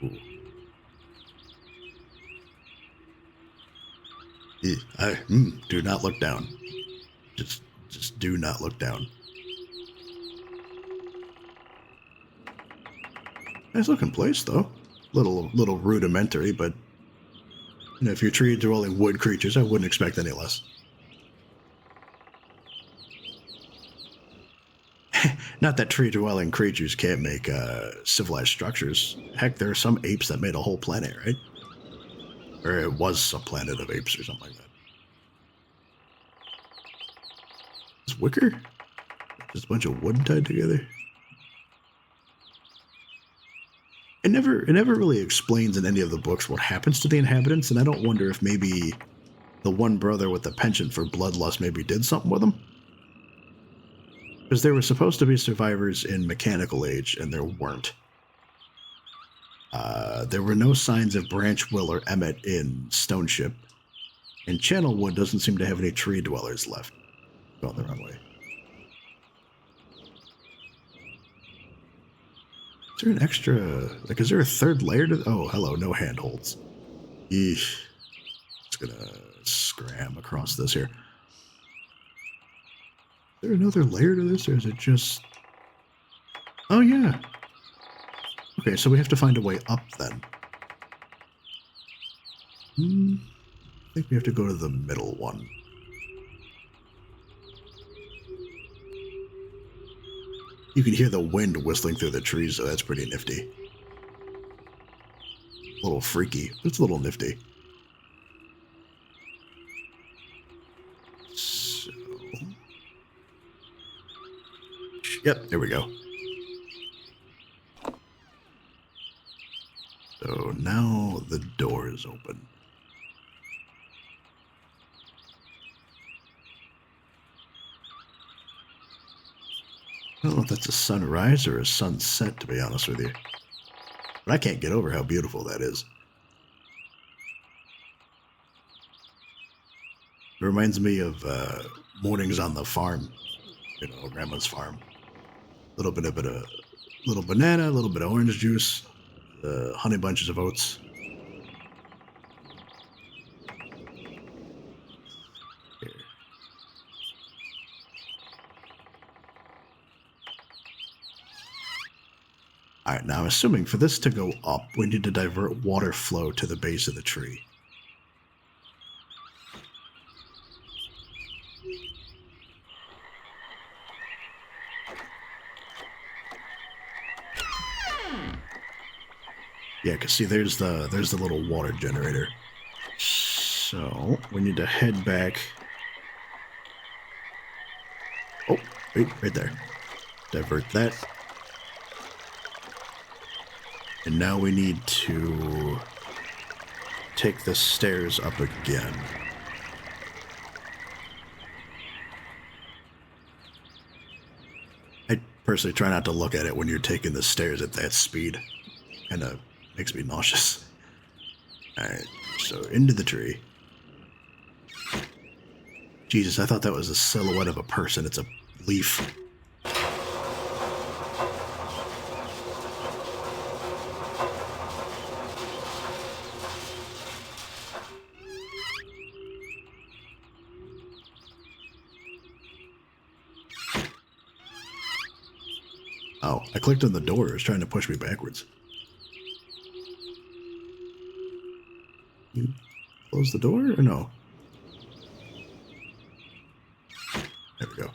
Ooh. Do not look down. Just do not look down. Nice looking place, though. Little rudimentary, but you know, if you're tree dwelling wood creatures, I wouldn't expect any less. Not that tree dwelling creatures can't make civilized structures. Heck, there are some apes that made a whole planet, right? Or it was a planet of apes or something like that. Is wicker? Just a bunch of wood tied together? It never really explains in any of the books what happens to the inhabitants, and I don't wonder if maybe the one brother with the penchant for bloodlust maybe did something with them. Because there were supposed to be survivors in Mechanical Age, and there weren't. There were no signs of Branch, Will, or Emmett in Stoneship, and Channelwood doesn't seem to have any tree dwellers left. Going the wrong way. Is there an extra... Like, is there a third layer to... Oh, hello, no handholds. Eesh. Just gonna scram across this here. Is there another layer to this, or is it just... Oh, yeah. Okay, so we have to find a way up, then. I think we have to go to the middle one. You can hear the wind whistling through the trees, so that's pretty nifty. A little freaky, but it's a little nifty. So... Yep, there we go. So now the door is open. I don't know if that's a sunrise or a sunset, to be honest with you. But I can't get over how beautiful that is. It reminds me of mornings on the farm. You know, Grandma's farm. A little banana, a little bit of orange juice, honey bunches of oats. Alright, now I'm assuming for this to go up, we need to divert water flow to the base of the tree. Yeah, because see, there's the little water generator. So, we need to head back. Oh, wait, right there. Divert that. And now we need to take the stairs up again. I personally try not to look at it when you're taking the stairs at that speed. Kinda makes me nauseous. Alright, so into the tree. Jesus, I thought that was a silhouette of a person. It's a leaf. Oh, I clicked on the door. It was trying to push me backwards. You close the door or no? There we go.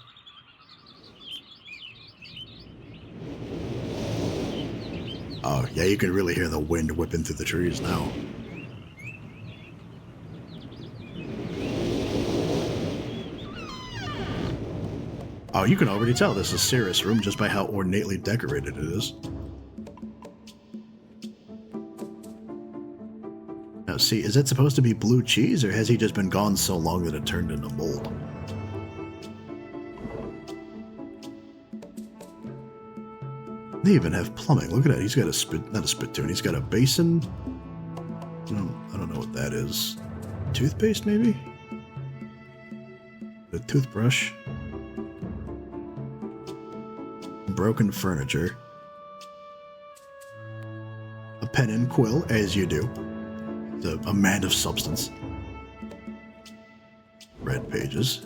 Oh, yeah, you can really hear the wind whipping through the trees now. Oh, you can already tell this is Cirrus' room just by how ornately decorated it is. Now, see, is that supposed to be blue cheese, or has he just been gone so long that it turned into mold? They even have plumbing. Look at that. He's got a not a spittoon. He's got a basin. I don't know what that is. Toothpaste, maybe? A toothbrush. Broken furniture. A pen and quill, as you do. A man of substance. Red pages.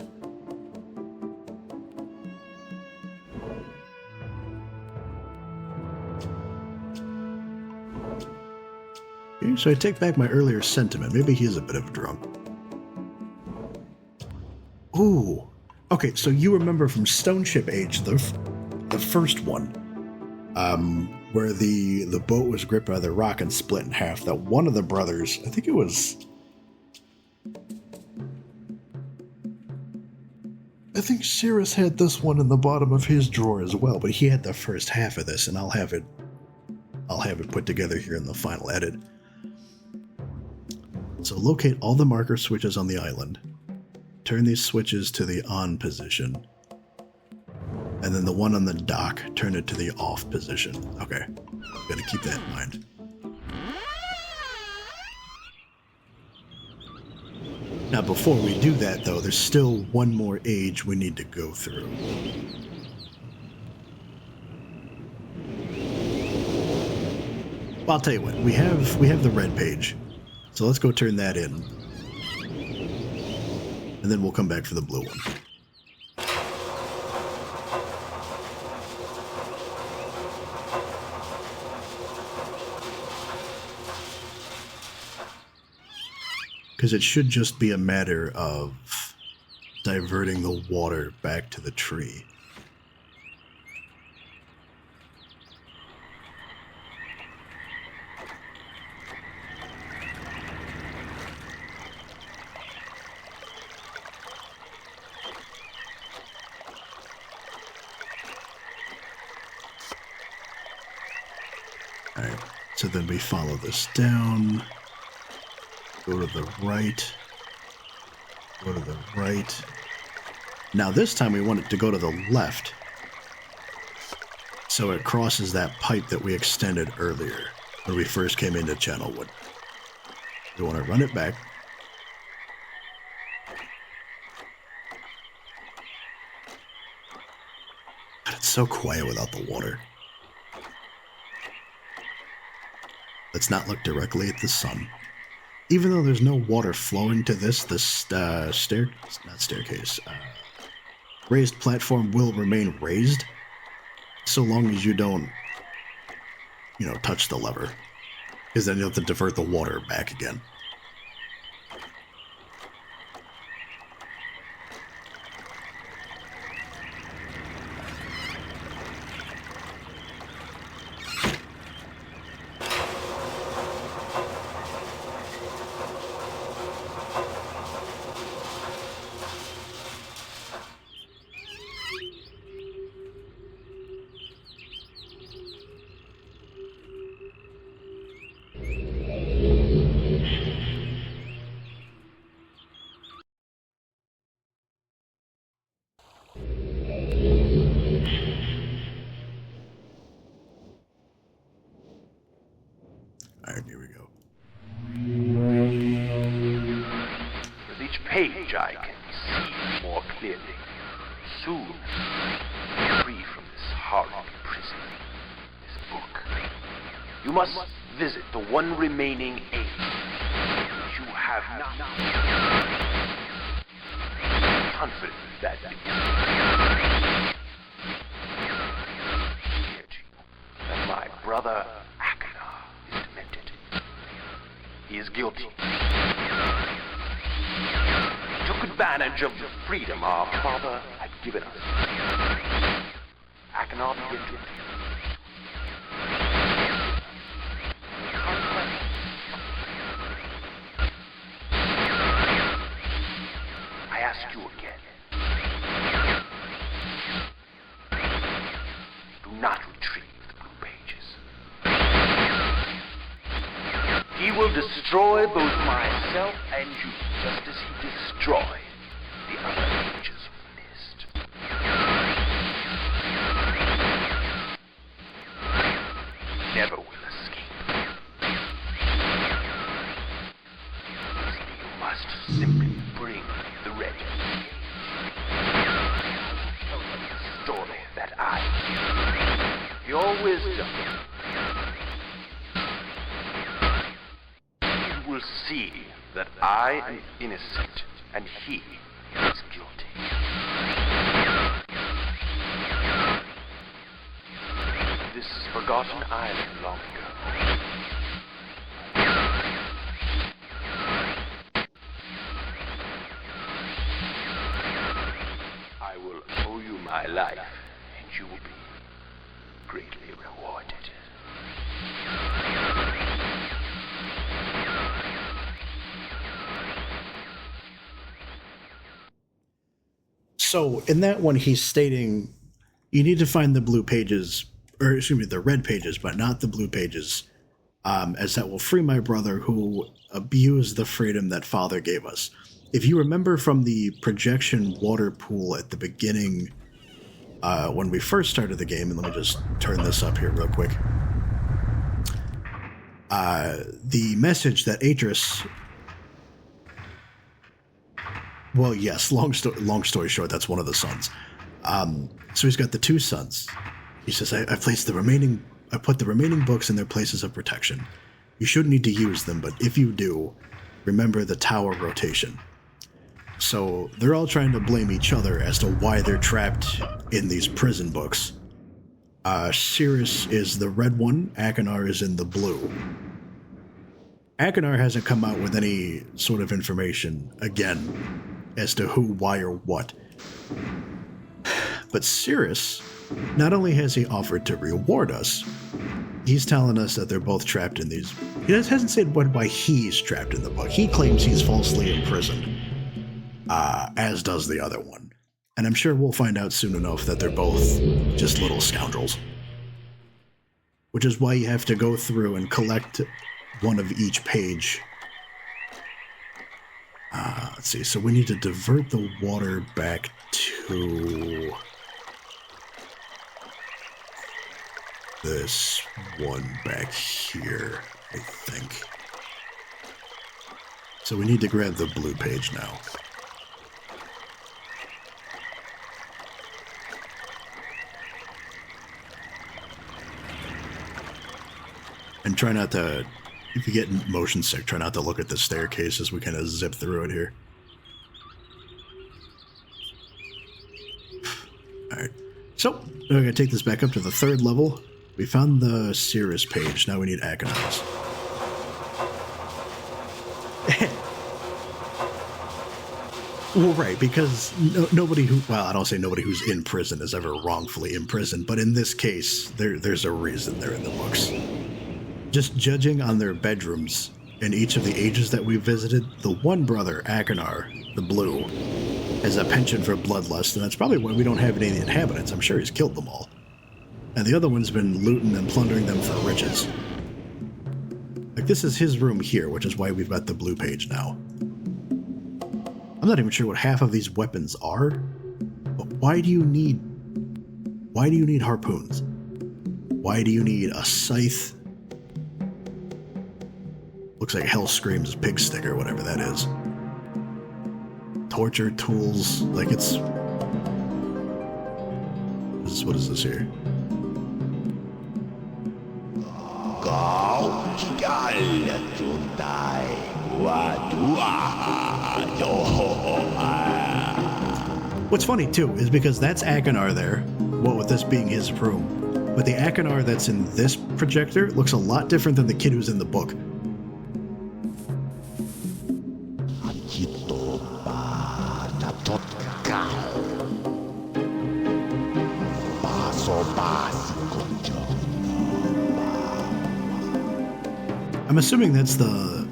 Okay, so I take back my earlier sentiment. Maybe he is a bit of a drunk. Ooh. Okay, so you remember from Stoneship Age, the first one, where the boat was gripped by the rock and split in half, that one of the brothers, I think it was... I think Cirrus had this one in the bottom of his drawer as well, but he had the first half of this, and I'll have it put together here in the final edit. So locate all the marker switches on the island. Turn these switches to the on position. And then the one on the dock, turn it to the off position. Okay, gotta keep that in mind. Now, before we do that, though, there's still one more age we need to go through. Well, I'll tell you what, we have the red page, so let's go turn that in, and then we'll come back for the blue one. Because it should just be a matter of diverting the water back to the tree. Alright, so then we follow this down. Go to the right. Go to the right. Now this time we want it to go to the left. So it crosses that pipe that we extended earlier when we first came into Channelwood. We want to run it back. But it's so quiet without the water. Let's not look directly at the sun. Even though there's no water flowing to this raised platform will remain raised so long as you don't, touch the lever. Because then you have to divert the water back again. Alright, here we go. With each page I can see more clearly. Soon, free from this horrible prison, this book. You must visit the one remaining age you have not. Confident that my brother is demented. He is guilty. He took advantage of the freedom our father had given us. Akhenaten began to I ask you again. Do not retrieve the blue pages. He will destroy both myself and you, just as he destroyed the other pages of Myst. Never will escape. You must simply bring the red page. Tell them the story that I, your wisdom, will see that I am innocent and he is guilty. This forgotten island long ago. I will owe you my life, and you will be greatly rewarded. So in that one, he's stating you need to find the blue pages, or excuse me, the red pages, but not the blue pages, as that will free my brother who abused the freedom that father gave us. If you remember from the projection water pool at the beginning, when we first started the game, and let me just turn this up here real quick. The message that Atris Well, yes, long story short, that's one of the sons. So he's got the two sons. He says, I put the remaining books in their places of protection. You shouldn't need to use them, but if you do, remember the tower rotation. So they're all trying to blame each other as to why they're trapped in these prison books. Cirrus is the red one, Akinar is in the blue. Akinar hasn't come out with any sort of information, again, as to who, why, or what. But Cirrus, not only has he offered to reward us, he's telling us that they're both trapped in these... He hasn't said why he's trapped in the book. He claims he's falsely imprisoned, as does the other one. And I'm sure we'll find out soon enough that they're both just little scoundrels. Which is why you have to go through and collect one of each page. Let's see, so we need to divert the water back to this one back here, I think. So we need to grab the blue page now. And try not to, if you get motion sick, try not to look at the staircase as we kind of zip through it here. Alright, so we're going to take this back up to the 3rd level. We found the Cirrus page, now we need Akinar's. Well, right, because nobody who, well, I don't say nobody who's in prison is ever wrongfully imprisoned, but in this case, there's a reason they're in the books. Just judging on their bedrooms in each of the ages that we visited, the one brother, Akinar, the blue, has a penchant for bloodlust, and that's probably why we don't have any of the inhabitants. I'm sure he's killed them all. And the other one's been looting and plundering them for riches. Like, this is his room here, which is why we've got the blue page now. I'm not even sure what half of these weapons are, but why do you need harpoons? Why do you need a scythe? Looks like Hell Scream's pig stick or whatever that is. Torture tools, like it's... What is this here? What's funny too is because that's Akinar there, what with this being his room, but the Akinar that's in this projector looks a lot different than the kid who's in the book. I'm assuming that's the...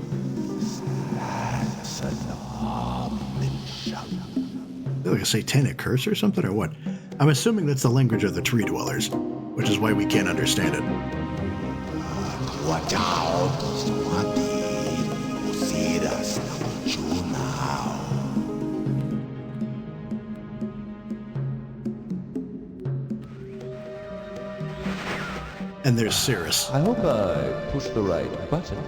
like a satanic curse or something, or what? I'm assuming that's the language of the tree dwellers, which is why we can't understand it. And there's Cirrus. I hope I pushed the right button.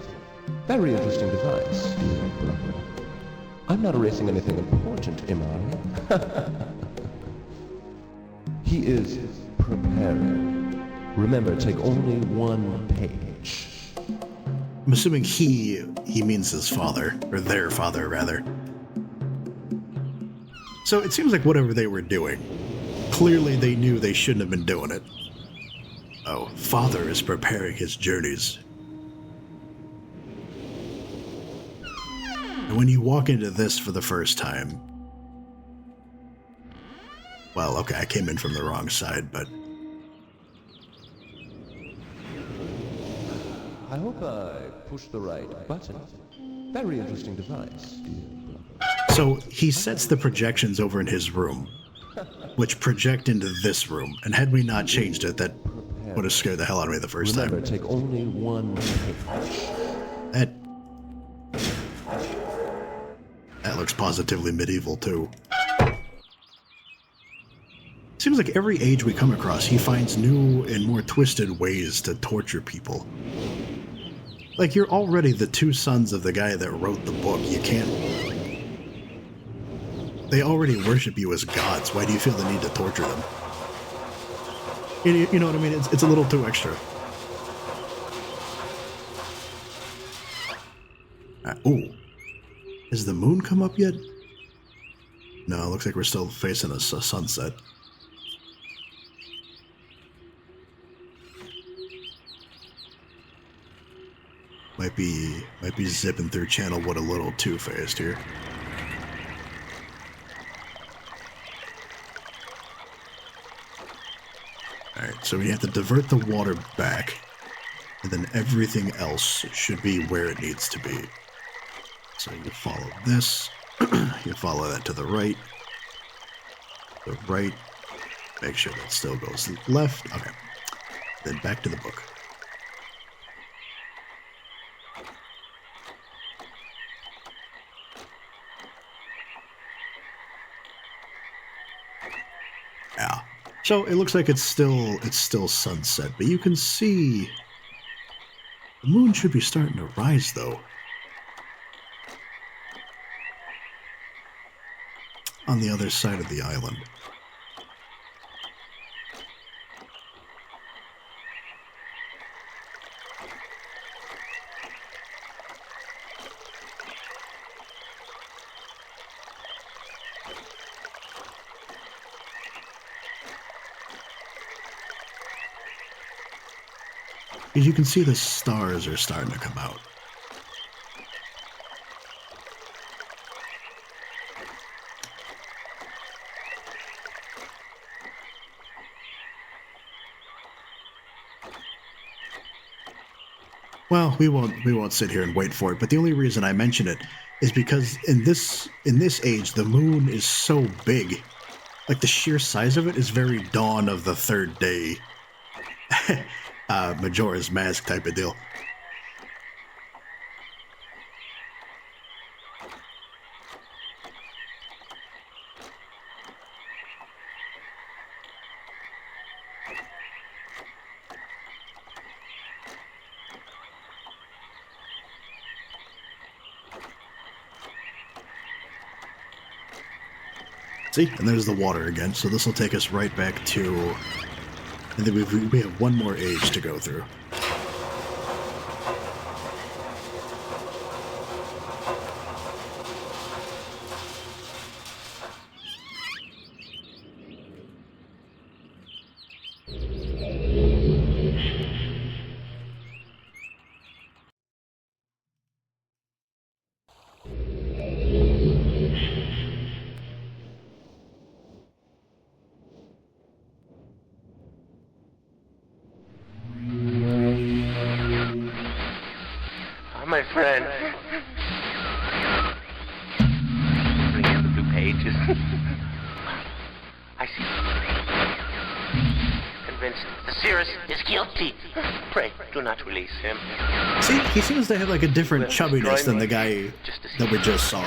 Very interesting device, dear brother. I'm not erasing anything important, am I? He is preparing. Remember, take only one page. I'm assuming he means his father, or their father, rather. So it seems like whatever they were doing, clearly they knew they shouldn't have been doing it. Oh, father is preparing his journeys. And when you walk into this for the first time... Well, okay, I came in from the wrong side, but... I hope I pushed the right button. Very interesting device, dear brother. So he sets the projections over in his room, which project into this room, and had we not changed it, that would have scared the hell out of me the first time. Remember, take only one page. That looks positively medieval, too. Seems like every age we come across, he finds new and more twisted ways to torture people. Like, you're already the two sons of the guy that wrote the book. You can't... They already worship you as gods. Why do you feel the need to torture them? You know what I mean? It's a little too extra. Ooh. Has the moon come up yet? No, it looks like we're still facing a sunset. Might be zipping through Channelwood a little too fast here. Alright, so we have to divert the water back, and then everything else should be where it needs to be. So you follow this, you follow that to the right, make sure that still goes left, okay, then back to the book. Yeah, so it looks like it's still sunset, but you can see the moon should be starting to rise though. On the other side of the island. As you can see, the stars are starting to come out. Well, we won't sit here and wait for it, but the only reason I mention it is because in this age, the moon is so big. Like, the sheer size of it is very Dawn of the Third Day. Majora's Mask type of deal. See, and there's the water again, so this will take us right back to... And then we have one more age to go through. My friend. Bring in the blue pages. I see. Convinced the Cirrus is guilty. Pray, do not release him. See, he seems to have like a different chubbiness than the guy that we just saw.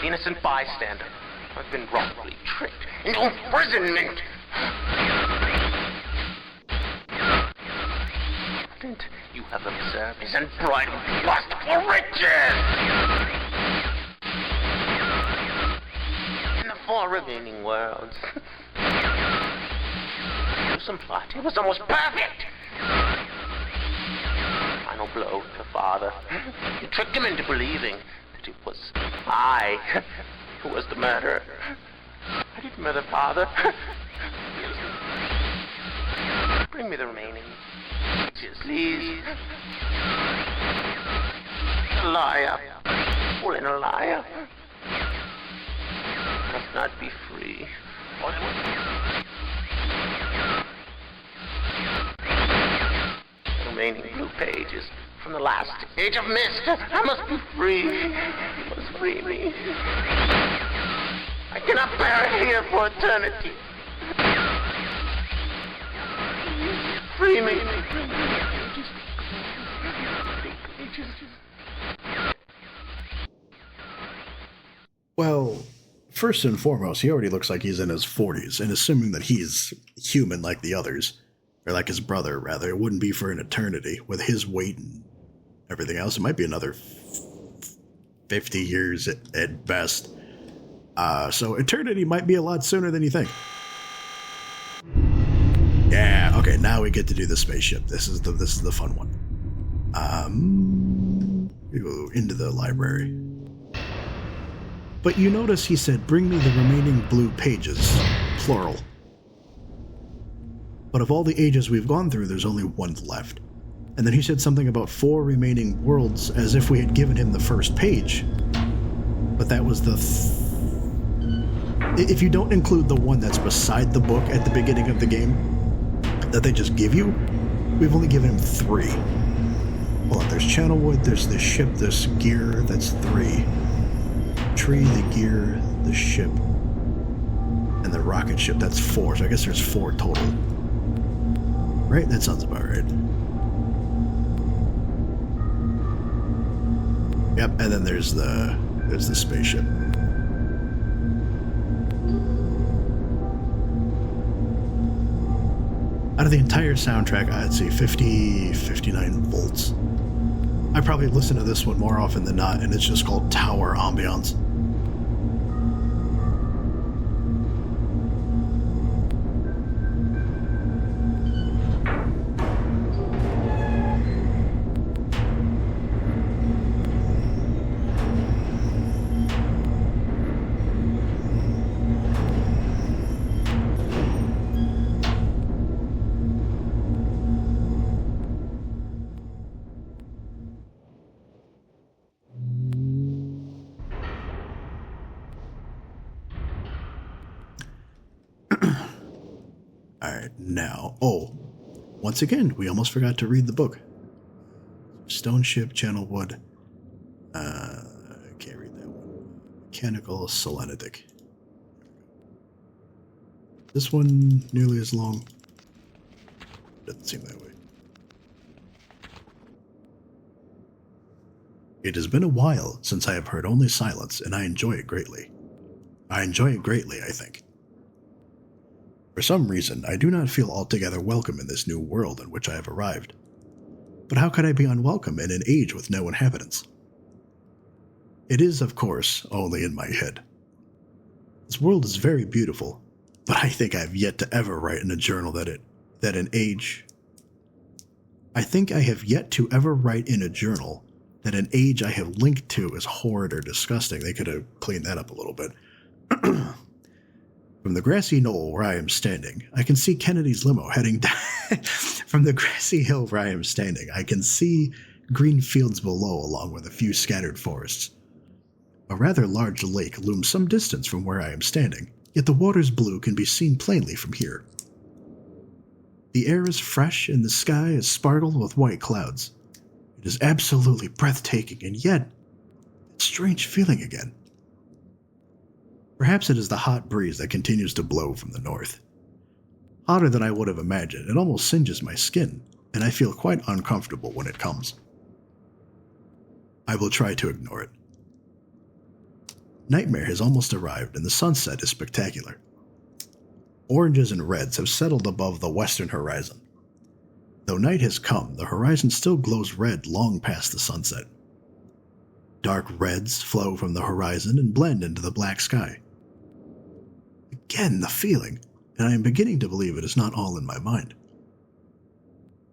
Innocent bystander. I've been wrongfully tricked into imprisonment. You have observed his unbridled lust for riches! In the 4 remaining worlds. Gruesome plot. It was almost perfect! Final blow to father. You tricked him into believing that it was I who was the murderer. I didn't murder father. Bring me the remaining. Please. A liar. All in a liar. Must not be free. The remaining blue pages from the last age of Myst. I must be free. You must free me. I cannot bear it here for eternity. Free me. Well, first and foremost, he already looks like he's in his 40s, and assuming that he's human like the others, or like his brother, rather, it wouldn't be for an eternity. With his weight and everything else, it might be another 50 years at best. So eternity might be a lot sooner than you think. Yeah, okay, now we get to do the spaceship. This is the fun one. We go into the library. But you notice he said, bring me the remaining blue pages, plural. But of all the ages we've gone through, there's only one left. And then he said something about 4 remaining worlds, as if we had given him the first page. But that was the... If you don't include the one that's beside the book at the beginning of the game, that they just give you, we've only given him 3. Hold on, there's Channelwood, there's the ship, this gear, that's 3. Tree, the gear, the ship, and the rocket ship, that's 4. So I guess there's 4 total. Right? That sounds about right. Yep, and then there's the spaceship. Out of the entire soundtrack, I'd say 59 volts. I probably listen to this one more often than not, and it's just called Tower Ambiance. Alright, now, once again, we almost forgot to read the book. Stoneship, Channelwood, I can't read that one. Mechanical, Selenetic. This one nearly as long. Doesn't seem that way. It has been a while since I have heard only silence, and I enjoy it greatly. I think. For some reason, I do not feel altogether welcome in this new world in which I have arrived. But how could I be unwelcome in an age with no inhabitants? It is, of course, only in my head. This world is very beautiful, but I think I have yet to ever write in a journal I think I have yet to ever write in a journal that an age I have linked to is horrid or disgusting. They could have cleaned that up a little bit. From the grassy knoll where I am standing, I can see Kennedy's limo heading down. From the grassy hill where I am standing, I can see green fields below along with a few scattered forests. A rather large lake looms some distance from where I am standing, yet the water's blue can be seen plainly from here. The air is fresh and the sky is sparkled with white clouds. It is absolutely breathtaking, and yet, it's a strange feeling again. Perhaps it is the hot breeze that continues to blow from the north. Hotter than I would have imagined, it almost singes my skin, and I feel quite uncomfortable when it comes. I will try to ignore it. Nightmare has almost arrived, and the sunset is spectacular. Oranges and reds have settled above the western horizon. Though night has come, the horizon still glows red long past the sunset. Dark reds flow from the horizon and blend into the black sky. Again, the feeling, and I am beginning to believe it is not all in my mind.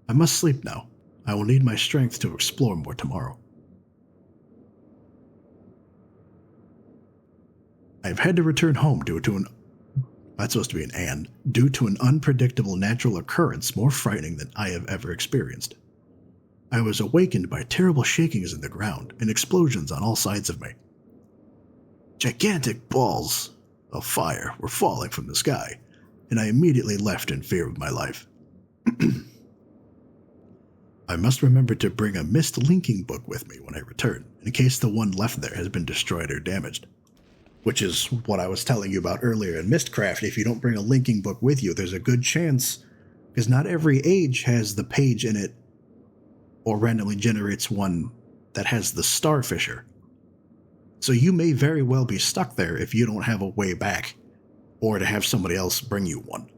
I must sleep now. I will need my strength to explore more tomorrow. I have had to return home due to an unpredictable natural occurrence more frightening than I have ever experienced. I was awakened by terrible shakings in the ground and explosions on all sides of me. Gigantic balls of fire were falling from the sky, and I immediately left in fear of my life. I must remember to bring a Myst linking book with me when I return, in case the one left there has been destroyed or damaged. Which is what I was telling you about earlier in Mystcraft. If you don't bring a linking book with you, there's a good chance, because not every age has the page in it, or randomly generates one that has the starfisher. So you may very well be stuck there if you don't have a way back, or to have somebody else bring you one.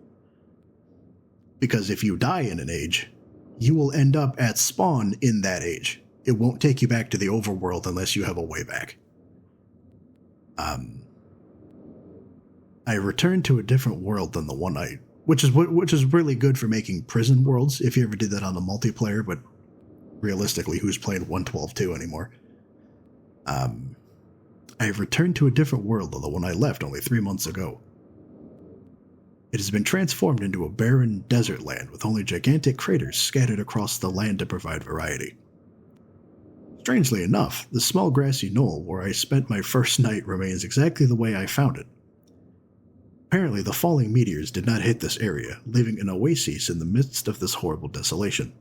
Because if you die in an age, you will end up at spawn in that age. It won't take you back to the overworld unless you have a way back. I returned to a different world than the one which is really good for making prison worlds if you ever did that on the multiplayer, but realistically, who's playing 1.12.2 anymore? I have returned to a different world than the one I left only 3 months ago. It has been transformed into a barren desert land with only gigantic craters scattered across the land to provide variety. Strangely enough, the small grassy knoll where I spent my first night remains exactly the way I found it. Apparently, the falling meteors did not hit this area, leaving an oasis in the midst of this horrible desolation.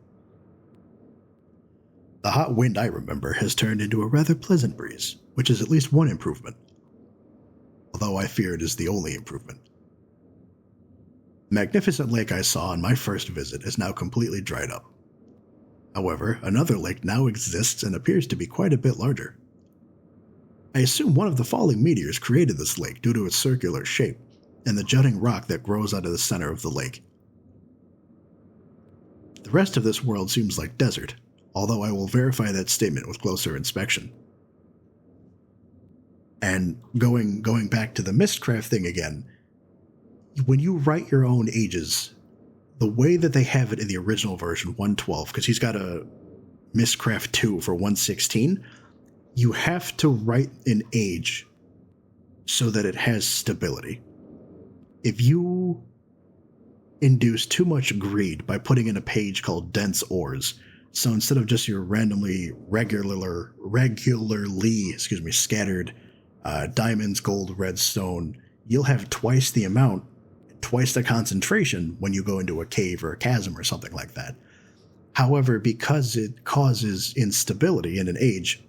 The hot wind I remember has turned into a rather pleasant breeze, which is at least one improvement. Although I fear it is the only improvement. The magnificent lake I saw on my first visit is now completely dried up. However, another lake now exists and appears to be quite a bit larger. I assume one of the falling meteors created this lake due to its circular shape and the jutting rock that grows out of the center of the lake. The rest of this world seems like desert, although I will verify that statement with closer inspection. And going back to the Mystcraft thing again, when you write your own ages, the way that they have it in the original version 1.12, because he's got a Mystcraft 2 for 1.16, you have to write an age so that it has stability. If you induce too much greed by putting in a page called dense ores, so instead of just your randomly regularly scattered diamonds, gold, redstone, you'll have twice the amount, twice the concentration when you go into a cave or a chasm or something like that. However, because it causes instability in an age,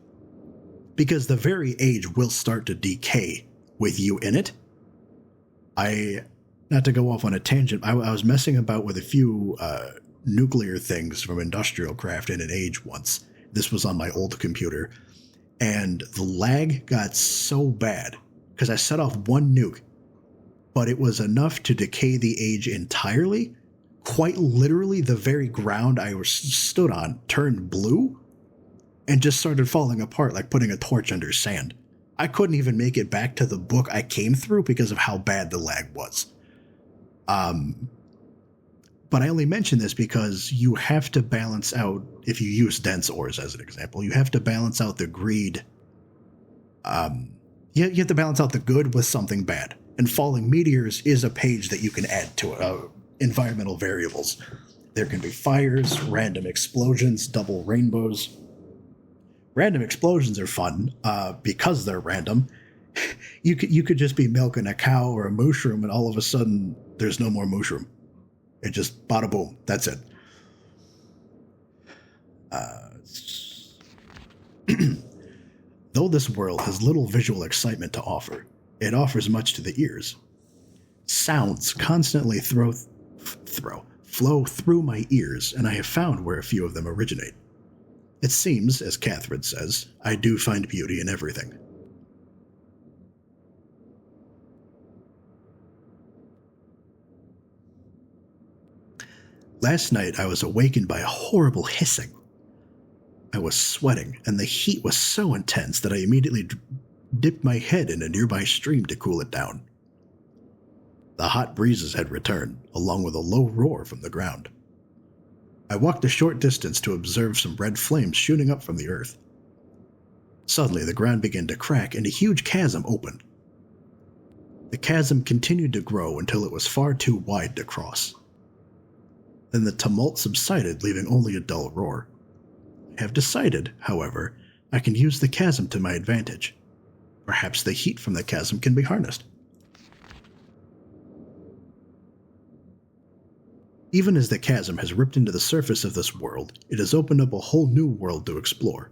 because the very age will start to decay with you in it, not to go off on a tangent, I was messing about with a few nuclear things from Industrial Craft in an age once. This was on my old computer, and the lag got so bad because I set off one nuke, but it was enough to decay the age entirely. Quite literally, the very ground I stood on turned blue and just started falling apart like putting a torch under sand. I couldn't even make it back to the book I came through because of how bad the lag was. But I only mention this because you have to balance out, if you use dense ores as an example, you have to balance out the greed. You have to balance out the good with something bad. And falling meteors is a page that you can add to it, environmental variables. There can be fires, random explosions, double rainbows. Random explosions are fun because they're random. You could just be milking a cow or a mushroom, and all of a sudden there's no more mushroom. It just bada boom. That's it. Though this world has little visual excitement to offer, it offers much to the ears. Sounds constantly flow through my ears, and I have found where a few of them originate. It seems, as Catherine says, I do find beauty in everything. Last night I was awakened by a horrible hissing. I was sweating, and the heat was so intense that I immediately dipped my head in a nearby stream to cool it down. The hot breezes had returned, along with a low roar from the ground. I walked a short distance to observe some red flames shooting up from the earth. Suddenly, the ground began to crack and a huge chasm opened. The chasm continued to grow until it was far too wide to cross. Then the tumult subsided, leaving only a dull roar. I have decided, however, I can use the chasm to my advantage. Perhaps the heat from the chasm can be harnessed. Even as the chasm has ripped into the surface of this world, it has opened up a whole new world to explore.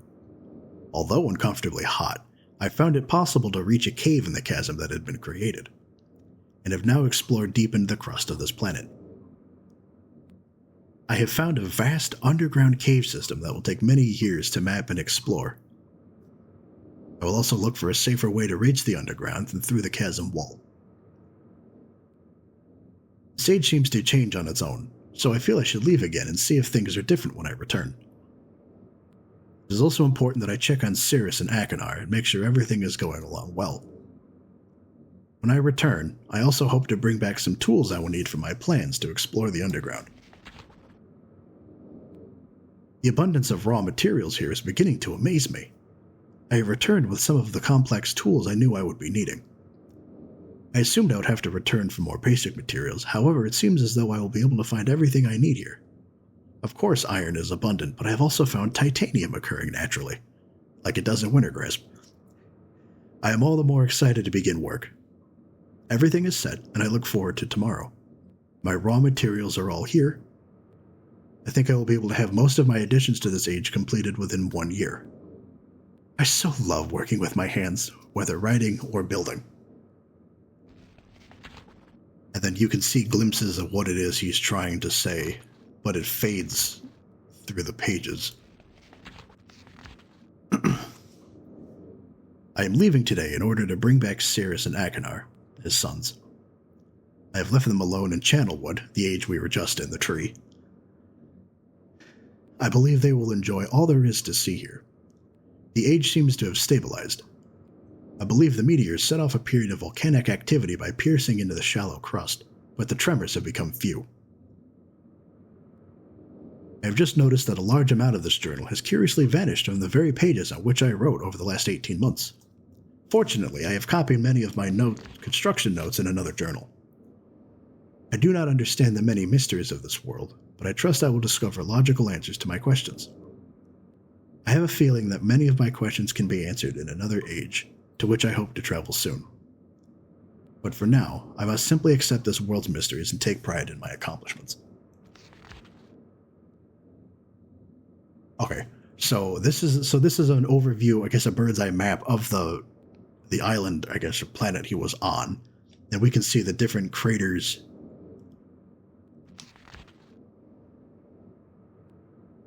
Although uncomfortably hot, I found it possible to reach a cave in the chasm that had been created, and have now explored deep into the crust of this planet. I have found a vast underground cave system that will take many years to map and explore. I will also look for a safer way to reach the underground than through the chasm wall. Sage seems to change on its own, so I feel I should leave again and see if things are different when I return. It is also important that I check on Cirrus and Akinar and make sure everything is going along well. When I return, I also hope to bring back some tools I will need for my plans to explore the underground. The abundance of raw materials here is beginning to amaze me. I have returned with some of the complex tools I knew I would be needing. I assumed I would have to return for more basic materials, however it seems as though I will be able to find everything I need here. Of course iron is abundant, but I have also found titanium occurring naturally, like it does in Wintergrasp. I am all the more excited to begin work. Everything is set, and I look forward to tomorrow. My raw materials are all here. I think I will be able to have most of my additions to this age completed within 1 year. I so love working with my hands, whether writing or building. And then you can see glimpses of what it is he's trying to say, but it fades through the pages. I am leaving today in order to bring back Cirrus and Akinar, his sons. I have left them alone in Channelwood, the age we were just in, the tree. I believe they will enjoy all there is to see here. The age seems to have stabilized. I believe the meteors set off a period of volcanic activity by piercing into the shallow crust, but the tremors have become few. I have just noticed that a large amount of this journal has curiously vanished from the very pages on which I wrote over the last 18 months. Fortunately, I have copied many of my construction notes in another journal. I do not understand the many mysteries of this world, but I trust I will discover logical answers to my questions. I have a feeling that many of my questions can be answered in another age, to which I hope to travel soon. But for now, I must simply accept this world's mysteries and take pride in my accomplishments. Okay, so this is an overview, I guess a bird's eye map of the island, I guess, or planet he was on. And we can see the different craters.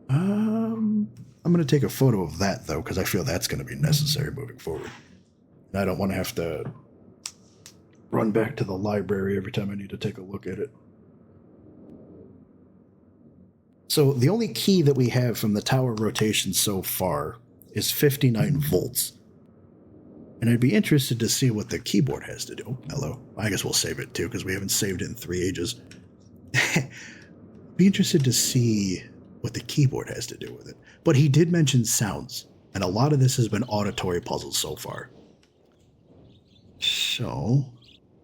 I'm going to take a photo of that, though, because I feel that's going to be necessary moving forward. And I don't want to have to run back to the library every time I need to take a look at it. So the only key that we have from the tower rotation so far is 59 volts. And I'd be interested to see what the keyboard has to do. Oh, hello. I guess we'll save it, too, because we haven't saved it in 3 ages. Be interested to see what the keyboard has to do with it. But he did mention sounds, and a lot of this has been auditory puzzles so far. So,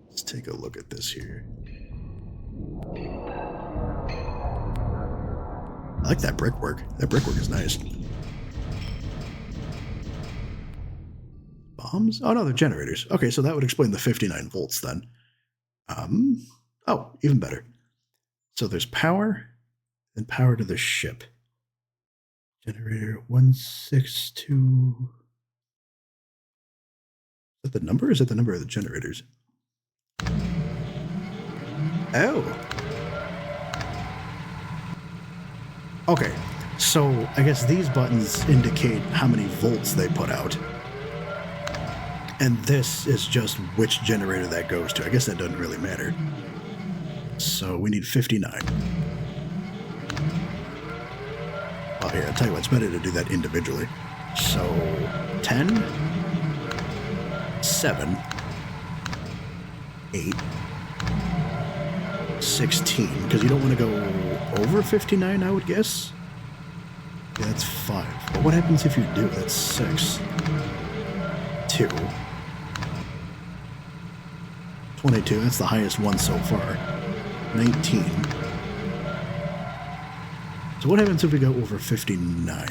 let's take a look at this here. I like that brickwork. That brickwork is nice. Bombs? Oh, no, they're generators. Okay, so that would explain the 59 volts then. Oh, even better. So there's power, and power to the ship. Generator 162. Is that the number, or is that the number of the generators? Oh. Okay, so I guess these buttons indicate how many volts they put out. And this is just which generator that goes to. I guess that doesn't really matter. So we need 59. Oh, yeah, I'll tell you what, it's better to do that individually. So 10, 7, 8, 16, because you don't want to go over 59, I would guess. Yeah, that's 5. But what happens if you do? That's 6, 2, 22, that's the highest one so far. 19. So what happens if we go over 59?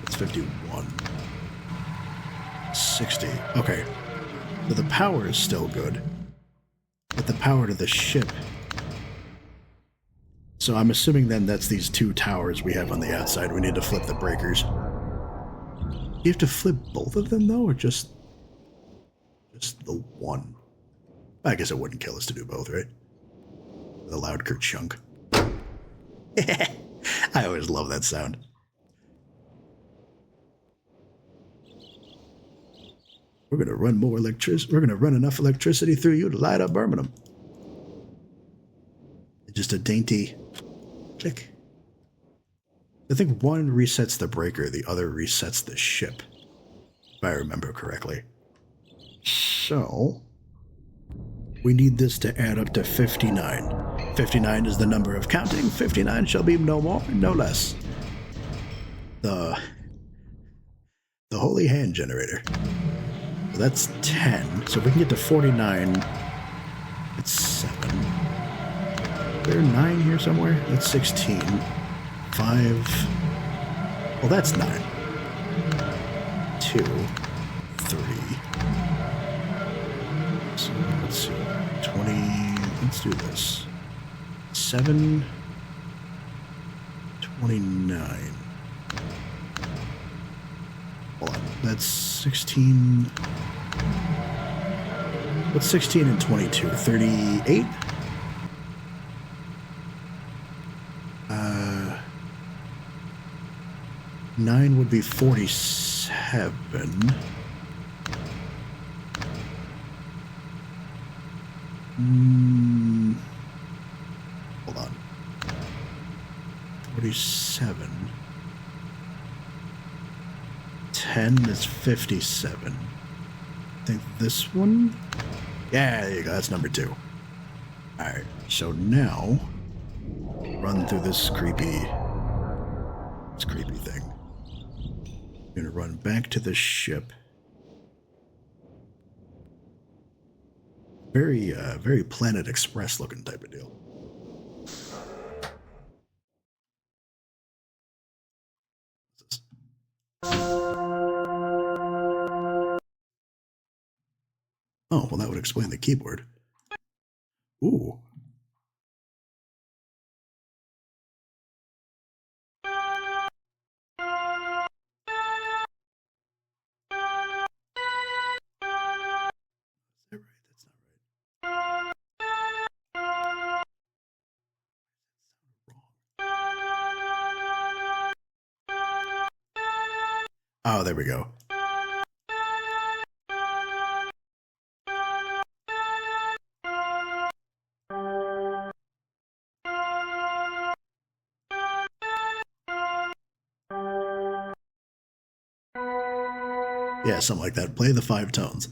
It's 51. 60. Okay. So the power is still good. But the power to the ship. So I'm assuming then that's these 2 towers we have on the outside. We need to flip the breakers. Do you have to flip both of them, though, or just the one? I guess it wouldn't kill us to do both, right? The loud kerchunk. I always love that sound. We're going to run more electricity. We're going to run enough electricity through you to light up Birmingham. Just a dainty click. I think one resets the breaker, the other resets the ship. if I remember correctly. So, we need this to add up to 59. 59 is the number of counting. 59 shall be no more, no less. The holy hand generator. So that's 10. So if we can get to 49, it's 7. Is there 9 here somewhere? That's 16. 5. Well, that's 9. 2. 3. So let's see. 20. Let's do this. 7. 29. Hold on. That's 16. What's 16 and 22? 38? 9 would be 47. Hold on. 47. 10 is 57. I think this one? Yeah, there you go. That's number 2. Alright, so now run through this creepy thing. I'm gonna run back to the ship. Very Planet Express looking type of deal. What's this? Oh, well, that would explain the keyboard. Ooh. Is that right? That's not right. Oh, there we go. Yeah, something like that. Play the 5 tones.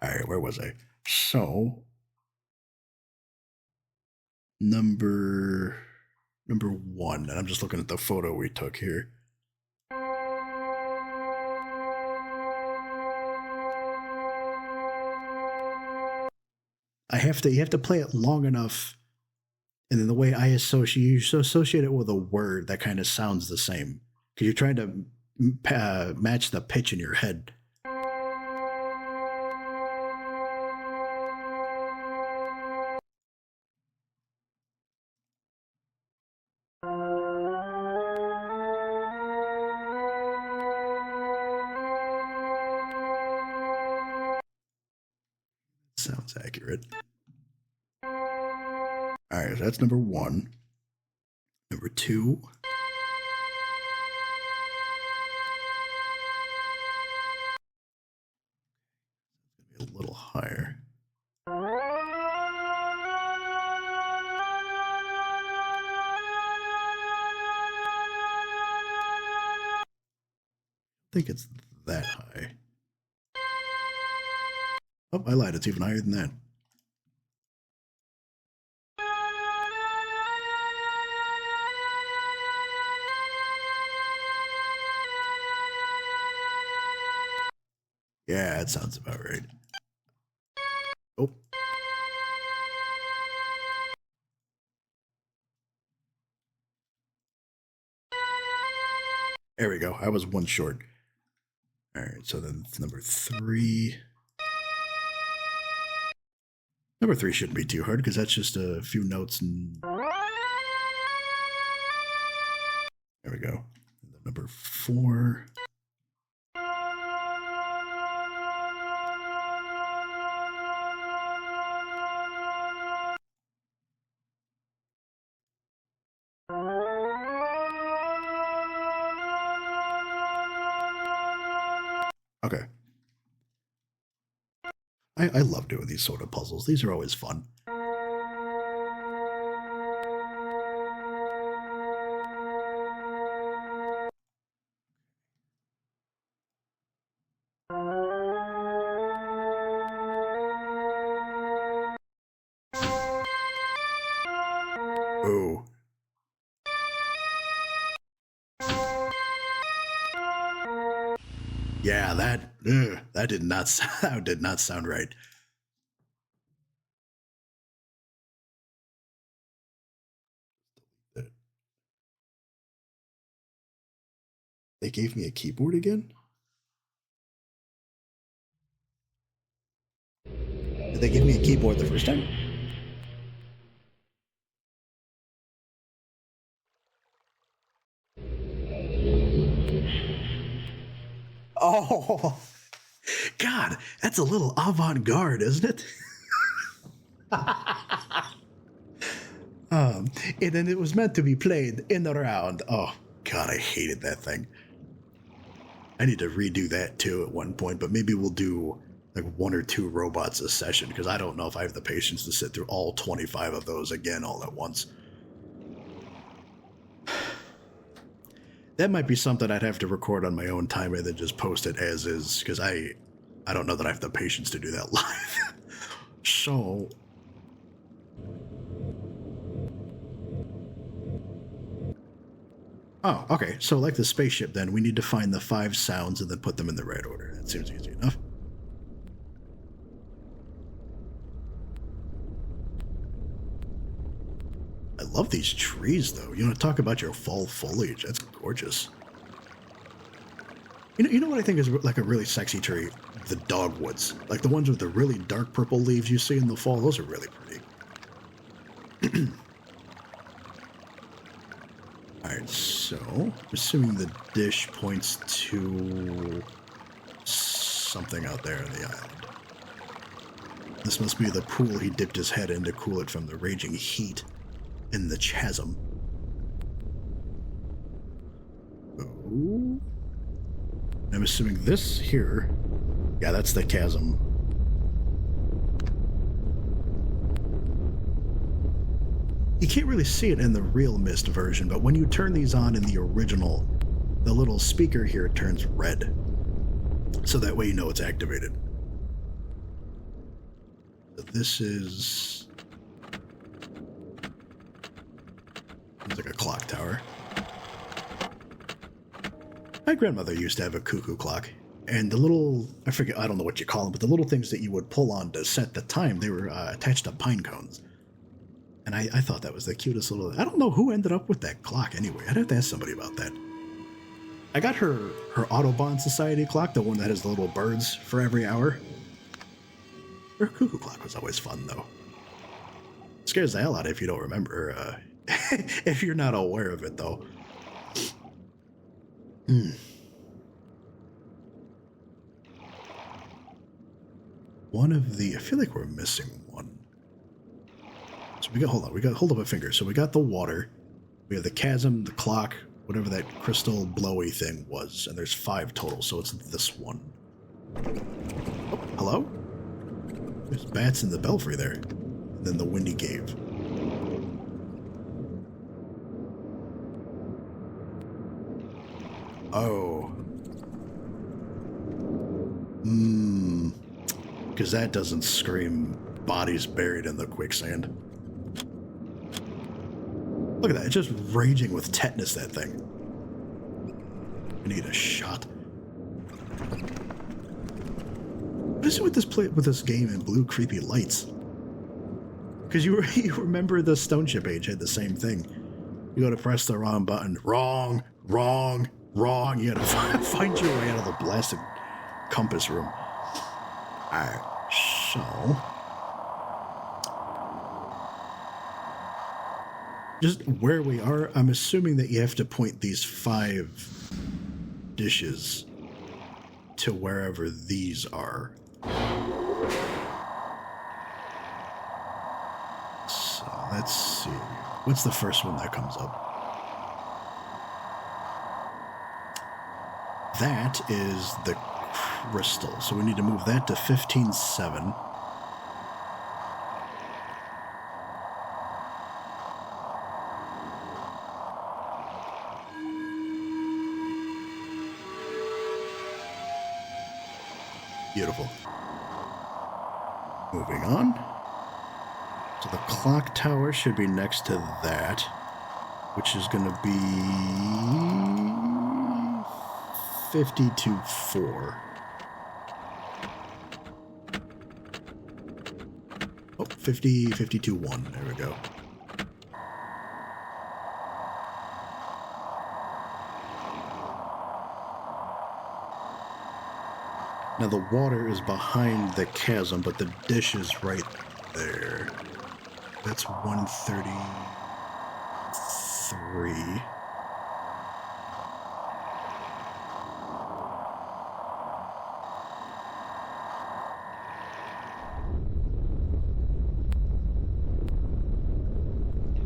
Alright, where was I? So, number 1, and I'm just looking at the photo we took here. You have to play it long enough, and then the way I associate it with a word that kind of sounds the same, because you're trying to match the pitch in your head. Sounds accurate. Alright, so that's number 1. Number 2. A little higher. I think it's that high. Oh, I lied. It's even higher than that. Yeah, that sounds about right. Oh. There we go. I was 1 short. All right, so then it's number 3. Number 3 shouldn't be too hard because that's just a few notes and... There we go. And then number 4. Okay. I love doing these sort of puzzles. These are always fun. Yeah, that did not that did not sound right. They gave me a keyboard again? Did they give me a keyboard the first time? Oh, God, that's a little avant-garde, isn't it? And then it was meant to be played in the round. Oh, God, I hated that thing. I need to redo that too at one point, but maybe we'll do like 1 or 2 robots a session, because I don't know if I have the patience to sit through all 25 of those again all at once. That might be something I'd have to record on my own time and then just post it as is, because I don't know that I have the patience to do that live. So... Oh, okay. So like the spaceship then, we need to find the 5 sounds and then put them in the right order. That seems easy enough. I love these trees, though. You want to talk about your fall foliage? That's gorgeous. You know what I think is like a really sexy tree? The dogwoods. Like the ones with the really dark purple leaves you see in the fall. Those are really pretty. Alright, so I'm assuming the dish points to something out there on the island. This must be the pool he dipped his head in to cool it from the raging heat in the chasm. Oh. I'm assuming this here... Yeah, that's the chasm. You can't really see it in the realMYST version, but when you turn these on in the original, the little speaker here turns red. So that way you know it's activated. This is... It's like a clock tower. My grandmother used to have a cuckoo clock, and the little, I forget, I don't know what you call them, but the little things that you would pull on to set the time, they were attached to pine cones. And I thought that was the cutest little... I don't know who ended up with that clock anyway. I'd have to ask somebody about that. I got her Autobahn Society clock, the one that has the little birds for every hour. Her cuckoo clock was always fun, though. It scares the hell out of you if you don't remember. If you're not aware of it, though. One of the... I feel like we're missing one. So we got... hold up a finger. So we got the water. We have the chasm, the clock, whatever that crystal blowy thing was. And there's 5 total, so it's this one. Oh, hello? There's bats in the belfry there. And then the windy cave. Oh. Because that doesn't scream bodies buried in the quicksand. Look at that. It's just raging with tetanus, that thing. I need a shot. What is it with this game and blue creepy lights? Because you remember the Stoneship Age had the same thing. You go to press the wrong button. Wrong. You gotta find your way out of the blasted compass room. Alright, so... just where we are, I'm assuming that you have to point these 5 dishes to wherever these are. So, let's see. What's the first one that comes up? That is the crystal. So we need to move that to 15-7. Beautiful. Moving on. So the clock tower should be next to that, which is going to be 50 to 4. Oh, 50, 50 to 1. There we go. Now the water is behind the chasm, but the dish is right there. That's 133.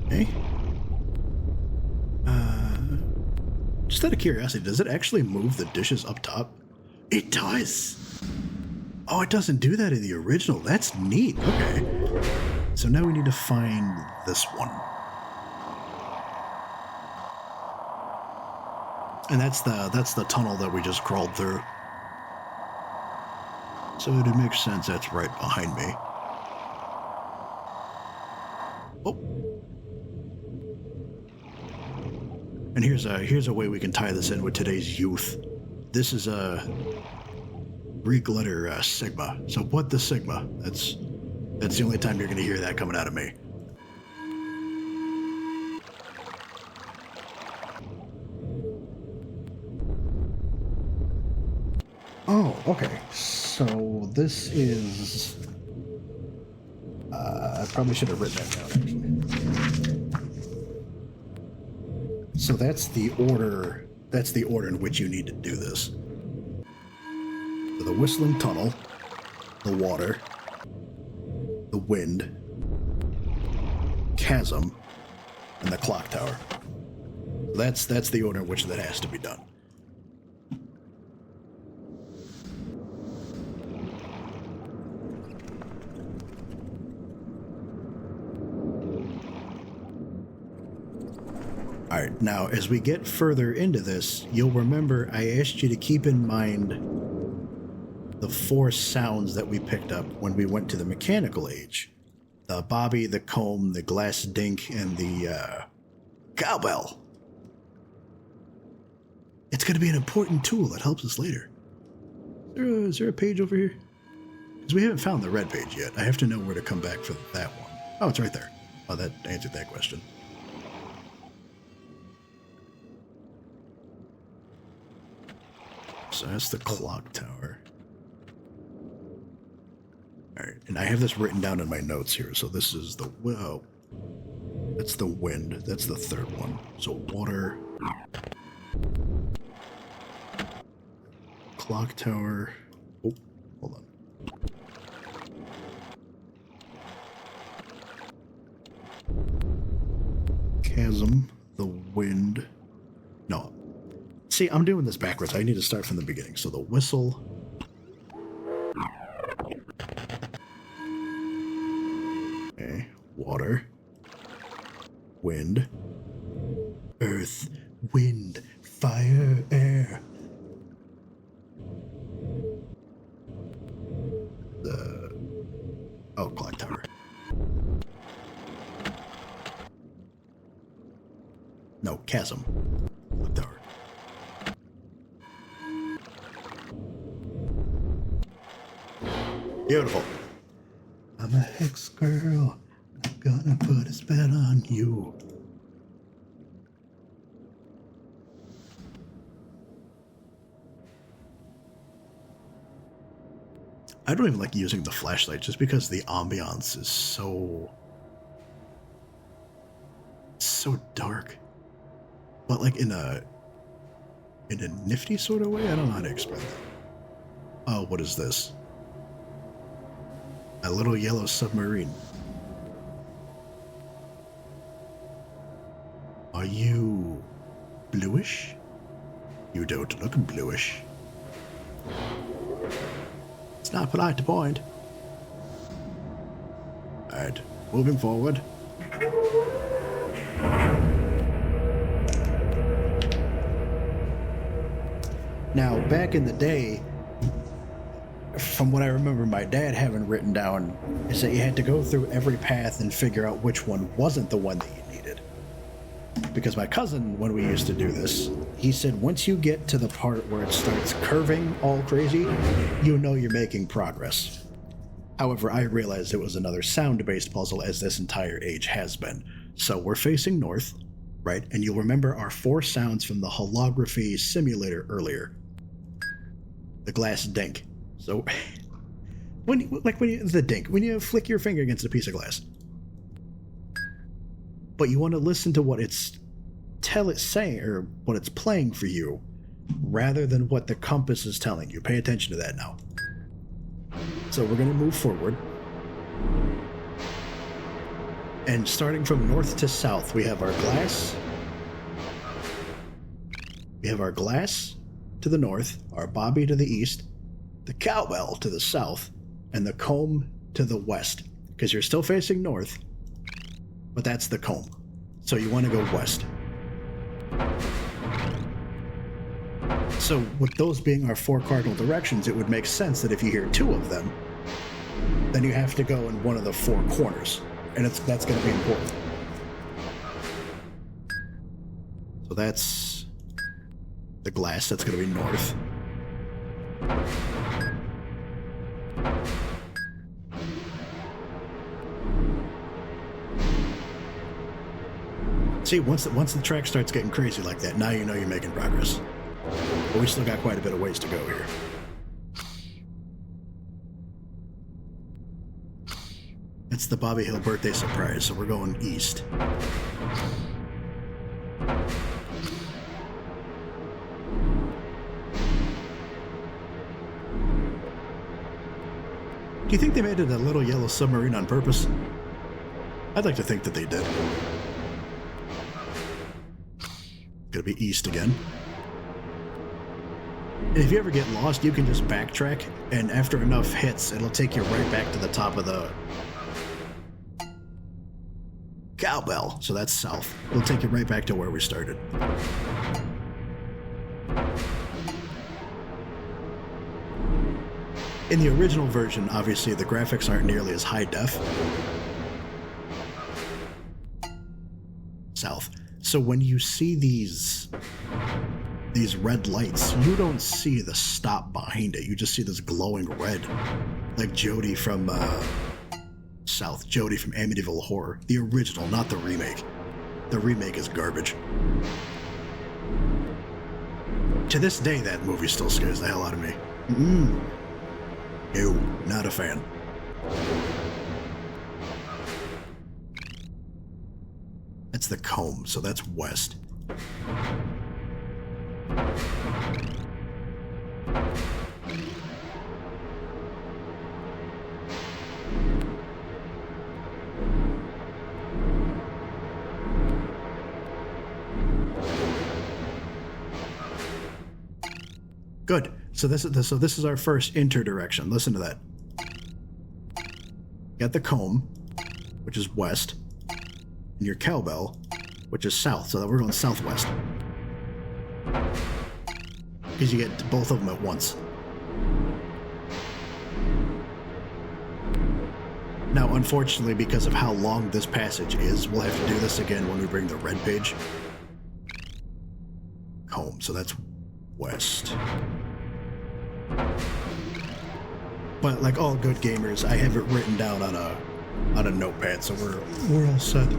Okay. Just out of curiosity, does it actually move the dishes up top? It does! Oh, it doesn't do that in the original. That's neat. Okay. So now we need to find this one. And that's the tunnel that we just crawled through. So it makes sense that's right behind me. Oh. And here's a way we can tie this in with today's youth. This is a Greek letter sigma. So what the sigma? That's the only time you're going to hear that coming out of me. Oh, okay. So this is... I probably should have written that down, actually. So that's the order in which you need to do this. So the whistling tunnel, the water, the wind, chasm, and the clock tower. That's the order in which that has to be done. Alright, now as we get further into this, you'll remember I asked you to keep in mind the 4 sounds that we picked up when we went to the mechanical age. The bobby, the comb, the glass dink, and the cowbell. It's going to be an important tool that helps us later. Is there a page over here? Because we haven't found the red page yet. I have to know where to come back for that one. Oh, it's right there. Oh, that answered that question. So that's the clock tower. Alright, and I have this written down in my notes here. So this is the... Whoa. That's the wind. That's the third one. So water. Clock tower. Oh, hold on. Chasm. The wind. No. See, I'm doing this backwards. I need to start from the beginning. So the whistle. Okay. Water. Wind. Earth. Wind. Fire. Air. Oh, clock tower. No, chasm. Clock tower. Beautiful. I'm a hex girl. I'm gonna put a spell on you. I don't even like using the flashlight just because the ambiance is so dark. But like in a nifty sort of way? I don't know how to explain that. Oh, what is this? A little yellow submarine. Are you bluish? You don't look bluish. It's not polite to point. Alright, moving forward. Now, back in the day, from what I remember my dad having written down, is that you had to go through every path and figure out which one wasn't the one that you needed. because my cousin, when we used to do this, he said once you get to the part where it starts curving all crazy, you know you're making progress. However, I realized it was another sound-based puzzle, as this entire age has been. So we're facing north, right? And you'll remember our 4 sounds from the holography simulator earlier. The glass dink. So, the dink, when you flick your finger against a piece of glass. But you want to listen to what it's saying, or what it's playing for you, rather than what the compass is telling you. Pay attention to that now. So we're going to move forward. And starting from north to south, we have our glass. We have our glass to the north, our bobby to the east, the cowbell to the south, and the comb to the west. Because you're still facing north, but that's the comb. So you want to go west. So with those being our 4 cardinal directions, it would make sense that if you hear 2 of them, then you have to go in one of the 4 corners. And that's going to be important. So that's the glass. That's going to be north. See, once the track starts getting crazy like that, now you know you're making progress. But we still got quite a bit of ways to go here. It's the Bobby Hill birthday surprise, so we're going east. Do you think they made it a little yellow submarine on purpose? I'd like to think that they did. Gonna be east again. And if you ever get lost, you can just backtrack, and after enough hits, it'll take you right back to the top of the cowbell. So that's south. It'll take you right back to where we started. In the original version, obviously, the graphics aren't nearly as high def. South. So when you see these red lights, you don't see the stop behind it. You just see this glowing red, like Jody from South. Jody from Amityville Horror, the original, not the remake. The remake is garbage. To this day, that movie still scares the hell out of me. No, not a fan. That's the comb, so that's west. Good. So this is our first interdirection. Listen to that. Got the comb, which is west, and your cowbell, which is south. So that we're going southwest. Because you get both of them at once. Now, unfortunately, because of how long this passage is, we'll have to do this again when we bring the red page. Comb, so that's west. But like all good gamers, I have it written down on a notepad, so we're all set.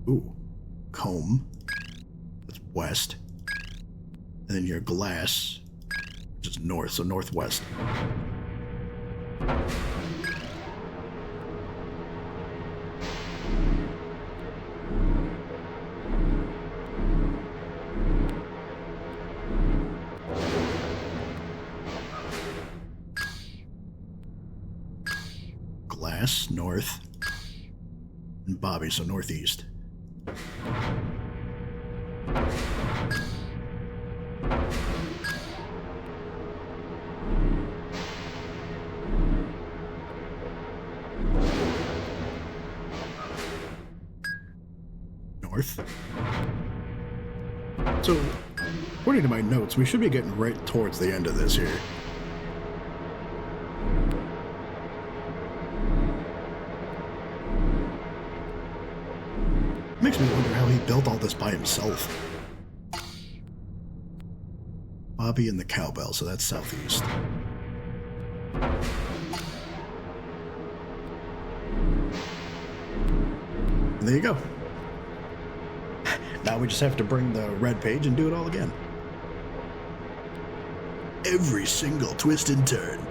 Ooh, comb. That's west. And then your glass, which is north, so northwest. Glass, north. And Bobby, so northeast. North. So, according to my notes, we should be getting right towards the end of this here. Makes me wonder how he built all this by himself. Bobby and the Cowbell, so that's southeast. And there you go. Now we just have to bring the red page and do it all again. Every single twist and turn.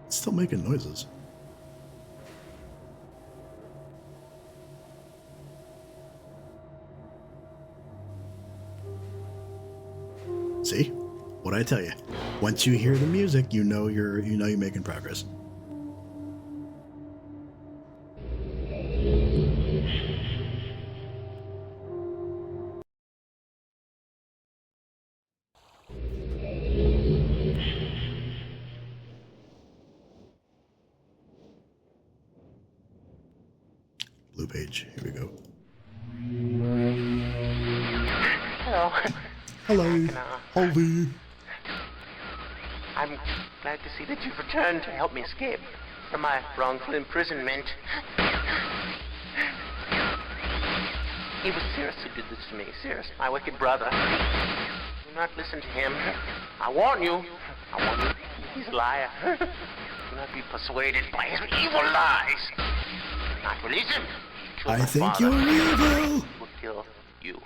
It's still making noises. See? What'd I tell you? Once you hear the music, you know you're making progress. Blue page. Here we go. Hello. Hello, Holly. I'm glad to see that you've returned to help me escape from my wrongful imprisonment. It was Cirrus who did this to me. Cirrus, my wicked brother. Do not listen to him. I warn you. He's a liar. Do not be persuaded by his evil lies. Do not release him. I think you're evil. He will kill you.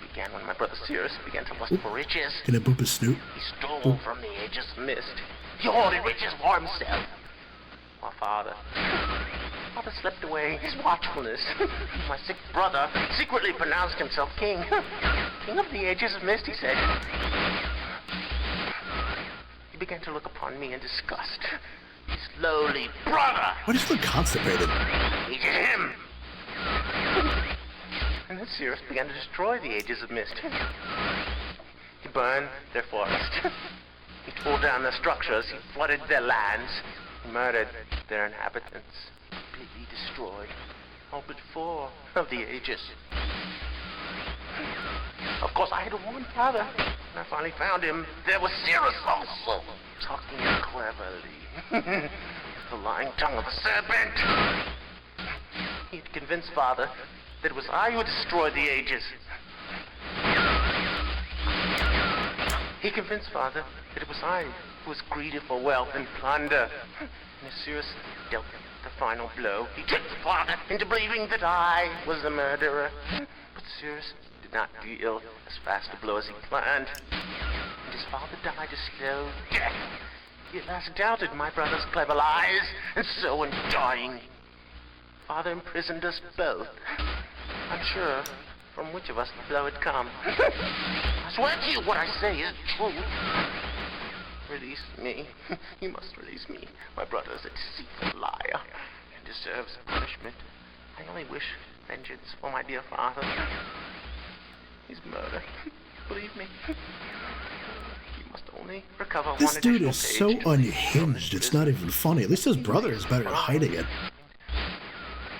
Began when my brother Cirrus began to lust for riches. Can I boop his snoot? He stole from the ages of Myst. He hoarded riches for himself. My father slept away his watchfulness. My sick brother secretly pronounced himself king. King of the ages of Myst, he said. He began to look upon me in disgust. His lowly brother. Why do you feel constipated? Hated him. And then Cirrus began to destroy the ages of Myst. He burned their forest. He tore down their structures. He flooded their lands. He murdered their inhabitants. Completely destroyed all but 4 of the ages. Of course, I had to warn Father. When I finally found him, there was Cirrus also, talking cleverly. The lying tongue of a serpent. He had convinced Father that it was I who had destroyed the ages. He convinced Father that it was I who was greedy for wealth and plunder. And as Cirrus dealt the final blow, he tricked Father into believing that I was the murderer. But Cirrus did not deal as fast a blow as he planned. And his father died a slow death. He at last doubted my brother's clever lies, and so in dying, Father imprisoned us both. Unsure from which of us the blow had come. I swear to you what I say is true. Release me. You must release me. My brother is a deceitful liar and deserves punishment. I only wish vengeance for my dear father. His murder. Believe me. You must only recover This one dude additional is so page. unhinged, it's not even funny. At least his brother is better at hiding it.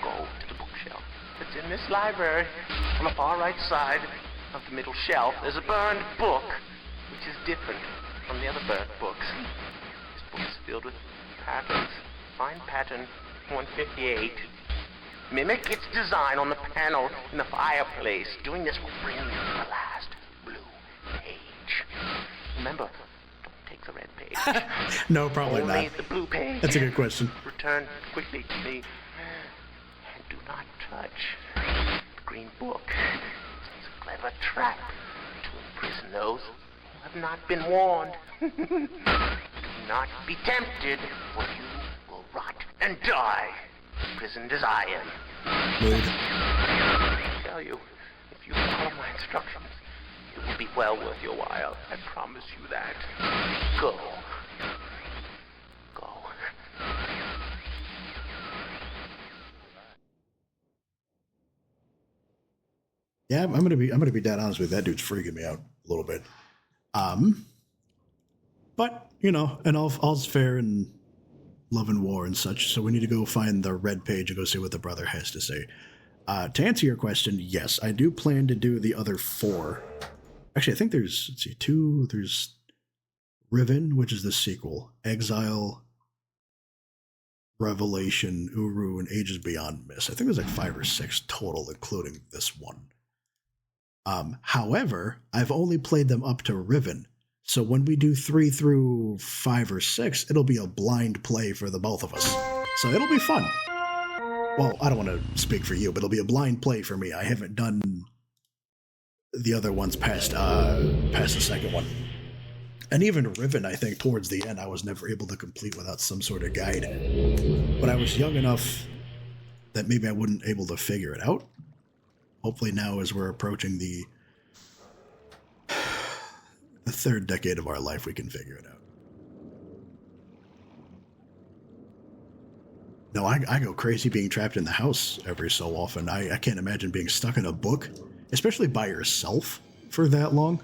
Go to the bookshelf. It's in this library. On the far right side of the middle shelf, there's a burned book, which is different from the other burned books. This book is filled with patterns. Find pattern 158. Mimic its design on the panel in the fireplace. Doing this will bring you to the last blue page. Remember, don't take the red page. No, probably Only not. the blue page. That's a good question. Return quickly to me. And do not touch the green book. It's a clever trap to imprison those who have not been warned. Do not be tempted, for you will rot and die, imprisoned as I am. Mood. I tell you, if you follow my instructions, it will be well worth your while. I promise you that. Go. Go. Yeah, I'm gonna be dead honest with you. That dude's freaking me out a little bit. But, you know, and all's fair in love and war and such, so we need to go find the red page and go see what the brother has to say. To answer your question, yes, I do plan to do the other 4. Actually, I think there's, let's see, 2, there's Riven, which is the sequel, Exile, Revelation, Uru, and Ages Beyond Myst. I think there's like 5 or 6 total, including this one. However, I've only played them up to Riven, so when we do 3 through 5 or 6, it'll be a blind play for the both of us. So it'll be fun. Well, I don't want to speak for you, but it'll be a blind play for me. I haven't done the other ones past the second one. And even Riven, I think, towards the end, I was never able to complete without some sort of guide. But I was young enough that maybe I wouldn't able to figure it out. Hopefully now, as we're approaching the 3rd decade of our life, we can figure it out. No, I go crazy being trapped in the house every so often. I can't imagine being stuck in a book, especially by yourself for that long.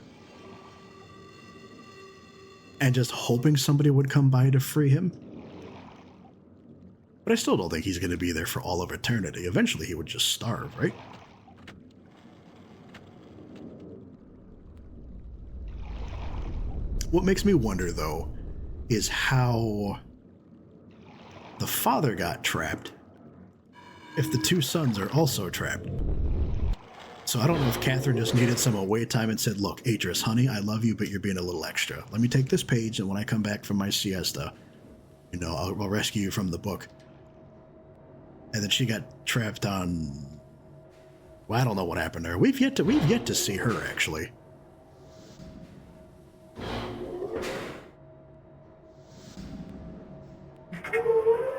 And just hoping somebody would come by to free him. But I still don't think he's going to be there for all of eternity. Eventually he would just starve, right? What makes me wonder, though, is how the father got trapped if the 2 sons are also trapped. So I don't know if Catherine just needed some away time and said, look, Atris, honey, I love you, but you're being a little extra. Let me take this page, and when I come back from my siesta, you know, I'll rescue you from the book. And then she got trapped on... Well, I don't know what happened there. We've yet to see her, actually.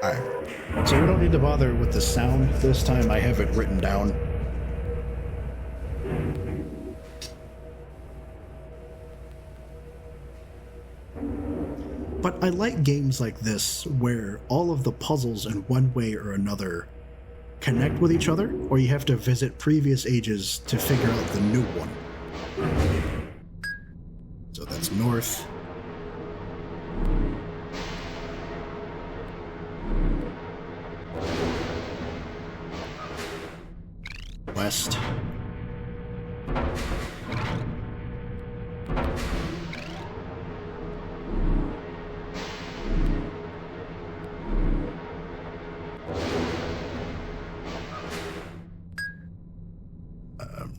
Alright. So we don't need to bother with the sound this time. I have it written down. But I like games like this where all of the puzzles in one way or another connect with each other, or you have to visit previous ages to figure out the new one. So that's north. West.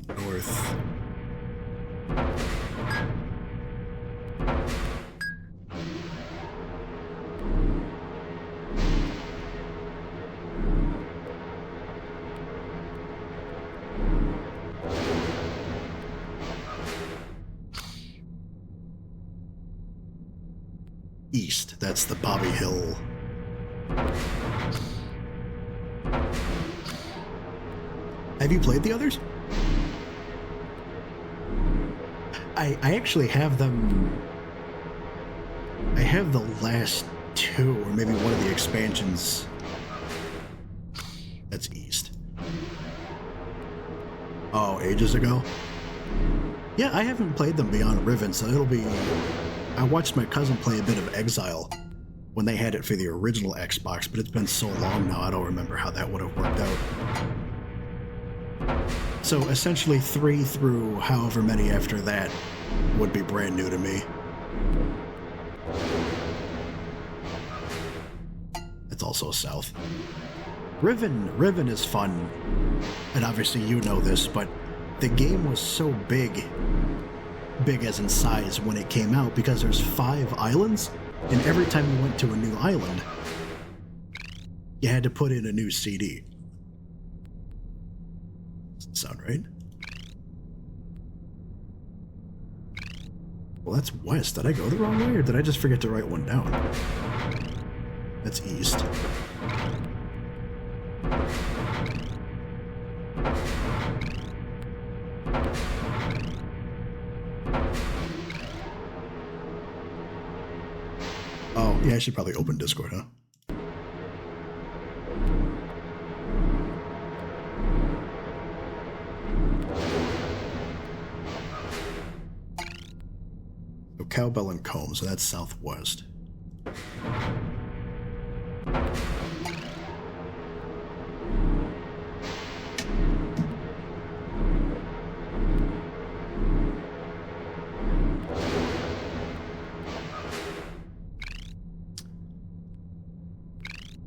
North. East. That's the Bobby Hill. Have you played the others? I actually have them. I have the last 2, or maybe one of the expansions. That's East. Oh, ages ago? Yeah, I haven't played them beyond Riven, so it'll be... I watched my cousin play a bit of Exile when they had it for the original Xbox, but it's been so long now I don't remember how that would have worked out. So essentially 3 through however many after that would be brand new to me. It's also south. Riven is fun, and obviously you know this, but the game was so big as in size when it came out because there's 5 islands, and every time you went to a new island, you had to put in a new CD. Doesn't sound right. Well, that's west. Did I go the wrong way, or did I just forget to write one down? That's east. Oh, yeah, I should probably open Discord, huh? So Cowbell and Combe, so that's southwest.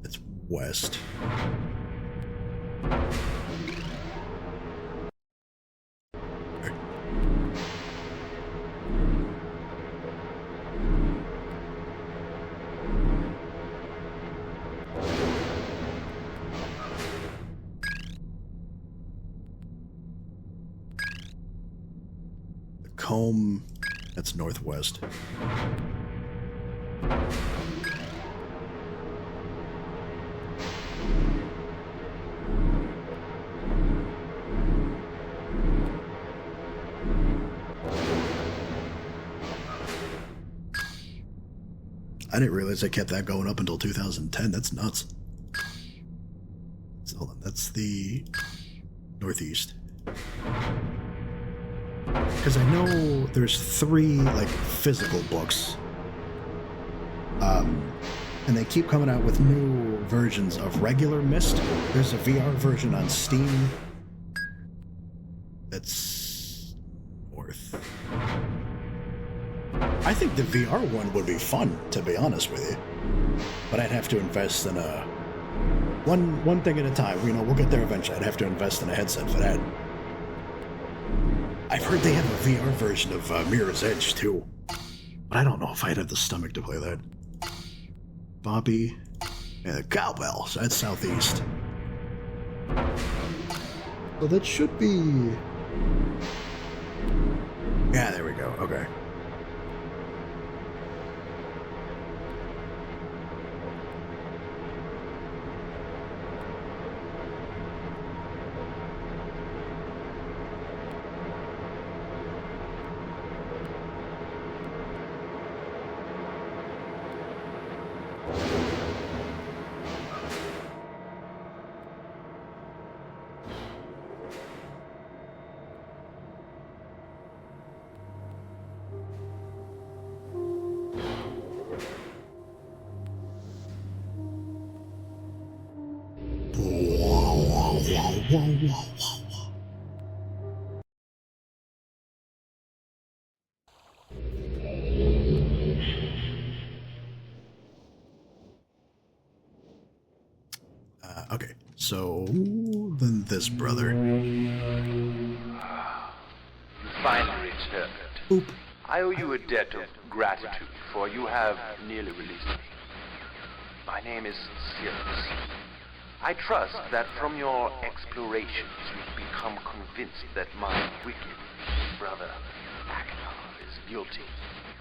It's west. Combe, that's northwest. I didn't realize they kept that going up until 2010. That's nuts. So hold on, that's the northeast. Because I know there's 3 like physical books, and they keep coming out with new versions of regular Myst. There's a VR version on Steam. That's north. I think the VR one would be fun, to be honest with you, but I'd have to invest in a one thing at a time. You know, we'll get there eventually. I'd have to invest in a headset for that. I've heard they have a VR version of Mirror's Edge, too. But I don't know if I'd have the stomach to play that. Bobby. Yeah, Cowbell, so that's southeast. Well, that should be... Yeah, there we go, okay. Okay, so then this brother. You finally returned. Oop. I owe you a debt of gratitude, for you have nearly released me. My name is Sirius. I trust that from your explorations you've become convinced that my wicked brother Akhenaten is guilty,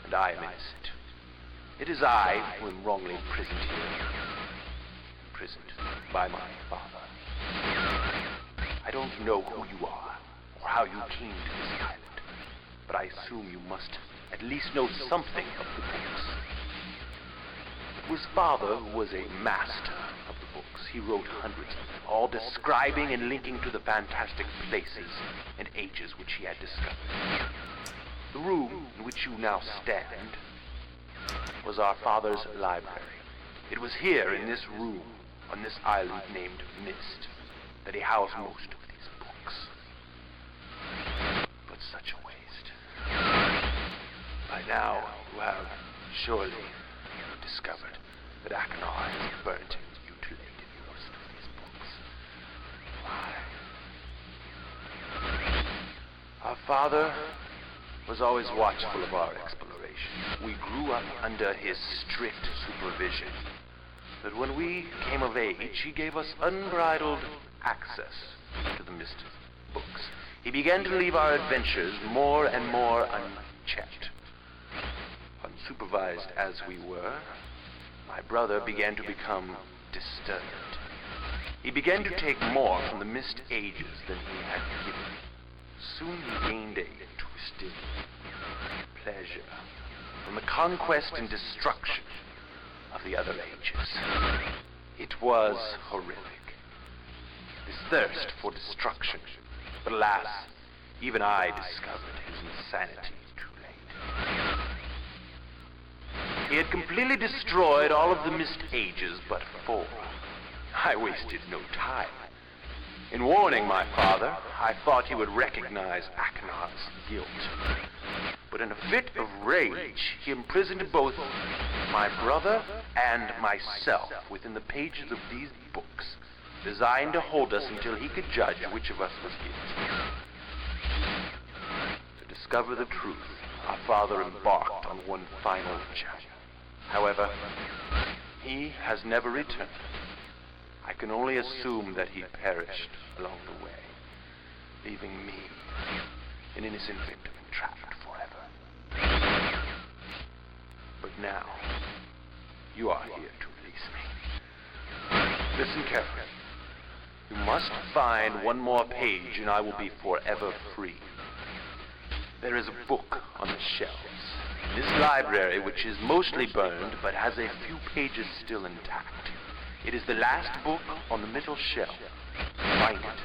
and I am innocent. It is I who am wrongly imprisoned here. Imprisoned by my father. I don't know who you are, or how you came to this island, but I assume you must at least know something of the books. It was father who was a master of the books. He wrote hundreds of them, all describing and linking to the fantastic places and ages which he had discovered. The room in which you now stand was our father's library. It was here in this room, on this island named Myst, that he housed most of these books. But such a waste. By now, you have surely discovered that Akhenaten has burnt and mutilated most of these books. Why? Our father was always watchful of our exploration. We grew up under his strict supervision. But when we came of age, he gave us unbridled access to the Myst books. He began to leave our adventures more and more unchecked. Unsupervised as we were, my brother began to become disturbed. He began to take more from the Myst ages than he had given. Soon he gained a twisted pleasure from the conquest and destruction of the other ages. It was horrific. This thirst for destruction. But alas, even I discovered his insanity too late. He had completely destroyed all of the Myst ages but 4. I wasted no time. In warning my father, I thought he would recognize Aknar's guilt. But in a fit of rage, he imprisoned both my brother and myself within the pages of these books, designed to hold us until he could judge which of us was guilty. To discover the truth, our father embarked on one final chapter. However, he has never returned. I can only assume that he perished along the way, leaving me, an innocent victim, trapped forever. But now, you are here to release me. Listen carefully. You must find one more page and I will be forever free. There is a book on the shelves in this library, which is mostly burned but has a few pages still intact. It is the last book on the middle shelf. Find it.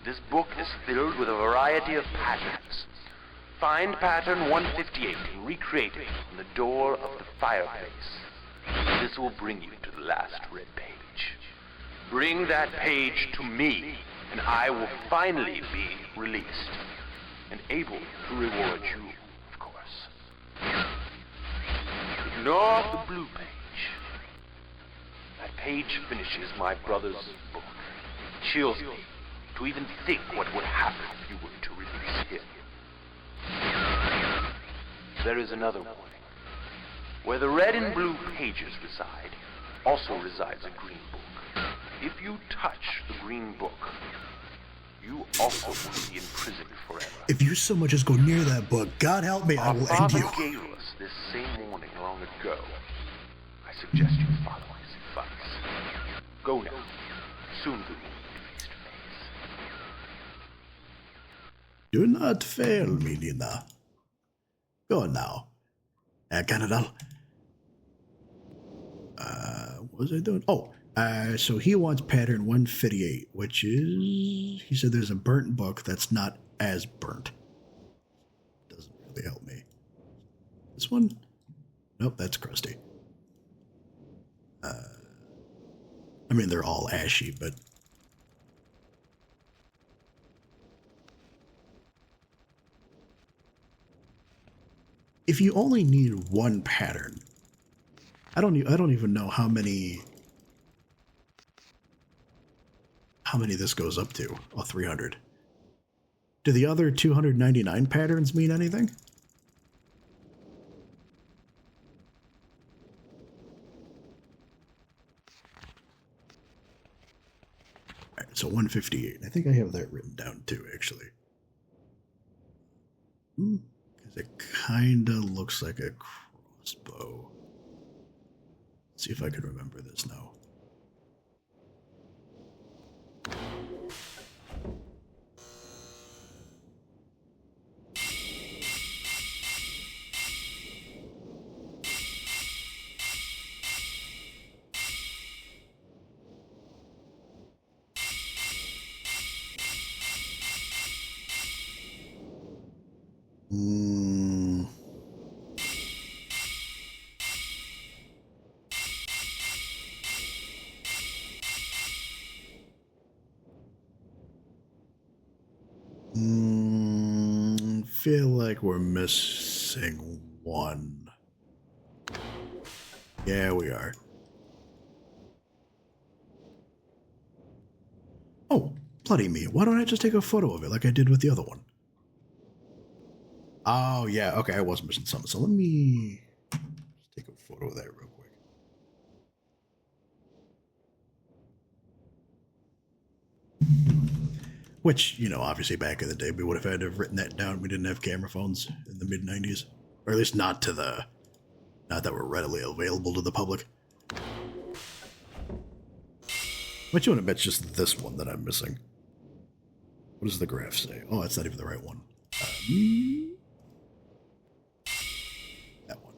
This book is filled with a variety of patterns. Find pattern 158 and recreate it on the door of the fireplace. This will bring you to the last red page. Bring that page to me, and I will finally be released, and able to reward you, of course. Ignore the blue page. That page finishes my brother's book. It chills me to even think what would happen if you were to release him. There is another warning. Where the red and blue pages reside, also resides a green book. If you touch the green book, you also will be imprisoned forever. If you so much as go near that book, God help me, I will end you. Our father gave us this same warning long ago. I suggest you follow his advice. Go now. Soon we will meet face to face. Do not fail me, Nina. Go now. Canada. What was I doing? Oh, so he wants pattern 158, which is, he said there's a burnt book that's not as burnt. Doesn't really help me. This one? Nope, that's crusty. I mean, they're all ashy, but if you only need one pattern, I don't even know how many this goes up to. Oh, 300. Do the other 299 patterns mean anything? All right, so 158. I think I have that written down too, actually. Because it kind of looks like a crossbow. Let's see if I can remember this now. Feel like we're missing one. Yeah, we are. Oh, bloody me. Why don't I just take a photo of it like I did with the other one? Oh, yeah. Okay, I was missing something. So let me just take a photo of that real quick. Which, you know, obviously back in the day, we would have had to have written that down. We didn't have camera phones in the mid-90s. Or at least not that were readily available to the public. But you want to bet it's just this one that I'm missing. What does the graph say? Oh, that's not even the right one. That one.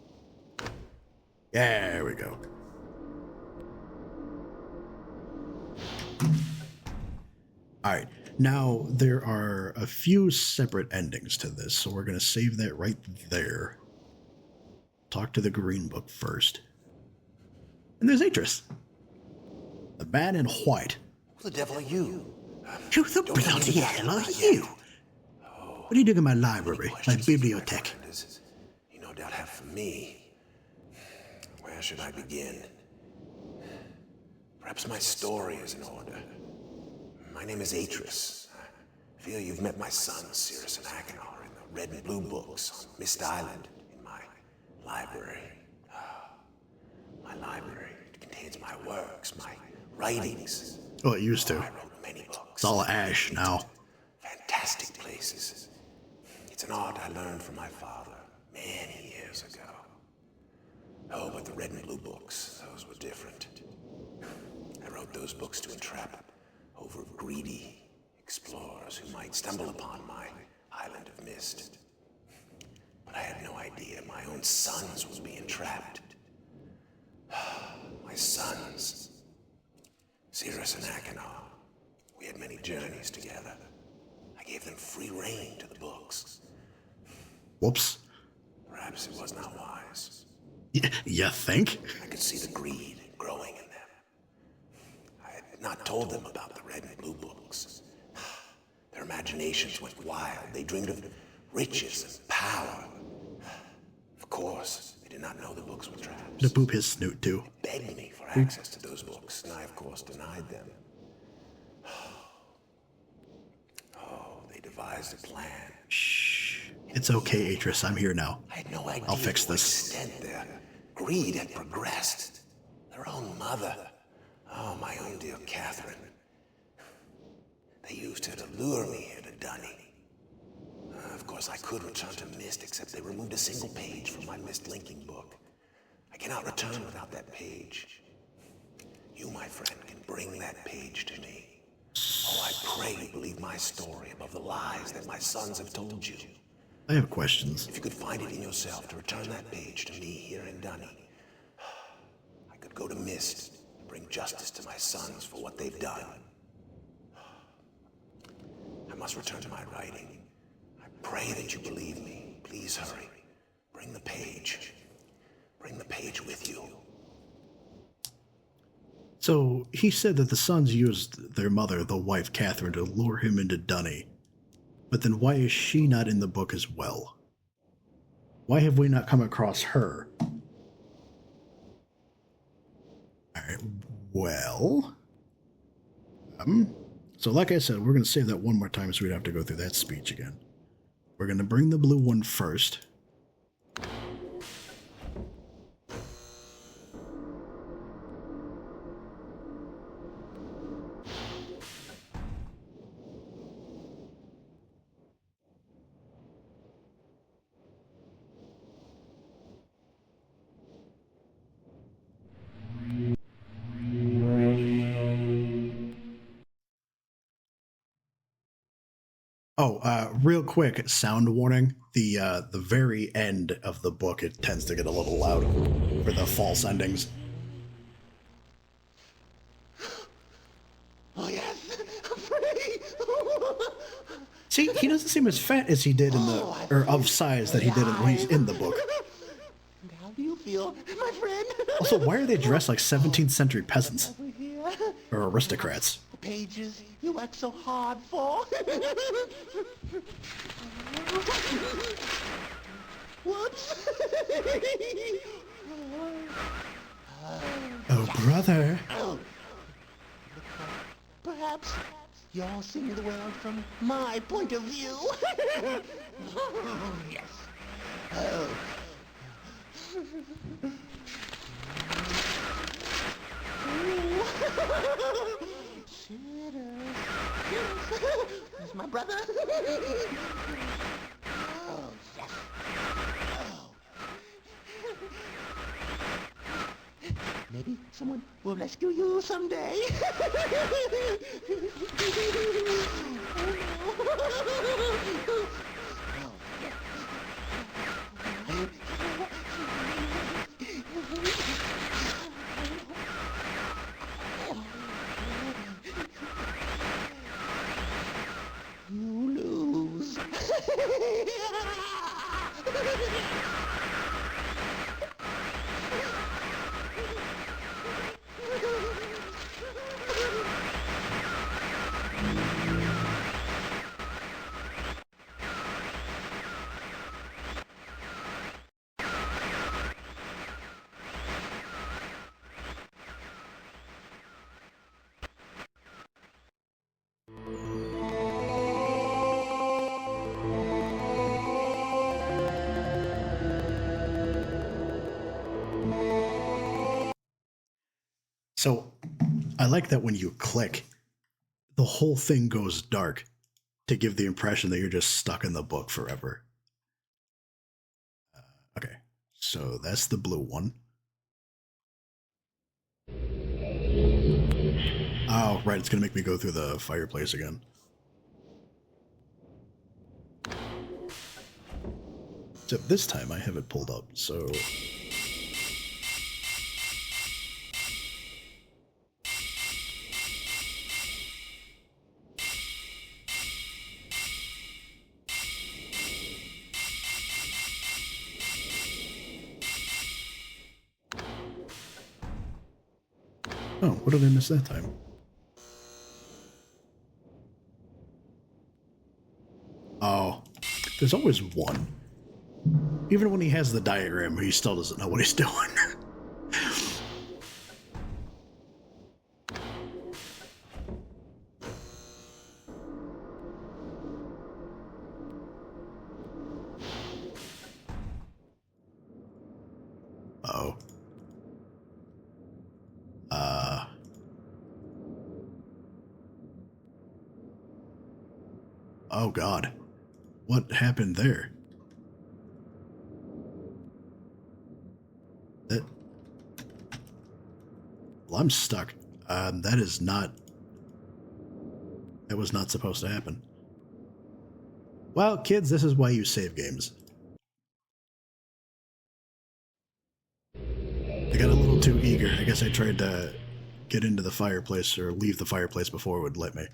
Yeah, there we go. All right. Now, there are a few separate endings to this, so we're going to save that right there. talk to the Green Book first. And there's Atris. The man in white. Who the devil are you? Who the bloody hell are you? What are you doing in my library, my bibliothèque? You no doubt have for me. Where should I begin? Perhaps my story is in order. My name is Atris. I feel you've met my son, Cirrus and Achenar, in the red and blue books on Myst Island in my library. My library contains my works, my writings. Oh, it used to. I wrote many books. It's all ash now. Fantastic places. It's an art I learned from my father many years ago. Oh, but the red and blue books, those were different. I wrote those books to entrap over greedy explorers who might stumble upon my island of Myst. But I had no idea my own sons would be entrapped. My sons, Cirrus and Achenar. We had many journeys together. I gave them free rein to the books. Whoops. Perhaps it was not wise. You think? I could see the greed growing in them. I had not told them about the red and blue books. Their imaginations went wild. They dreamed of riches and power. Of course, they did not know the books were traps. To boop his snoot, too. They begged me for access to those books, and I, of course, denied them. Oh, they devised a plan. Shh. It's okay, Atris. I'm here now. I had no idea I'll fix to what this. extent their greed had progressed. Their own mother. Oh, my own dear Catherine. They used her to lure me here to Dunny. Of course, I could return to Myst, except they removed a single page from my Myst linking book. I cannot return without that page. You, my friend, can bring that page to me. Oh, I pray you believe my story above the lies that my sons have told you. I have questions. If you could find it in yourself to return that page to me here in Dunny, I could go to Myst and bring justice to my sons for what they've done. I must return to my writing. I pray that you believe me. Please hurry. Bring the page. Bring the page with you. So, he said that the sons used their mother, the wife Catherine, to lure him into Dunny. But then why is she not in the book as well? Why have we not come across her? Alright, well... So like I said, we're going to save that one more time so we'd have to go through that speech again. We're going to bring the blue one first. Oh, real quick, sound warning. The very end of the book, it tends to get a little loud for the false endings. Oh, yes. I'm free. See, he doesn't seem as fat as he did in the, or of size that he did when he's in the book. And how do you feel, my friend? Also, why are they dressed like 17th century peasants? Over here. Or aristocrats? The pages you work so hard for. Whoops. Oh, brother. Perhaps you're seeing the world from my point of view. Yes. Oh. That's my brother. Oh, yes. Oh. Maybe someone will rescue you someday. You lose. So I like that when you click, the whole thing goes dark to give the impression that you're just stuck in the book forever. Okay, so that's the blue one. Oh, right, it's going to make me go through the fireplace again. Except this time I have it pulled up, so... Oh, what did I miss that time? Oh, there's always one. Even when he has the diagram, he still doesn't know what he's doing. Uh-oh. Oh God. What happened there? Well, I'm stuck. That is not... That was not supposed to happen. Well, kids, this is why you save games. I got a little too eager. I guess I tried to get into the fireplace or leave the fireplace before it would let me.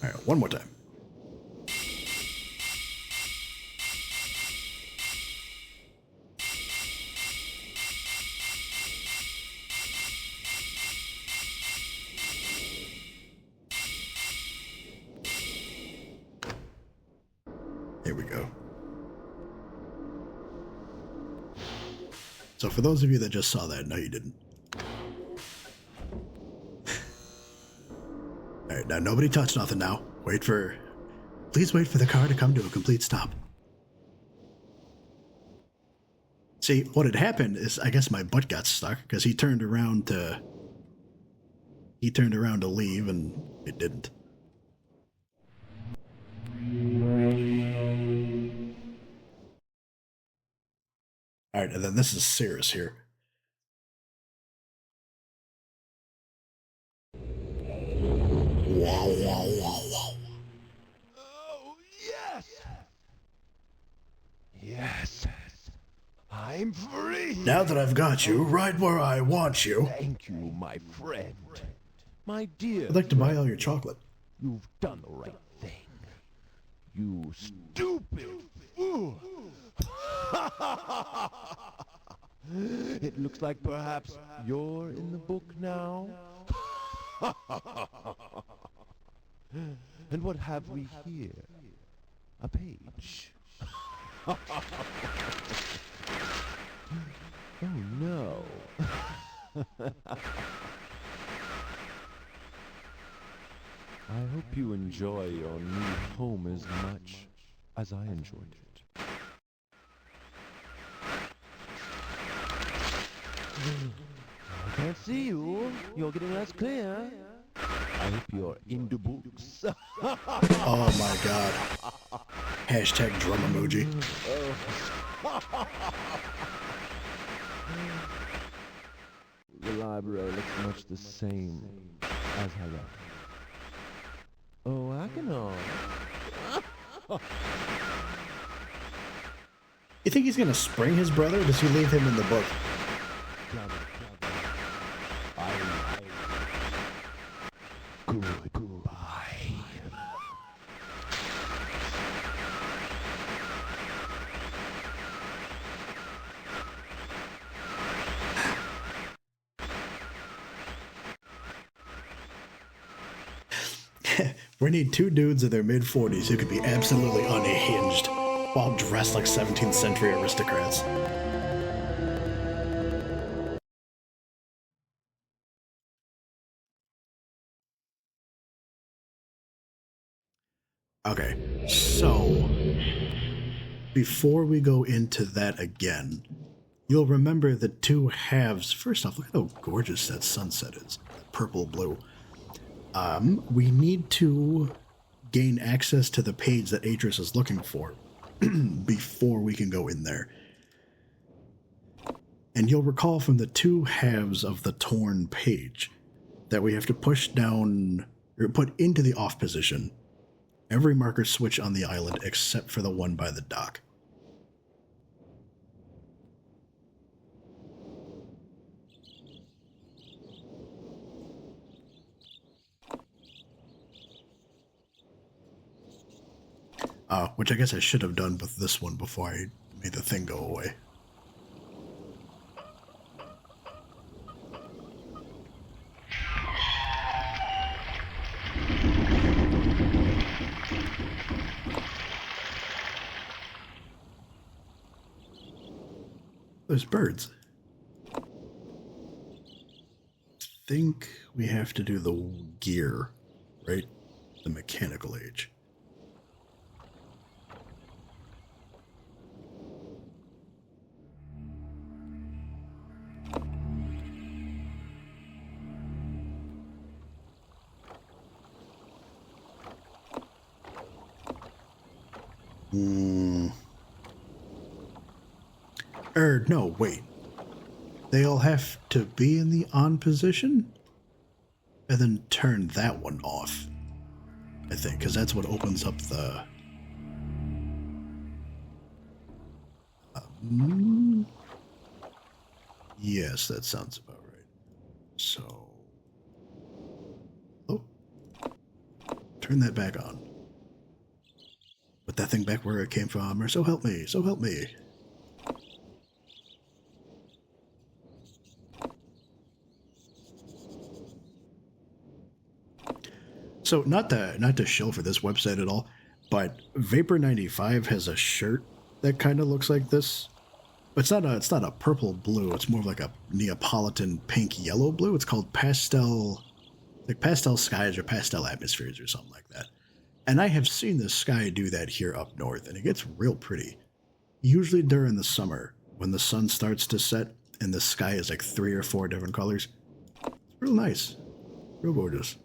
Alright, one more time. Here we go. So for those of you that just saw that, no you didn't. Alright, now nobody touch nothing now. Please wait for the car to come to a complete stop. See, what had happened is I guess my butt got stuck because he turned around to leave and it didn't. Alright, and then this is Cirrus here. Wow, wow, wow, wow. Oh, yes! Yes. I'm free! Now that I've got you right where I want you, Thank you, my friend. My dear, I'd like to buy all your chocolate. you've done the right thing. You stupid fool! It looks like perhaps you're in the book now. And what have we here? A page. Oh no. I hope you enjoy your new home as much as I enjoyed it. I can't see you. You're getting less clear. I hope you're into books. Oh my god. Hashtag drum emoji. The library looks much the same as I left. Oh, I can You think he's gonna spring his brother, or does he leave him in the book? Goodbye. We need two dudes in their mid-40s who could be absolutely unhinged while dressed like 17th century aristocrats. Okay, so before we go into that again, you'll remember the two halves. First off, look at how gorgeous that sunset is. Purple blue. We need to gain access to the page that Atris is looking for before we can go in there. And you'll recall from the two halves of the torn page that we have to push down, or put into the off position, every marker switch on the island except for the one by the dock. Which I guess I should have done with this one before I made the thing go away. There's birds. I think we have to do the gear, right? The mechanical age. No, wait. They all have to be in the on position? And then turn that one off, I think, because that's what opens up the... yes, that sounds about right. So... oh. Turn that back on. Put that thing back where it came from, or so help me, so help me. So not to shill for this website at all, but Vapor95 has a shirt that kind of looks like this. It's not a purple blue. It's more of like a Neapolitan pink yellow blue. It's called pastel skies or pastel atmospheres or something like that. And I have seen the sky do that here up north, and it gets real pretty. Usually during the summer, when the sun starts to set and the sky is like 3 or 4 different colors. It's real nice. Real gorgeous.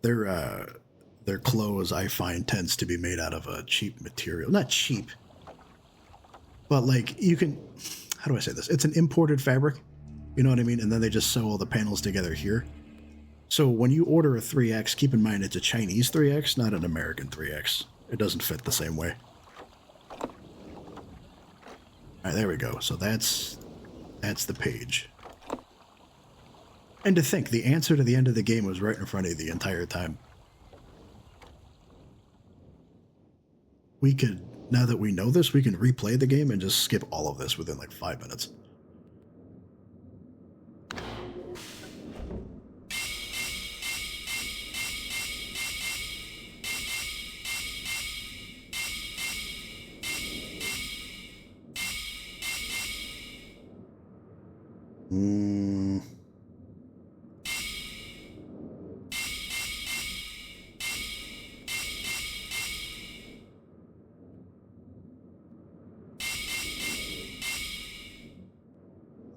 Their clothes, I find, tends to be made out of a cheap material. Not cheap, but like you can, how do I say this? It's an imported fabric, you know what I mean? And then they just sew all the panels together here. So when you order a 3X, keep in mind it's a Chinese 3X, not an American 3X. It doesn't fit the same way. All right, there we go. So that's the page. And to think, the answer to the end of the game was right in front of you the entire time. We could, now that we know this, we can replay the game and just skip all of this within like 5 minutes.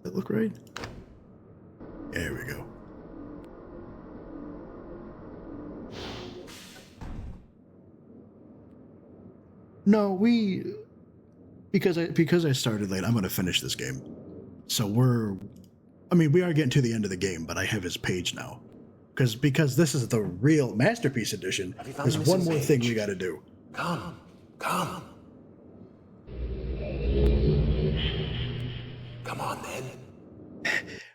That look right? There we go. No, because I started late, I'm going to finish this game. So we are getting to the end of the game, but I have his page now. Because this is the real Masterpiece Edition, there's one more thing we got to do. Come. Come on, then.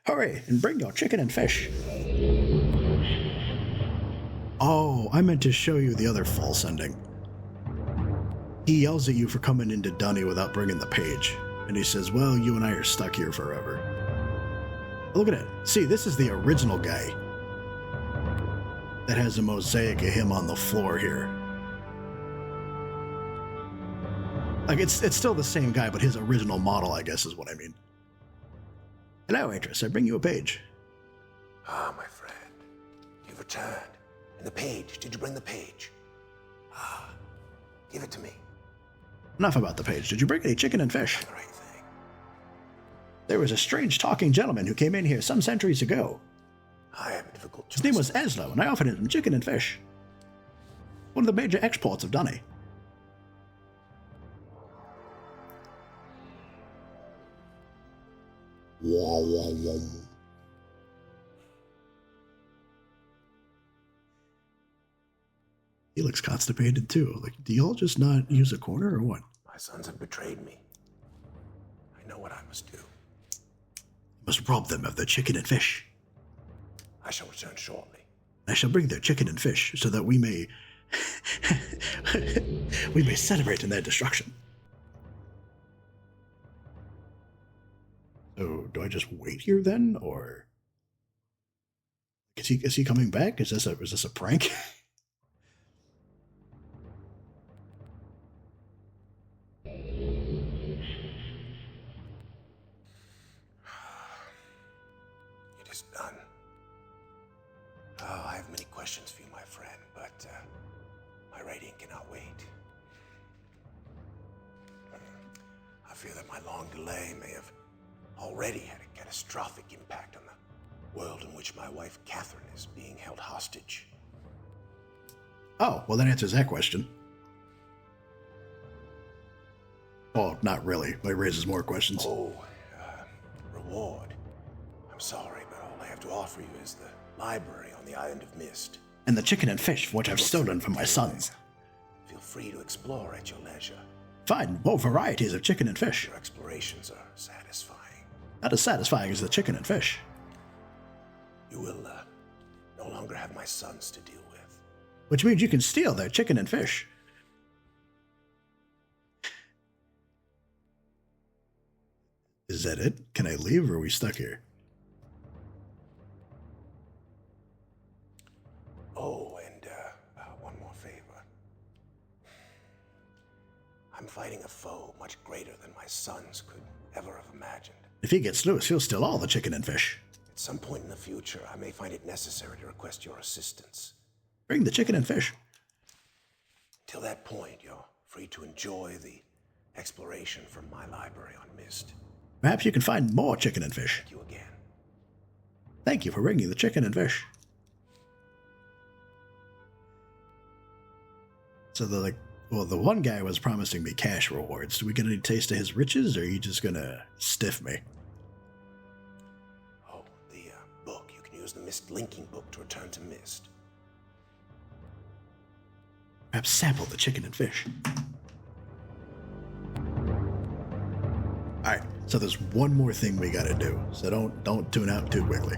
Hurry, and bring your chicken and fish. Oh, I meant to show you the other false ending. He yells at you for coming into Dunny without bringing the page. And he says, well, you and I are stuck here forever. Look at it. See, this is the original guy that has a mosaic of him on the floor here. Like, it's still the same guy, but his original model, I guess, is what I mean. Hello, Atris. I bring you a page. Ah, my friend. You've returned. And the page. Did you bring the page? Ah, give it to me. Enough about the page. Did you bring any chicken and fish? The right thing. There was a strange talking gentleman who came in here some centuries ago. I have a difficult choice. His name was Eslo, and I offered him some chicken and fish. One of the major exports of Dunny. Wah, wah, wah. He looks constipated too. Like, do y'all just not use a corner or what? My sons have betrayed me. I know what I must do. Must rob them of their chicken and fish. I shall return shortly. I shall bring their chicken and fish so that we may we may celebrate in their destruction. So do I just wait here then, or is he coming back? Is this a prank? It is done. Oh, I have many questions for you, my friend, but my rating cannot wait. I fear that my long delay may have already had a catastrophic impact on the world in which my wife Catherine is being held hostage. Oh, well that answers that question. Oh, not really, but it raises more questions. Oh, reward. I'm sorry, but all I have to offer you is the library on the island of Myst. And the chicken and fish for which I've stolen from my sons. Feel free to explore at your leisure. Fine, more varieties of chicken and fish. Your explorations are satisfying. Not as satisfying as the chicken and fish. You will no longer have my sons to deal with. Which means you can steal their chicken and fish. Is that it? Can I leave or are we stuck here? Oh, and one more favor. I'm fighting a foe much greater than my sons could ever have imagined. If he gets loose, he'll steal all the chicken and fish. At some point in the future, I may find it necessary to request your assistance. Bring the chicken and fish. Till that point, you're free to enjoy the exploration from my library on Myst. Perhaps you can find more chicken and fish. Thank you again. Thank you for bringing the chicken and fish. So the one guy was promising me cash rewards. Do we get any taste of his riches, or are you just gonna stiff me? Oh, the book. You can use the Myst linking book to return to Myst. Perhaps sample the chicken and fish. Alright, so there's one more thing we gotta do, so don't tune out too quickly.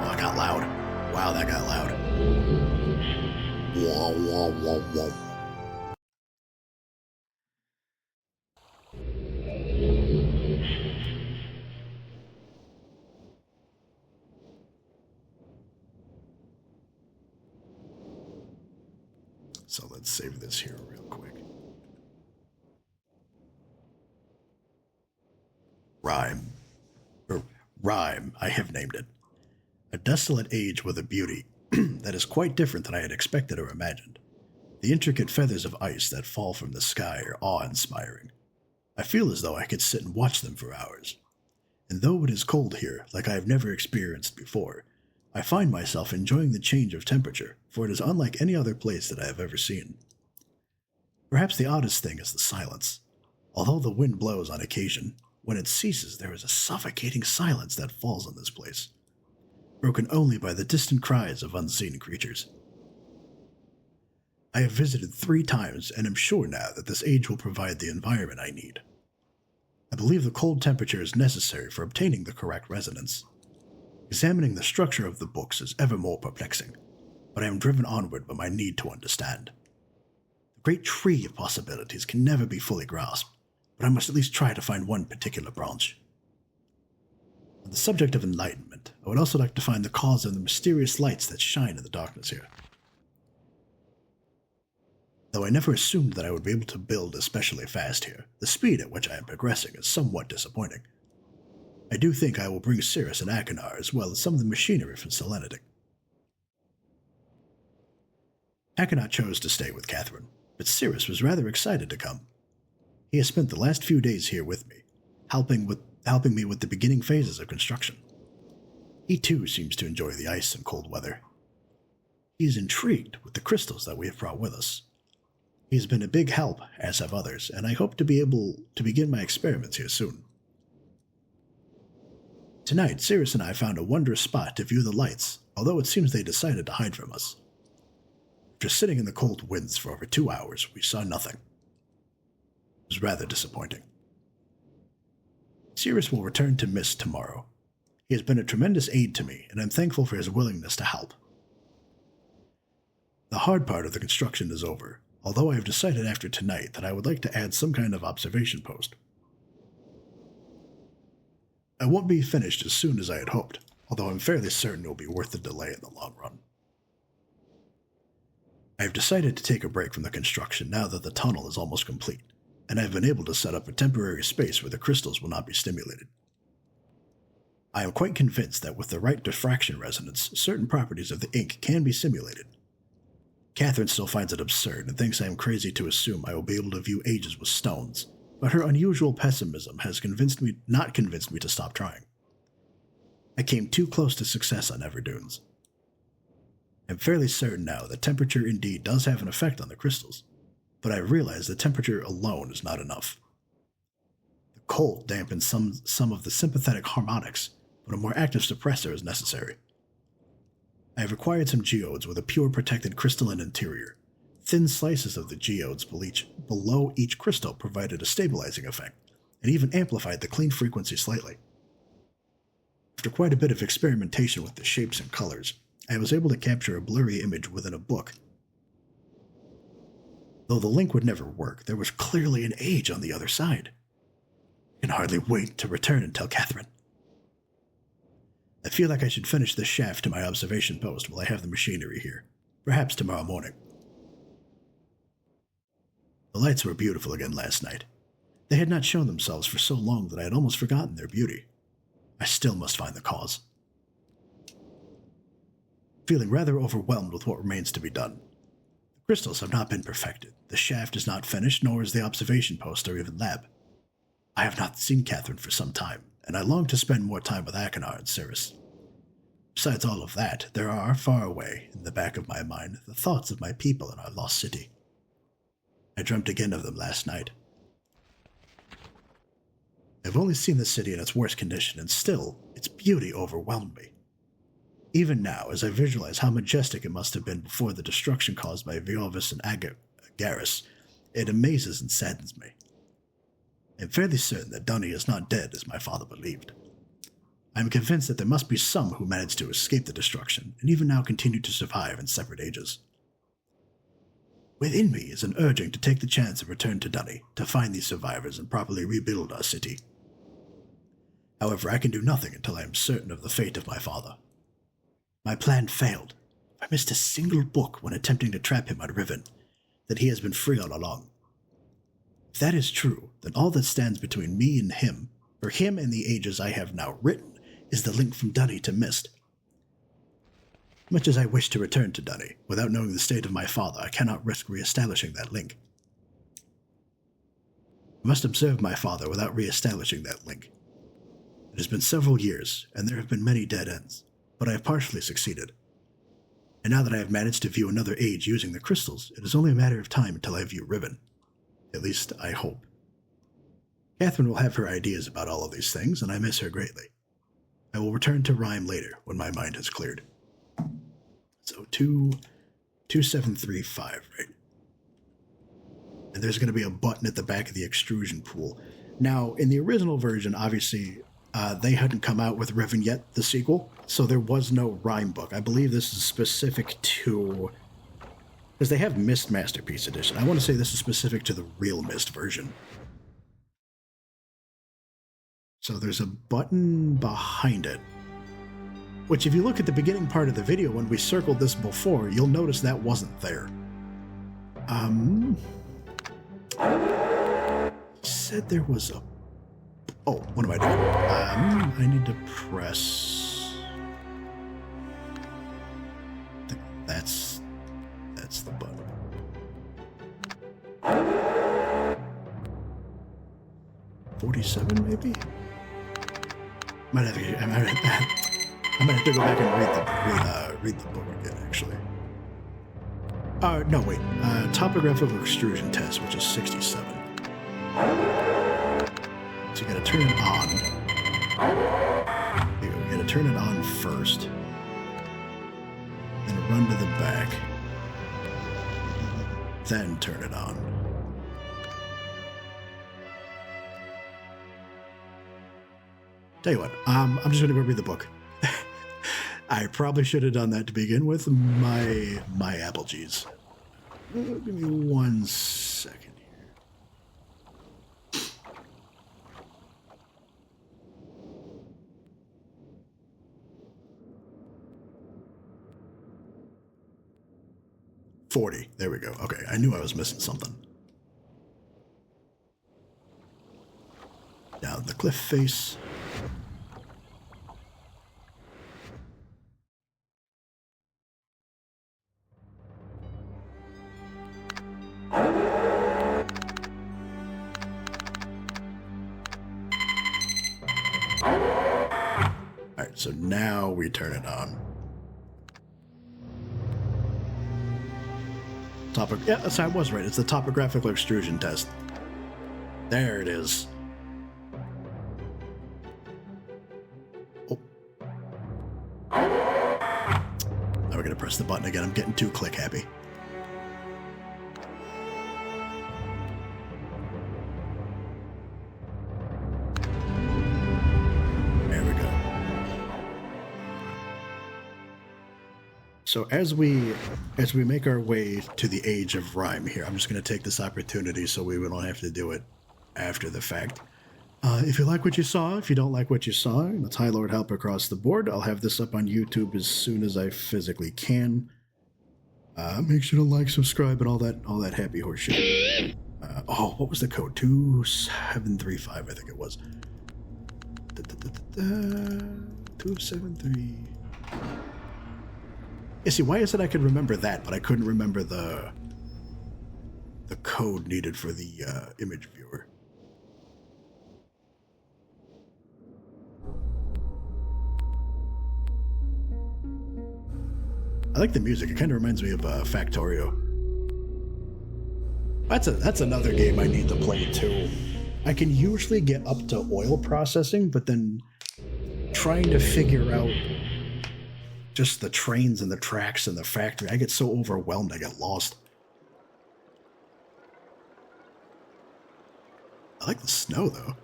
Oh, it got loud. Wow, that got loud. Wah, wah, wah, wah. So let's save this here real quick. Rime. Or Rime, I have named it. A desolate age with a beauty that is quite different than I had expected or imagined. The intricate feathers of ice that fall from the sky are awe-inspiring. I feel as though I could sit and watch them for hours. And though it is cold here, like I have never experienced before, I find myself enjoying the change of temperature, for it is unlike any other place that I have ever seen. Perhaps the oddest thing is the silence. Although the wind blows on occasion, when it ceases there is a suffocating silence that falls on this place, broken only by the distant cries of unseen creatures. I have visited 3 times and am sure now that this age will provide the environment I need. I believe the cold temperature is necessary for obtaining the correct resonance. Examining the structure of the books is ever more perplexing, but I am driven onward by my need to understand. The great tree of possibilities can never be fully grasped, but I must at least try to find one particular branch. On the subject of enlightenment, I would also like to find the cause of the mysterious lights that shine in the darkness here. Though I never assumed that I would be able to build especially fast here, the speed at which I am progressing is somewhat disappointing. I do think I will bring Cirrus and Akinar as well as some of the machinery from Selenetic. Aconot chose to stay with Catherine, but Cirrus was rather excited to come. He has spent the last few days here with me, helping me with the beginning phases of construction. He too seems to enjoy the ice and cold weather. He is intrigued with the crystals that we have brought with us. He has been a big help, as have others, and I hope to be able to begin my experiments here soon. Tonight, Cirrus and I found a wondrous spot to view the lights, although it seems they decided to hide from us. After sitting in the cold winds for over 2 hours, we saw nothing. It was rather disappointing. Cirrus will return to Myst tomorrow. He has been a tremendous aid to me, and I'm thankful for his willingness to help. The hard part of the construction is over, although I have decided after tonight that I would like to add some kind of observation post. I won't be finished as soon as I had hoped, although I'm fairly certain it will be worth the delay in the long run. I have decided to take a break from the construction now that the tunnel is almost complete, and I have been able to set up a temporary space where the crystals will not be stimulated. I am quite convinced that with the right diffraction resonance, certain properties of the ink can be simulated. Catherine still finds it absurd and thinks I am crazy to assume I will be able to view ages with stones, but her unusual pessimism has not convinced me to stop trying. I came too close to success on Everdunes. I'm fairly certain now that temperature indeed does have an effect on the crystals, but I realize that temperature alone is not enough. The cold dampens some of the sympathetic harmonics, but a more active suppressor is necessary. I have acquired some geodes with a pure protected crystalline interior. Thin slices of the geodes below each crystal provided a stabilizing effect, and even amplified the clean frequency slightly. After quite a bit of experimentation with the shapes and colors, I was able to capture a blurry image within a book. Though the link would never work, there was clearly an age on the other side. I can hardly wait to return and tell Catherine. I feel like I should finish this shaft to my observation post while I have the machinery here, perhaps tomorrow morning. The lights were beautiful again last night. They had not shown themselves for so long that I had almost forgotten their beauty. I still must find the cause. Feeling rather overwhelmed with what remains to be done. The crystals have not been perfected, the shaft is not finished, nor is the observation post or even lab. I have not seen Catherine for some time, and I long to spend more time with Achenar and Cirrus. Besides all of that, there are, far away, in the back of my mind, the thoughts of my people in our lost city. I dreamt again of them last night. I've only seen the city in its worst condition, and still, its beauty overwhelmed me. Even now, as I visualize how majestic it must have been before the destruction caused by Viovis and Agaris, it amazes and saddens me. I am fairly certain that Dunny is not dead as my father believed. I am convinced that there must be some who managed to escape the destruction, and even now continue to survive in separate ages. Within me is an urging to take the chance and return to Dunny, to find these survivors and properly rebuild our city. However, I can do nothing until I am certain of the fate of my father. My plan failed. I missed a single book when attempting to trap him on Riven, that he has been free all along. If that is true, then all that stands between me and him, or him and the ages I have now written, is the link from Dunny to Myst. Much as I wish to return to Dunny, without knowing the state of my father, I cannot risk re-establishing that link. I must observe my father without re-establishing that link. It has been several years, and there have been many dead ends, but I have partially succeeded. And now that I have managed to view another age using the crystals, it is only a matter of time until I view Riven. At least, I hope. Catherine will have her ideas about all of these things, and I miss her greatly. I will return to Rime later, when my mind has cleared. So 2735, right? And there's going to be a button at the back of the extrusion pool. Now, in the original version, obviously, they hadn't come out with Riven yet, the sequel, so there was no Rime book. I believe this is specific to... because they have Myst Masterpiece Edition. I want to say this is specific to the realMYST version. So there's a button behind it, which if you look at the beginning part of the video when we circled this before, you'll notice that wasn't there. Said there was a... oh, what am I doing? I need to press... that's the button. 47 maybe? I might have to go back and read the book again, actually. No, wait. Topographical extrusion test, which is 67. So you gotta turn it on. You gotta turn it on first. Then run to the back. Then turn it on. Tell you what, I'm just gonna go read the book. I probably should have done that to begin with. My apple cheese. Give me 1 second here. $40. There we go. Okay, I knew I was missing something. Down the cliff face. Alright, so now we turn it on. Yeah, that's how I was right. It's the topographical extrusion test. There it is. Oh. Now we're gonna press the button again. I'm getting too click happy. There we go. So as we make our way to the age of Rime here, I'm just going to take this opportunity so we don't have to do it after the fact. If you like what you saw, if you don't like what you saw, let's High Lord help across the board. I'll have this up on YouTube as soon as I physically can. Make sure to like, subscribe, and all that happy horse shit. What was the code? 2735, I think it was. 273. Yeah, see, why is it I could remember that, but I couldn't remember the code needed for the image viewer? I like the music. It kind of reminds me of Factorio. That's another game I need to play too. I can usually get up to oil processing, but then trying to figure out just the trains and the tracks and the factory, I get so overwhelmed I get lost. I like the snow though.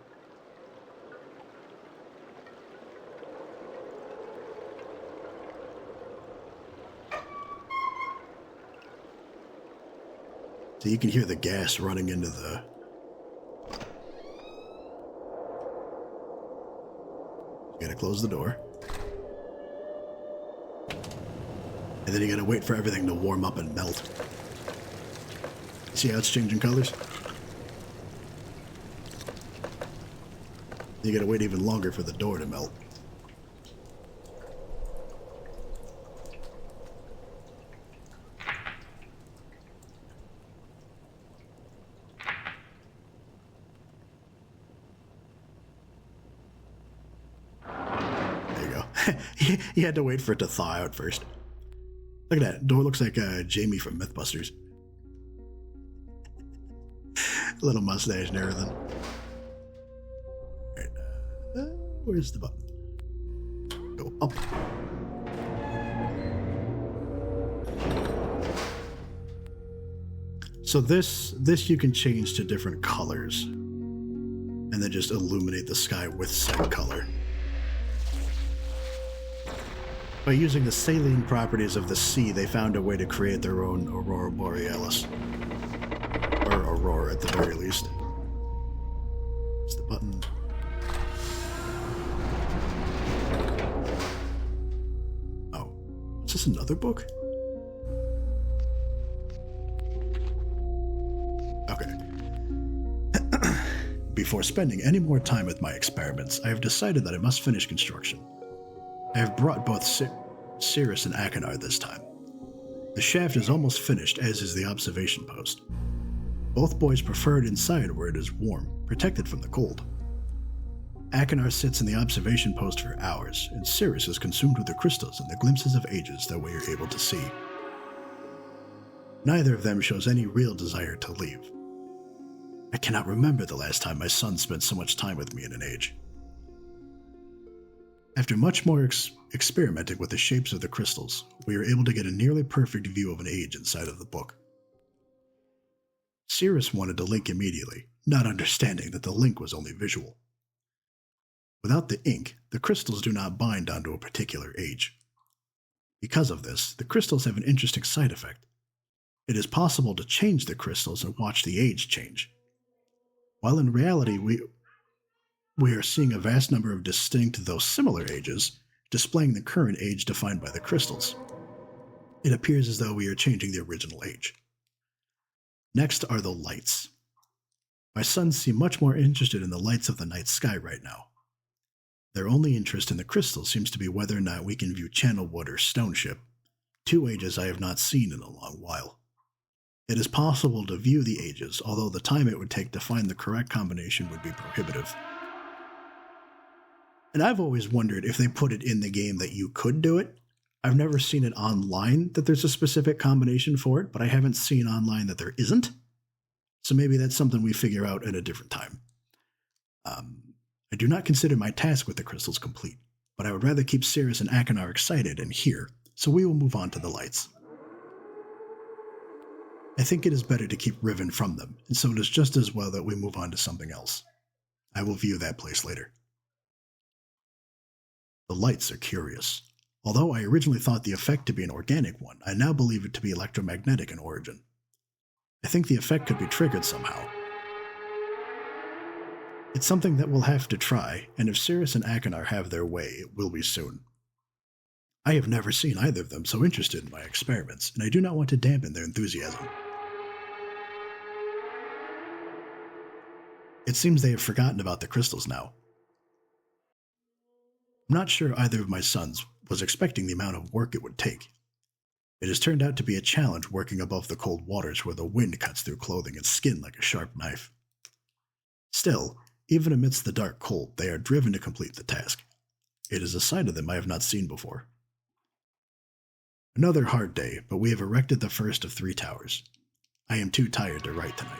So you can hear the gas running into the... You gotta close the door. And then you gotta wait for everything to warm up and melt. See how it's changing colors? You gotta wait even longer for the door to melt. There you go. You had to wait for it to thaw out first. Look at that. Door looks like Jamie from Mythbusters. Little mustache and everything. Right, where's the button? Go up. So this you can change to different colors. And then just illuminate the sky with said color. By using the saline properties of the sea, they found a way to create their own aurora borealis. Or aurora, at the very least. It's the button. Oh. Is this another book? Okay. Before spending any more time with my experiments, I have decided that I must finish construction. I have brought both Cirrus and Achenar this time. The shaft is almost finished, as is the observation post. Both boys prefer it inside where it is warm, protected from the cold. Akinar sits in the observation post for hours, and Sirius is consumed with the crystals and the glimpses of ages that we are able to see. Neither of them shows any real desire to leave. I cannot remember the last time my son spent so much time with me in an age. After much more experimenting with the shapes of the crystals, we are able to get a nearly perfect view of an age inside of the book. Sirius wanted to link immediately, not understanding that the link was only visual. Without the ink, the crystals do not bind onto a particular age. Because of this, the crystals have an interesting side effect. It is possible to change the crystals and watch the age change. While in reality, we are seeing a vast number of distinct, though similar ages, displaying the current age defined by the crystals. It appears as though we are changing the original age. Next are the lights. My sons seem much more interested in the lights of the night sky right now. Their only interest in the crystals seems to be whether or not we can view Channelwood or Stoneship, two ages I have not seen in a long while. It is possible to view the ages, although the time it would take to find the correct combination would be prohibitive. And I've always wondered if they put it in the game that you could do it. I've never seen it online that there's a specific combination for it, but I haven't seen online that there isn't. So maybe that's something we figure out at a different time. I do not consider my task with the crystals complete, but I would rather keep Sirius and Akinar excited and here, so we will move on to the lights. I think it is better to keep Riven from them, and so it is just as well that we move on to something else. I will view that place later. The lights are curious. Although I originally thought the effect to be an organic one, I now believe it to be electromagnetic in origin. I think the effect could be triggered somehow. It's something that we'll have to try, and if Sirius and Akinar have their way, it will be soon. I have never seen either of them so interested in my experiments, and I do not want to dampen their enthusiasm. It seems they have forgotten about the crystals now. I'm not sure either of my sons was expecting the amount of work it would take. It has turned out to be a challenge working above the cold waters where the wind cuts through clothing and skin like a sharp knife. Still, even amidst the dark cold, they are driven to complete the task. It is a side of them I have not seen before. Another hard day, but we have erected the first of 3 towers. I am too tired to write tonight.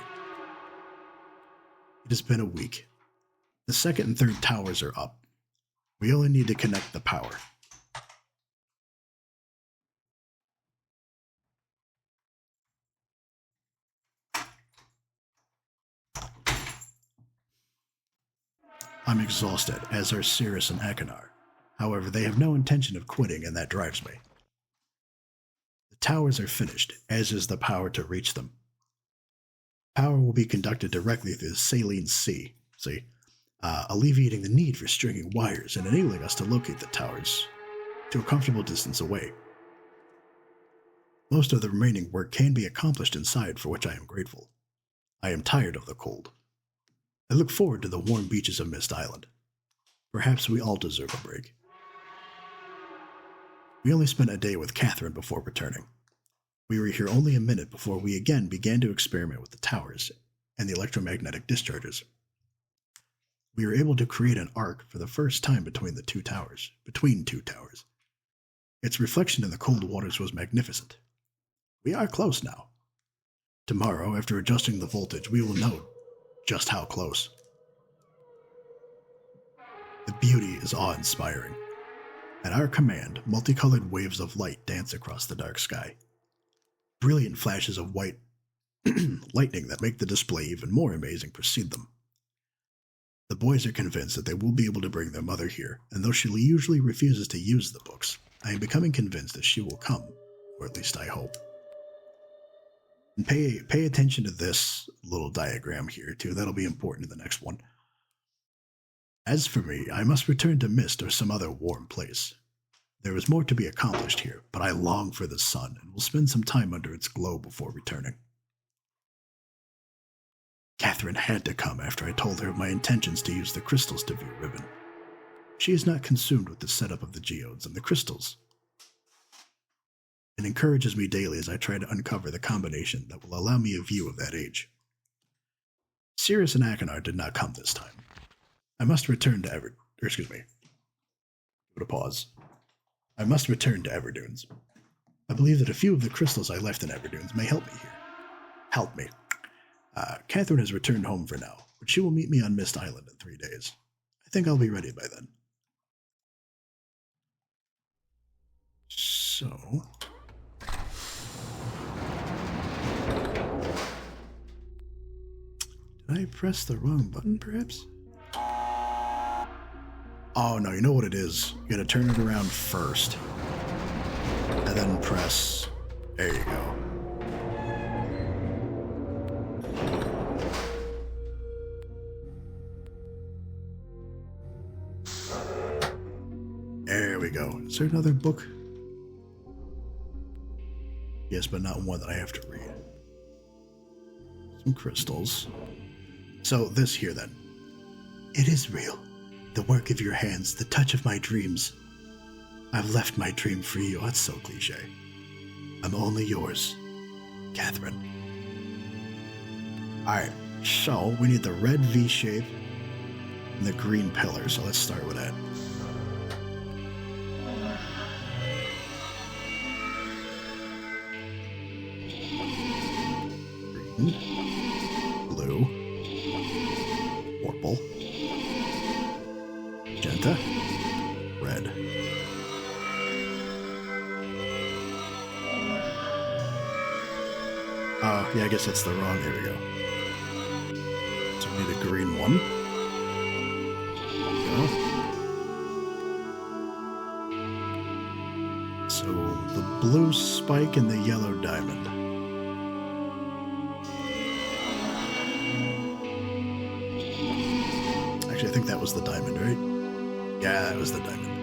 It has been a week. The second and third towers are up. We only need to connect the power. I'm exhausted, as are Sirius and Akinar. However, they have no intention of quitting, and that drives me. The towers are finished, as is the power to reach them. Power will be conducted directly through the saline sea, alleviating the need for stringing wires and enabling us to locate the towers to a comfortable distance away. Most of the remaining work can be accomplished inside, for which I am grateful. I am tired of the cold. I look forward to the warm beaches of Myst Island. Perhaps we all deserve a break. We only spent a day with Catherine before returning. We were here only a minute before we again began to experiment with the towers and the electromagnetic discharges. We were able to create an arc for the first time between two towers. Its reflection in the cold waters was magnificent. We are close now. Tomorrow, after adjusting the voltage, we will know just how close. The beauty is awe-inspiring. At our command, multicolored waves of light dance across the dark sky. Brilliant flashes of white lightning that make the display even more amazing precede them. The boys are convinced that they will be able to bring their mother here, and though she usually refuses to use the books, I am becoming convinced that she will come, or at least I hope. And pay attention to this little diagram here, too. That'll be important in the next one. As for me, I must return to Myst or some other warm place. There is more to be accomplished here, but I long for the sun and will spend some time under its glow before returning. Catherine had to come after I told her of my intentions to use the crystals to view Riven. She is not consumed with the setup of the geodes and the crystals. It encourages me daily as I try to uncover the combination that will allow me a view of that age. Sirius and Akinar did not come this time. I must return to excuse me. Give it a pause. I must return to Everdunes. I believe that a few of the crystals I left in Everdunes may help me here. Help me. Catherine has returned home for now, but she will meet me on Myst Island in 3 days. I think I'll be ready by then. So... Did I press the wrong button, perhaps? Oh, no, you know what it is. You gotta turn it around first. And then press... There you go. There we go. Is there another book? Yes, but not one that I have to read. Some crystals. So this here then. It is real. The work of your hands, the touch of my dreams. I've left my dream for you. Oh, that's so cliche. I'm only yours, Catherine. Alright, so we need the red V shape and the green pillar, so let's start with that. Green, blue, purple, magenta, red. Oh, yeah, I guess that's the wrong. Here we go. So we need a green one. There we go. So the blue spike and the yellow diamond. Actually, I think that was the diamond, right? Yeah, that was the diamond.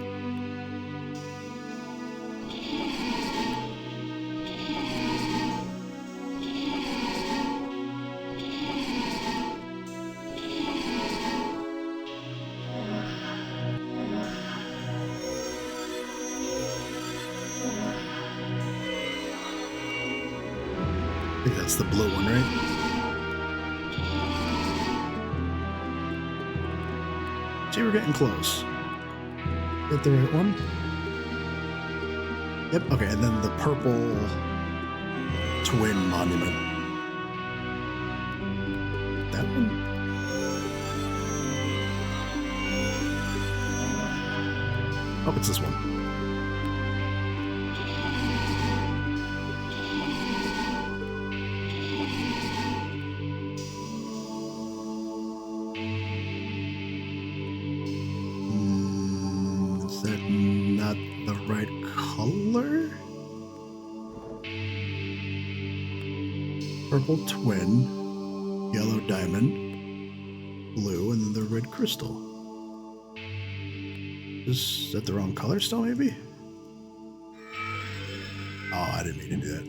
I think that's the blue one, right? See, we're getting close. Get the right one? Yep, okay, and then the purple twin monument. That one? Oh, it's this one. Is that not the right color? Purple twin, yellow diamond, blue, and then the red crystal. Is that the wrong color still, maybe? Oh, I didn't mean to do that.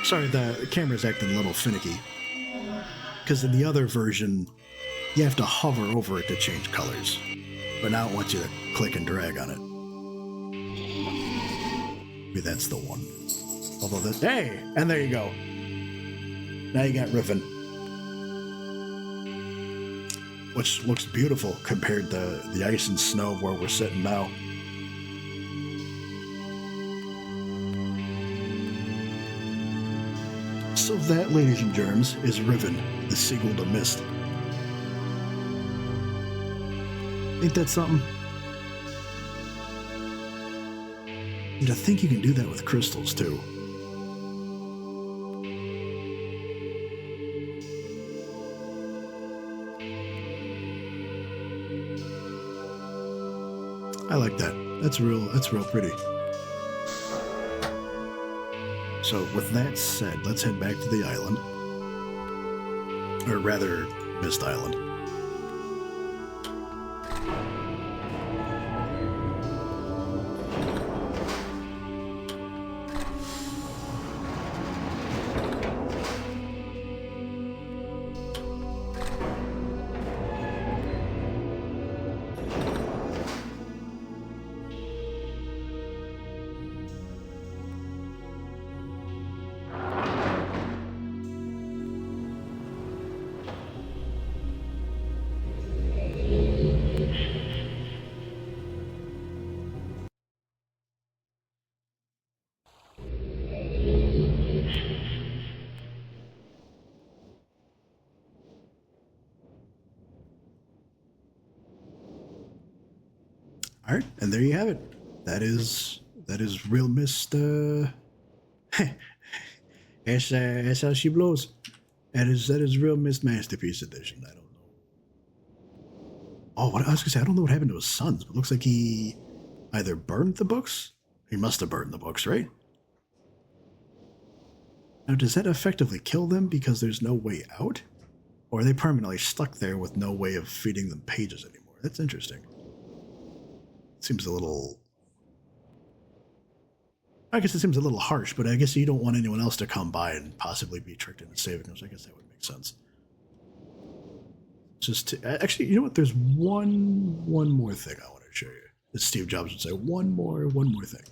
Sorry, the camera's acting a little finicky. Because in the other version, you have to hover over it to change colors. But now it wants you to click and drag on it. Maybe that's the one. Although this... Hey! And there you go. Now you got Riven. Which looks beautiful compared to the ice and snow where we're sitting now. So that, ladies and germs, is Riven, the sequel to Myst. Ain't that something? And I think you can do that with crystals, too. I like that. That's real pretty. So with that said, let's head back to the island. Or rather, Myst Island. All right, and there you have it. That is realMYST. That's how she blows. That is realMYST Masterpiece Edition. I don't know. Oh, what I was gonna say, I don't know what happened to his sons, but it looks like he either burned the books. He must have burned the books, right? Now, does that effectively kill them because there's no way out? Or are they permanently stuck there with no way of feeding them pages anymore? That's interesting. Seems a little... I guess it seems a little harsh, but I guess you don't want anyone else to come by and possibly be tricked into saving them, so I guess that would make sense. Just to, actually, you know what? There's one more thing I want to show you. As Steve Jobs would say, one more thing.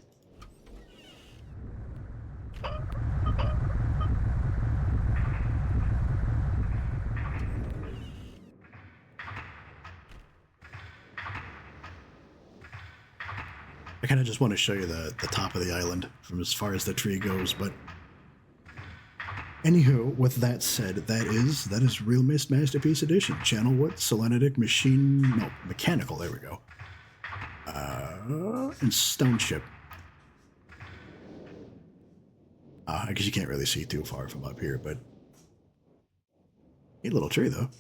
I kind of just want to show you the top of the island from as far as the tree goes, but anywho, with that said, that is realMYST Masterpiece Edition. Channelwood, Selenetic, mechanical, there we go. And Stoneship. I guess you can't really see too far from up here, but neat little tree though.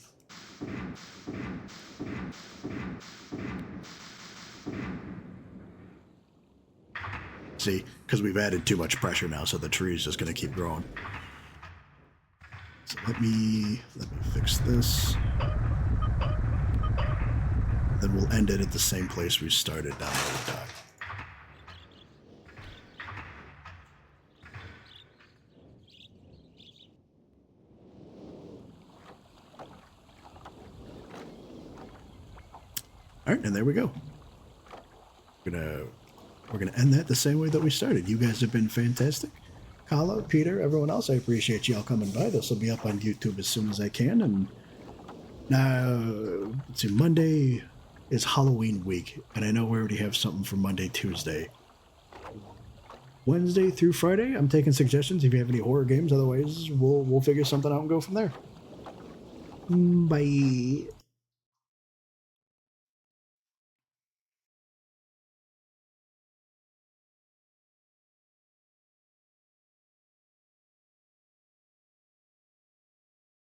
See, because we've added too much pressure now, so the tree is just going to keep growing. So let me fix this. Then we'll end it at the same place we started down at the dock. All right, and there we go. We're gonna end that the same way that we started. You guys have been fantastic. Kala, Peter, everyone else, I appreciate y'all coming by. This will be up on YouTube as soon as I can. And let's see, Monday is Halloween week, and I know we already have something for Monday, Tuesday. Wednesday through Friday, I'm taking suggestions if you have any horror games. Otherwise, we'll figure something out and go from there. Bye.